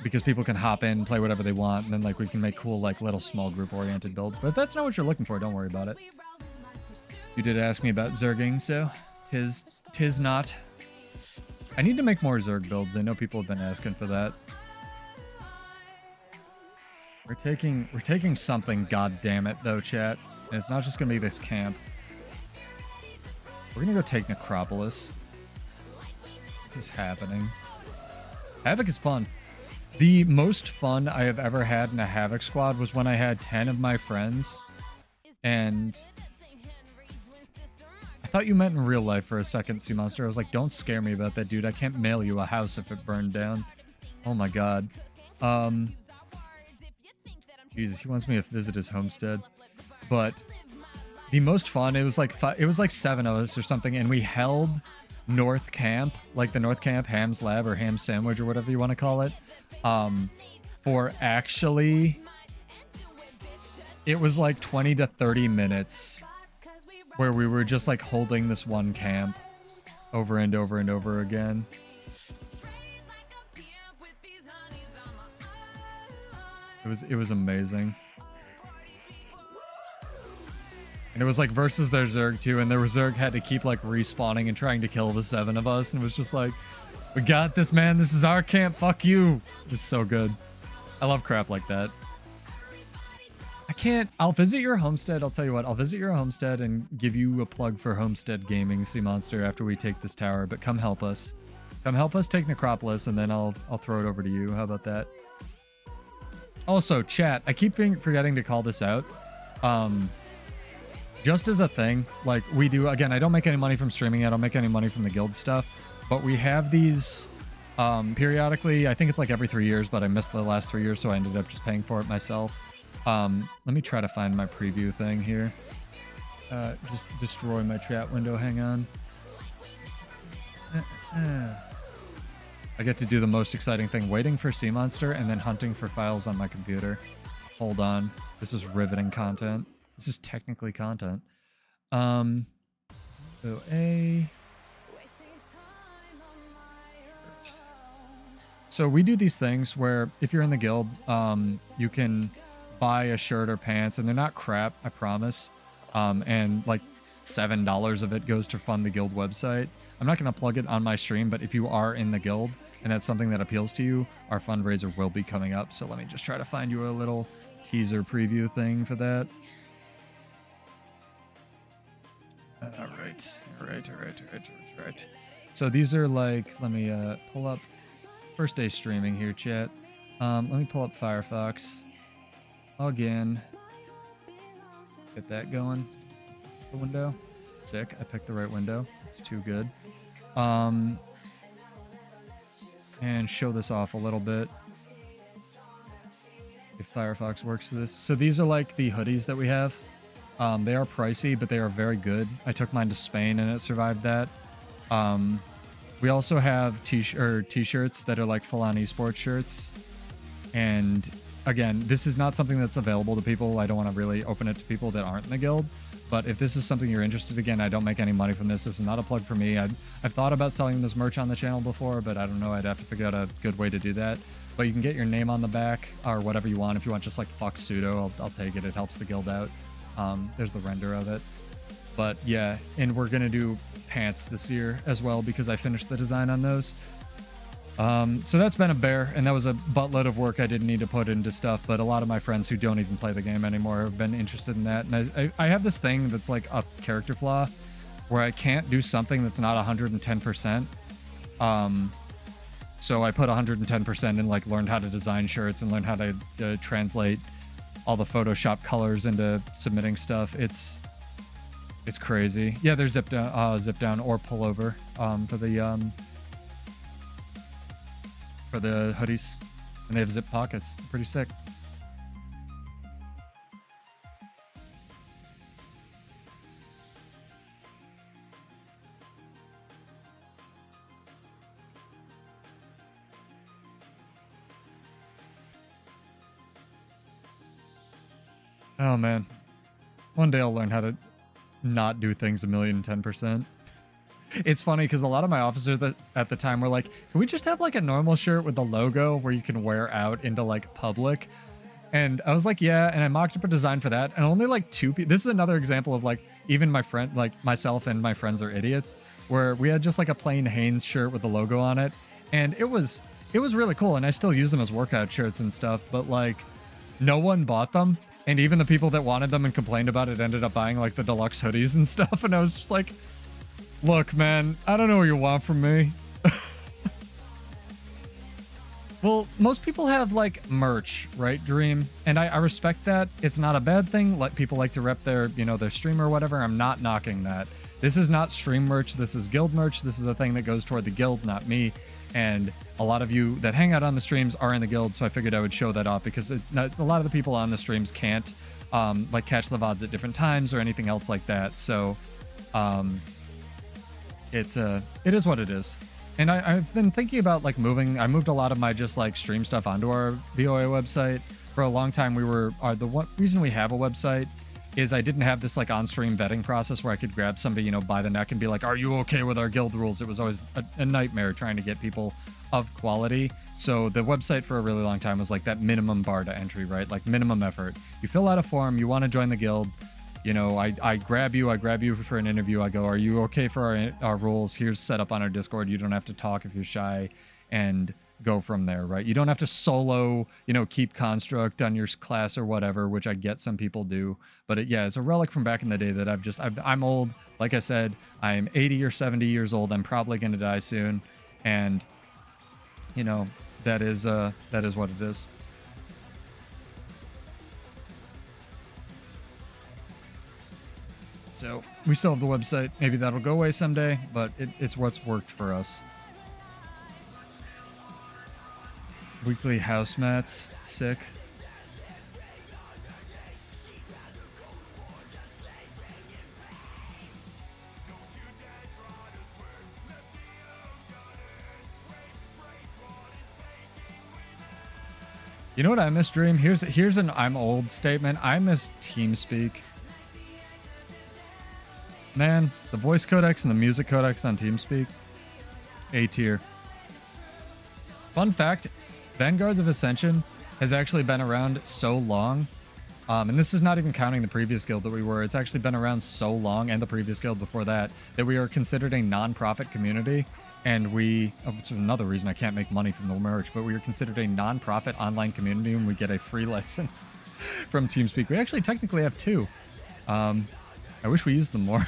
Because people can hop in, play whatever they want, and then like we can make cool like little small group oriented builds. But if that's not what you're looking for, don't worry about it. You did ask me about Zerging, so tis not. I need to make more Zerg builds. I know people have been asking for that. We're taking something, god damn it, though, chat. And it's not just gonna be this camp. We're gonna go take Necropolis. This is happening. Havoc is fun. The most fun I have ever had in a Havoc squad was when I had 10 of my friends, and I thought you meant in real life for a second, Sea Monster. I was like, don't scare me about that, dude. I can't mail you a house if it burned down. Oh my god. Jesus, he wants me to visit his homestead. But the most fun, it was like 7 of us or something, and we held North Camp, like the North Camp Ham's Lab or Ham Sandwich or whatever you want to call it, for actually, it was like 20 to 30 minutes where we were just like holding this one camp over and over and over again. It was amazing. And it was like versus their Zerg too, and their Zerg had to keep like respawning and trying to kill the 7 of us, and it was just like, we got this, man. This is our camp. Fuck you. It was so good. I love crap like that. I'll visit your homestead. I'll tell you what, I'll visit your homestead and give you a plug for Homestead Gaming, Sea Monster, after we take this tower, but come help us. Come help us take Necropolis, and then I'll throw it over to you. How about that? Also, chat, I keep forgetting to call this out. Just as a thing, like we do, again, I don't make any money from streaming. I don't make any money from the guild stuff, but we have these periodically. I think it's like every 3 years, but I missed the last 3 years, so I ended up just paying for it myself. Let me try to find my preview thing here. Just destroy my chat window. Hang on. I get to do the most exciting thing, waiting for Sea Monster and then hunting for files on my computer. Hold on. This is riveting content. This is technically content. So So we do these things where if you're in the guild, you can buy a shirt or pants, and they're not crap, I promise. And like $7 of it goes to fund the guild website. I'm not going to plug it on my stream, but if you are in the guild and that's something that appeals to you, our fundraiser will be coming up. So let me just try to find you a little teaser preview thing for that. All right. So these are like, let me pull up first day streaming here, chat. Let me pull up Firefox. Log in. Get that going. The window. Sick. I picked the right window. It's too good. And show this off a little bit. If Firefox works for this. So these are like the hoodies that we have. They are pricey, but they are very good. I took mine to Spain and it survived that. We also have t-shirts that are like full-on esports shirts. And again, this is not something that's available to people. I don't want to really open it to people that aren't in the guild. But if this is something you're interested in, again, I don't make any money from this. This is not a plug for me. I've thought about selling this merch on the channel before, but I don't know. I'd have to figure out a good way to do that. But you can get your name on the back or whatever you want. If you want just like fuck pseudo, I'll take it. It helps the guild out. There's the render of it. But yeah, and we're going to do pants this year as well because I finished the design on those. So that's been a bear, and that was a buttload of work I didn't need to put into stuff, but a lot of my friends who don't even play the game anymore have been interested in that. And I have this thing that's like a character flaw where I can't do something that's not 110%. So I put 110% and like learned how to design shirts and learned how to translate all the Photoshop colors into submitting stuff. It's crazy. Yeah, there's zip down or pullover for the hoodies, and they have zip pockets. Pretty sick. Oh man, one day I'll learn how to not do things 1,010%. It's funny because a lot of my officers that at the time were like, can we just have like a normal shirt with the logo where you can wear out into like public? And I was like, yeah. And I mocked up a design for that. And only like two people. This is another example of like, even my friend, like myself and my friends are idiots, where we had just like a plain Hanes shirt with the logo on it. And it was really cool. And I still use them as workout shirts and stuff, but like no one bought them. And even the people that wanted them and complained about it ended up buying like the deluxe hoodies and stuff. And I was just like, look, man, I don't know what you want from me. Well, most people have like merch, right, Dream? And I respect that. It's not a bad thing. Like people like to rep their, their stream or whatever. I'm not knocking that. This is not stream merch. This is guild merch. This is a thing that goes toward the guild, not me. And a lot of you that hang out on the streams are in the guild, so I figured I would show that off because it's a lot of the people on the streams can't like catch the VODs at different times or anything else like that. So it is what it is. And I've been thinking about like I moved a lot of my just like stream stuff onto our VOA website. For a long time the one reason we have a website is I didn't have this like on-stream vetting process where I could grab somebody, by the neck and be like, are you okay with our guild rules? It was always a nightmare trying to get people of quality. So the website for a really long time was like that minimum bar to entry, right? Like minimum effort. You fill out a form, you want to join the guild. I grab you for an interview. I go, are you okay for our rules? Here's set up on our Discord. You don't have to talk if you're shy, and go from there, right? You don't have to solo, keep construct on your class or whatever, which I get some people do. But it's a relic from back in the day that I'm old. Like I said, I'm 80 or 70 years old. I'm probably going to die soon. And, that is what it is. So we still have the website. Maybe that'll go away someday, but it's what's worked for us. Weekly house mats. Sick. You know what I miss, Dream? Here's an I'm old statement. I miss TeamSpeak. Man, the voice codecs and the music codecs on TeamSpeak, A tier. Fun fact, Vanguards of Ascension has actually been around so long And this is not even counting the previous guild that we were. It's actually been around so long, and the previous guild before that, that we are considered a non-profit community. And which is another reason I can't make money from the merch, but we are considered a non-profit online community and we get a free license from TeamSpeak. We actually technically have 2. I wish we used them more.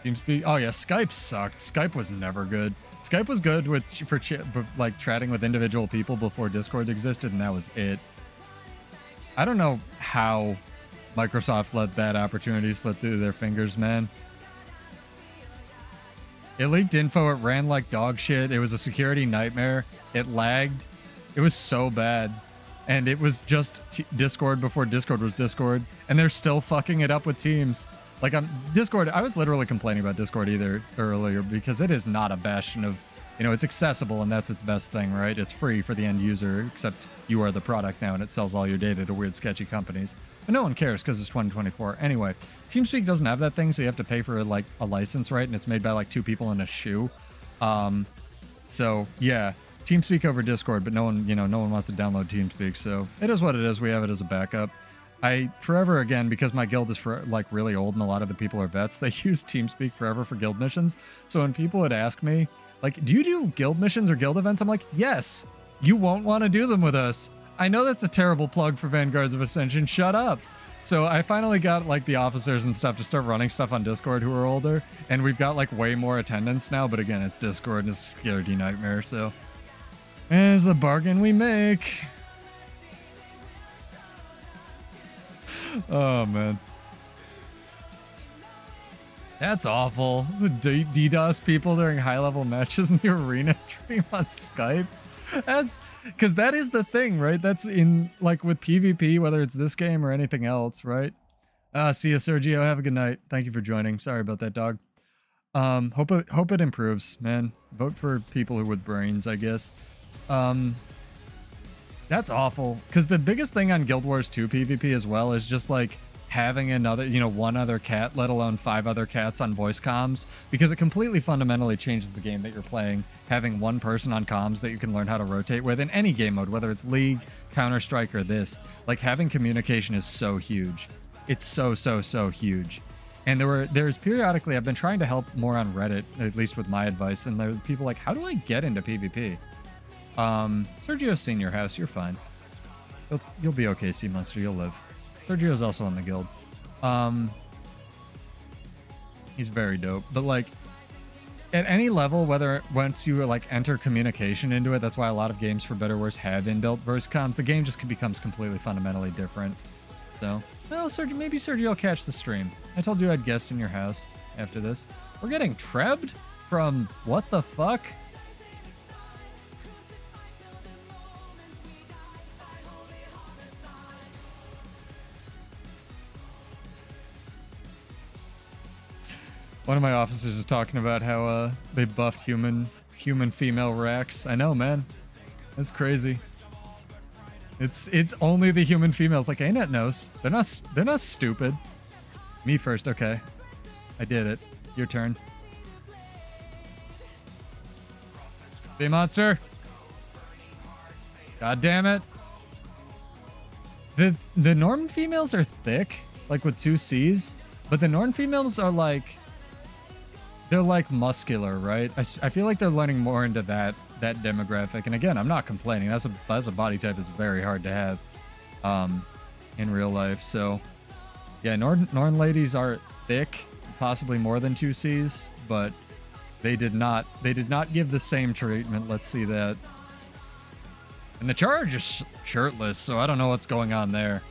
TeamSpeak. Oh yeah, Skype sucked. Skype was never good. Skype was good for like chatting with individual people before Discord existed, and that was it. I don't know how Microsoft let that opportunity slip through their fingers, man. It leaked info. It ran like dog shit. It was a security nightmare. It lagged. It was so bad. And it was just Discord before Discord was Discord. And they're still fucking it up with Teams. Like on Discord, I was literally complaining about Discord earlier because it is not a bastion of, you know, it's accessible and that's its best thing, right? It's free for the end user, except you are the product now and it sells all your data to weird, sketchy companies. But no one cares because it's 2024. Anyway, TeamSpeak doesn't have that thing, so you have to pay for like a license, right? And it's made by like 2 people in a shoe. So yeah, TeamSpeak over Discord, but no one wants to download TeamSpeak, so it is what it is. We have it as a backup. I forever, again, because my guild is for like really old and a lot of the people are vets, they use TeamSpeak forever for guild missions. So when people would ask me, like, do you do guild missions or guild events? I'm like, yes, you won't want to do them with us. I know that's a terrible plug for Vanguards of Ascension. Shut up. So I finally got like the officers and stuff to start running stuff on Discord who are older. And we've got like way more attendance now. But again, it's Discord and it's a security nightmare. So it's a bargain we make. Oh, man. That's awful. DDoS people during high-level matches in the arena stream on Skype. That's because that is the thing, right? That's in like with PvP, whether it's this game or anything else, right? See you, Sergio. Have a good night. Thank you for joining. Sorry about that, dog. Hope it improves, man. Vote for people with brains, I guess. That's awful. Because the biggest thing on Guild Wars 2 PvP as well is just like having another, one other cat, let alone 5 other cats on voice comms, because it completely fundamentally changes the game that you're playing. Having one person on comms that you can learn how to rotate with in any game mode, whether it's League, Counter-Strike, or this, like having communication is so huge. It's so huge. And there's periodically, I've been trying to help more on Reddit, at least with my advice, and there are people like, how do I get into PvP? Sergio's senior house, you're fine. You'll be okay, Sea Monster, you'll live. Sergio's also in the guild. He's very dope. But like at any level, whether once you like enter communication into it, that's why a lot of games for better or worse have inbuilt voice comms. The game just becomes completely fundamentally different. So, well, Sergio, maybe Sergio will catch the stream. I told you I'd guest in your house after this. We're getting trebbed from what the fuck? One of my officers is talking about how they buffed human female racks. I know, man. That's crazy. It's only the human females. Like ANET knows. They're not stupid. Me first, okay. I did it. Your turn. Sea Monster. God damn it. The Norn females are thick, like with 2 C's, but the Norn females are like, they're like muscular, right? I feel like they're learning more into that demographic. And again, I'm not complaining. That's a body type that's very hard to have in real life. So yeah, Norn ladies are thick, possibly more than 2 C's, but they did not give the same treatment. Let's see that. And the Char is shirtless, so I don't know what's going on there.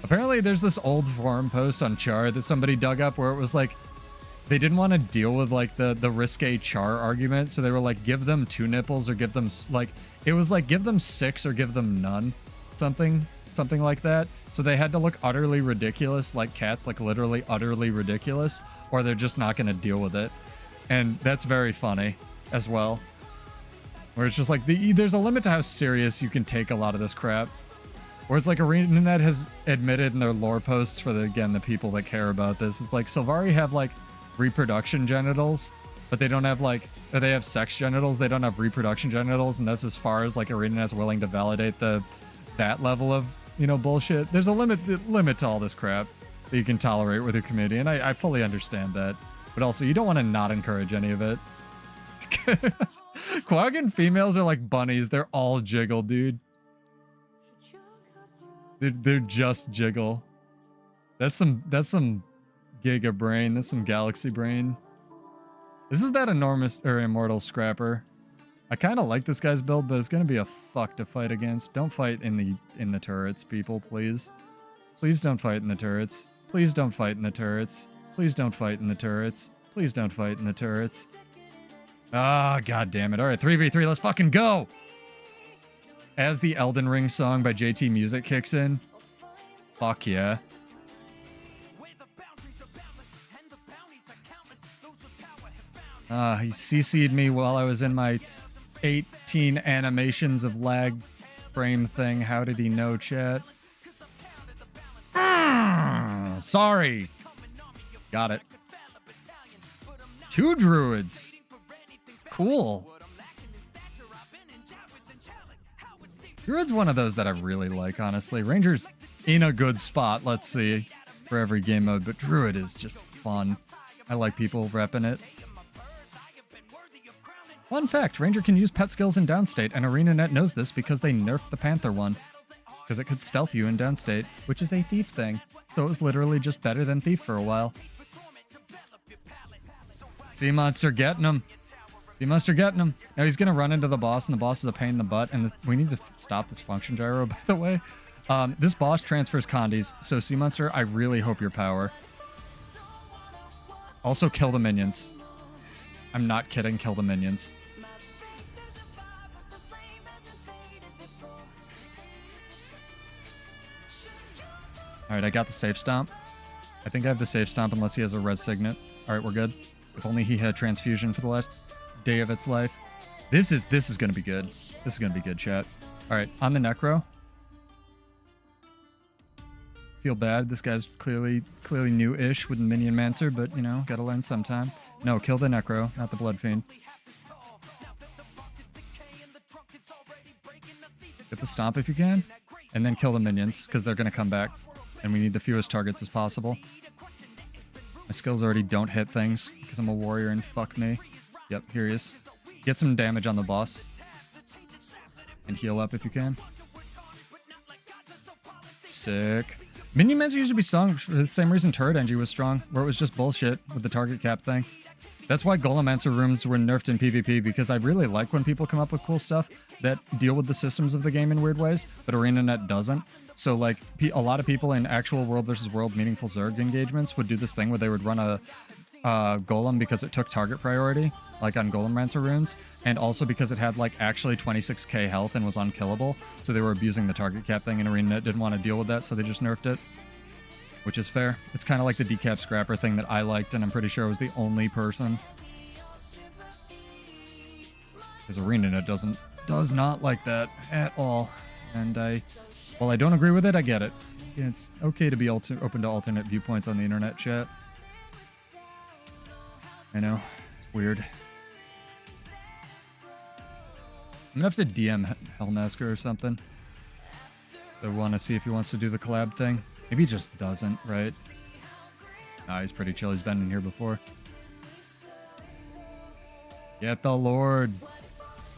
Apparently there's this old forum post on Char that somebody dug up where it was like, they didn't want to deal with like the risque Char argument, so they were like, give them 2 nipples or give them like, it was like give them 6 or give them none, something like that. So they had to look utterly ridiculous, like cats, like literally utterly ridiculous, or they're just not going to deal with it. And that's very funny as well, where it's just like there's a limit to how serious you can take a lot of this crap. Where it's like ArenaNet has admitted in their lore posts for the people that care about this, it's like Sylvari have like reproduction genitals, but they don't have like, or they have sex genitals, they don't have reproduction genitals, and that's as far as like ArenaNet's willing to validate that level of, you know, bullshit. There's a limit to all this crap that you can tolerate with your community, and I fully understand that. But also, you don't want to not encourage any of it. Quaggan females are like bunnies. They're all jiggle, dude. They're just jiggle. That's some giga brain. That's some galaxy brain. This is that enormous or immortal scrapper. I kind of like this guy's build, but it's gonna be a fuck to fight against. Don't fight in the turrets, people, please. Please don't fight in the turrets. Please don't fight in the turrets. Please don't fight in the turrets. Please don't fight in the turrets. Ah, god damn it. All right, 3v3, let's fucking go! As the Elden Ring song by JT Music kicks in. Fuck yeah. He CC'd me while I was in my 18 animations of lag frame thing. How did he know, chat? Sorry. Got it. 2 druids. Cool. Druid's one of those that I really like, honestly. Ranger's in a good spot, let's see, for every game mode, but Druid is just fun. I like people repping it. Fun fact, Ranger can use pet skills in downstate, and ArenaNet knows this because they nerfed the Panther one. Because it could stealth you in downstate, which is a thief thing. So it was literally just better than thief for a while. Sea Monster getting him. Sea Monster getting him. Now he's going to run into the boss, and the boss is a pain in the butt, and we need to stop this function gyro, by the way. This boss transfers condies, so Sea Monster, I really hope your power. Also kill the minions. I'm not kidding, kill the minions. Alright, I got the safe stomp. I think I have the safe stomp unless he has a res signet. Alright, we're good. If only he had transfusion for the last day of its life. This is gonna be good. This is gonna be good, chat. Alright, on the necro. Feel bad. This guy's clearly new-ish with the minion mancer, but you know, gotta learn sometime. No, kill the necro, not the blood fiend. Get the stomp if you can, and then kill the minions, because they're gonna come back. And we need the fewest targets as possible. My skills already don't hit things, because I'm a warrior and fuck me. Yep, here he is. Get some damage on the boss. And heal up if you can. Sick. Minion Mancer used to be strong for the same reason Turret Engie was strong, where it was just bullshit with the target cap thing. That's why Golemancer rooms were nerfed in PvP, because I really like when people come up with cool stuff that deal with the systems of the game in weird ways, but ArenaNet doesn't. So, like, a lot of people in actual world versus world meaningful Zerg engagements would do this thing where they would run a Golem because it took target priority, like on Golemancer runes, and also because it had, like, actually 26k health and was unkillable, so they were abusing the target cap thing, and ArenaNet didn't want to deal with that, so they just nerfed it. Which is fair. It's kind of like the decap scrapper thing that I liked, and I'm pretty sure I was the only person. Because ArenaNet does not like that at all. And while I don't agree with it, I get it. It's okay to be open to alternate viewpoints on the internet, chat. I know. It's weird. I'm gonna have to DM Helmasker or something. I want to see if he wants to do the collab thing. Maybe he just doesn't, right? Nah, he's pretty chill. He's been in here before. Get the Lord.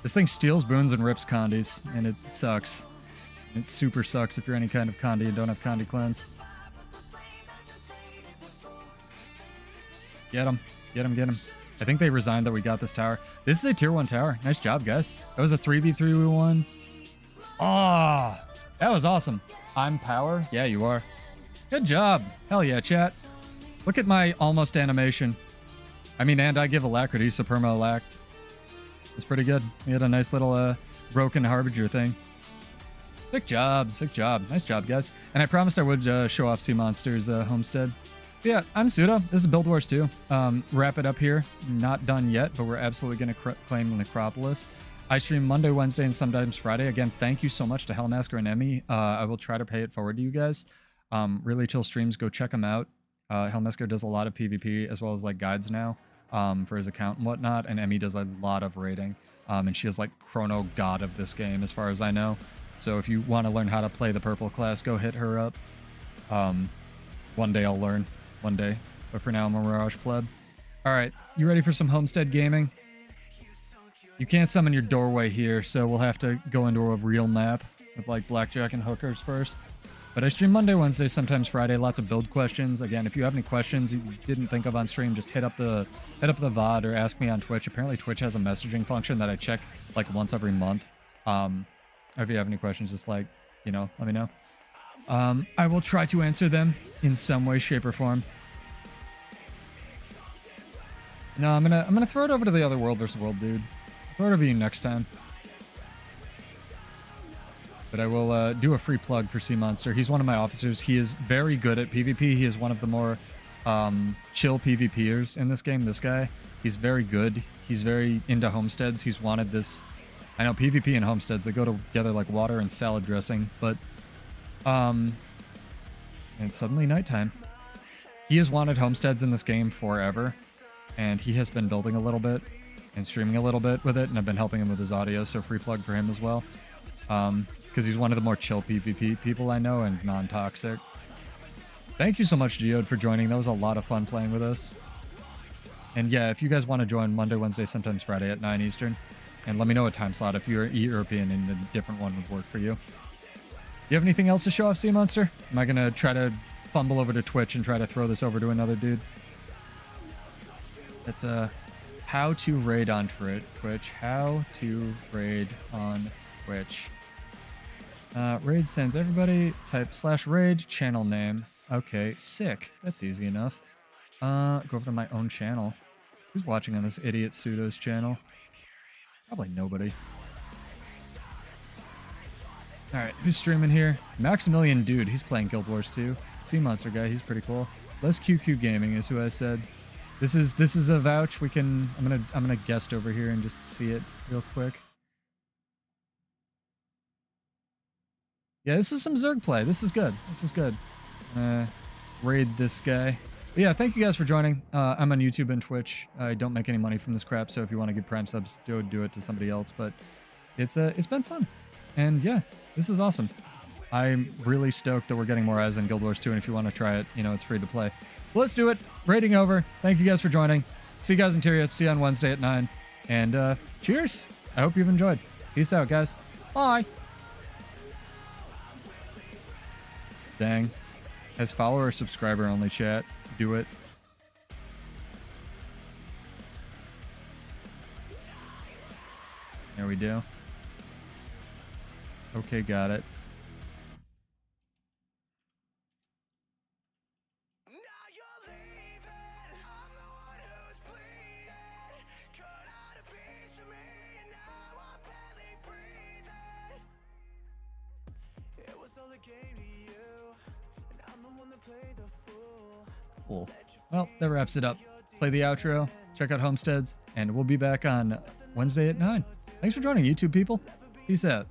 This thing steals boons and rips condies, and it sucks. It super sucks if you're any kind of condi and don't have condi cleanse. Get him. Get him, get him. I think they resigned that we got this tower. This is a tier 1 tower. Nice job, guys. That was a 3v3 we won. Ah, oh, that was awesome. I'm power? Yeah, you are. Good job. Hell yeah, chat. Look at my almost animation. I mean, and I give alacrity, so perma alac. It's pretty good. We had a nice little broken harbinger thing. Sick job. Sick job. Nice job, guys. And I promised I would show off Sea Monster's homestead. But yeah, I'm Pseudo. This is Build Wars 2. Wrap it up here. Not done yet, but we're absolutely going to claim the Necropolis. I stream Monday, Wednesday, and sometimes Friday. Again, thank you so much to Helmasker and Emi. I will try to pay it forward to you guys. Really chill streams. Go check them out. Helmasker does a lot of PvP as well as like guides now. for his account and whatnot, and Emi does a lot of raiding. And she is like chrono god of this game as far as I know. So if you want to learn how to play the purple class, go hit her up. One day I'll learn. One day. But for now, I'm a Mirage pleb. Alright, you ready for some homestead gaming? You can't summon your doorway here, so we'll have to go into a real map with like blackjack and hookers first. But I stream Monday, Wednesday, sometimes Friday. Lots of build questions. Again, if you have any questions you didn't think of on stream, just hit up the VOD or ask me on Twitch. Apparently Twitch has a messaging function that I check like once every month. If you have any questions, just like, you know, let me know. I will try to answer them in some way, shape, or form. No, I'm gonna throw it over to the other world versus world dude. I'll throw it over to you next time. But I will do a free plug for Monster. He's one of my officers. He is very good at PvP. He is one of the more chill PvPers in this game. This guy, he's very good. He's very into homesteads. He's wanted this. I know PvP and homesteads, they go together like water and salad dressing. But it's suddenly nighttime. He has wanted homesteads in this game forever, and he has been building a little bit and streaming a little bit with it, and I've been helping him with his audio. So free plug for him as well. Because he's one of the more chill PvP people I know and non-toxic. Thank you so much, Geode, for joining. That was a lot of fun playing with us. And yeah, if you guys want to join Monday, Wednesday, sometimes Friday at 9 Eastern, and let me know a time slot if you're European and a different one would work for you. You have anything else to show off, Monster? Am I going to try to fumble over to Twitch and try to throw this over to another dude? That's how to raid on Twitch. How to raid on Twitch. Raid sends everybody type /raid channel name. Okay, sick. That's easy enough. Go over to my own channel. Who's watching on this idiot Pseudo's channel? Probably nobody. Alright, who's streaming here? Maximilian Dude, he's playing Guild Wars 2. Monster guy, he's pretty cool. Les QQ Gaming is who I said. This is a vouch. I'm gonna guest over here and just see it real quick. Yeah, this is some Zerg play. This is good. This is good. Raid this guy. But yeah, thank you guys for joining. I'm on YouTube and Twitch. I don't make any money from this crap, so if you want to give Prime subs, do it to somebody else. But it's been fun. And yeah, this is awesome. I'm really stoked that we're getting more eyes in Guild Wars 2, and if you want to try it, you know, it's free to play. But let's do it. Raiding over. Thank you guys for joining. See you guys in Tyria. See you on Wednesday at 9. And cheers. I hope you've enjoyed. Peace out, guys. Bye. Dang. Has follower or subscriber only chat. Do it. There we do. Okay, got it. Cool. Well, that wraps it up. Play the outro, check out Homesteads, and we'll be back on Wednesday at 9. Thanks for joining, YouTube people. Peace out.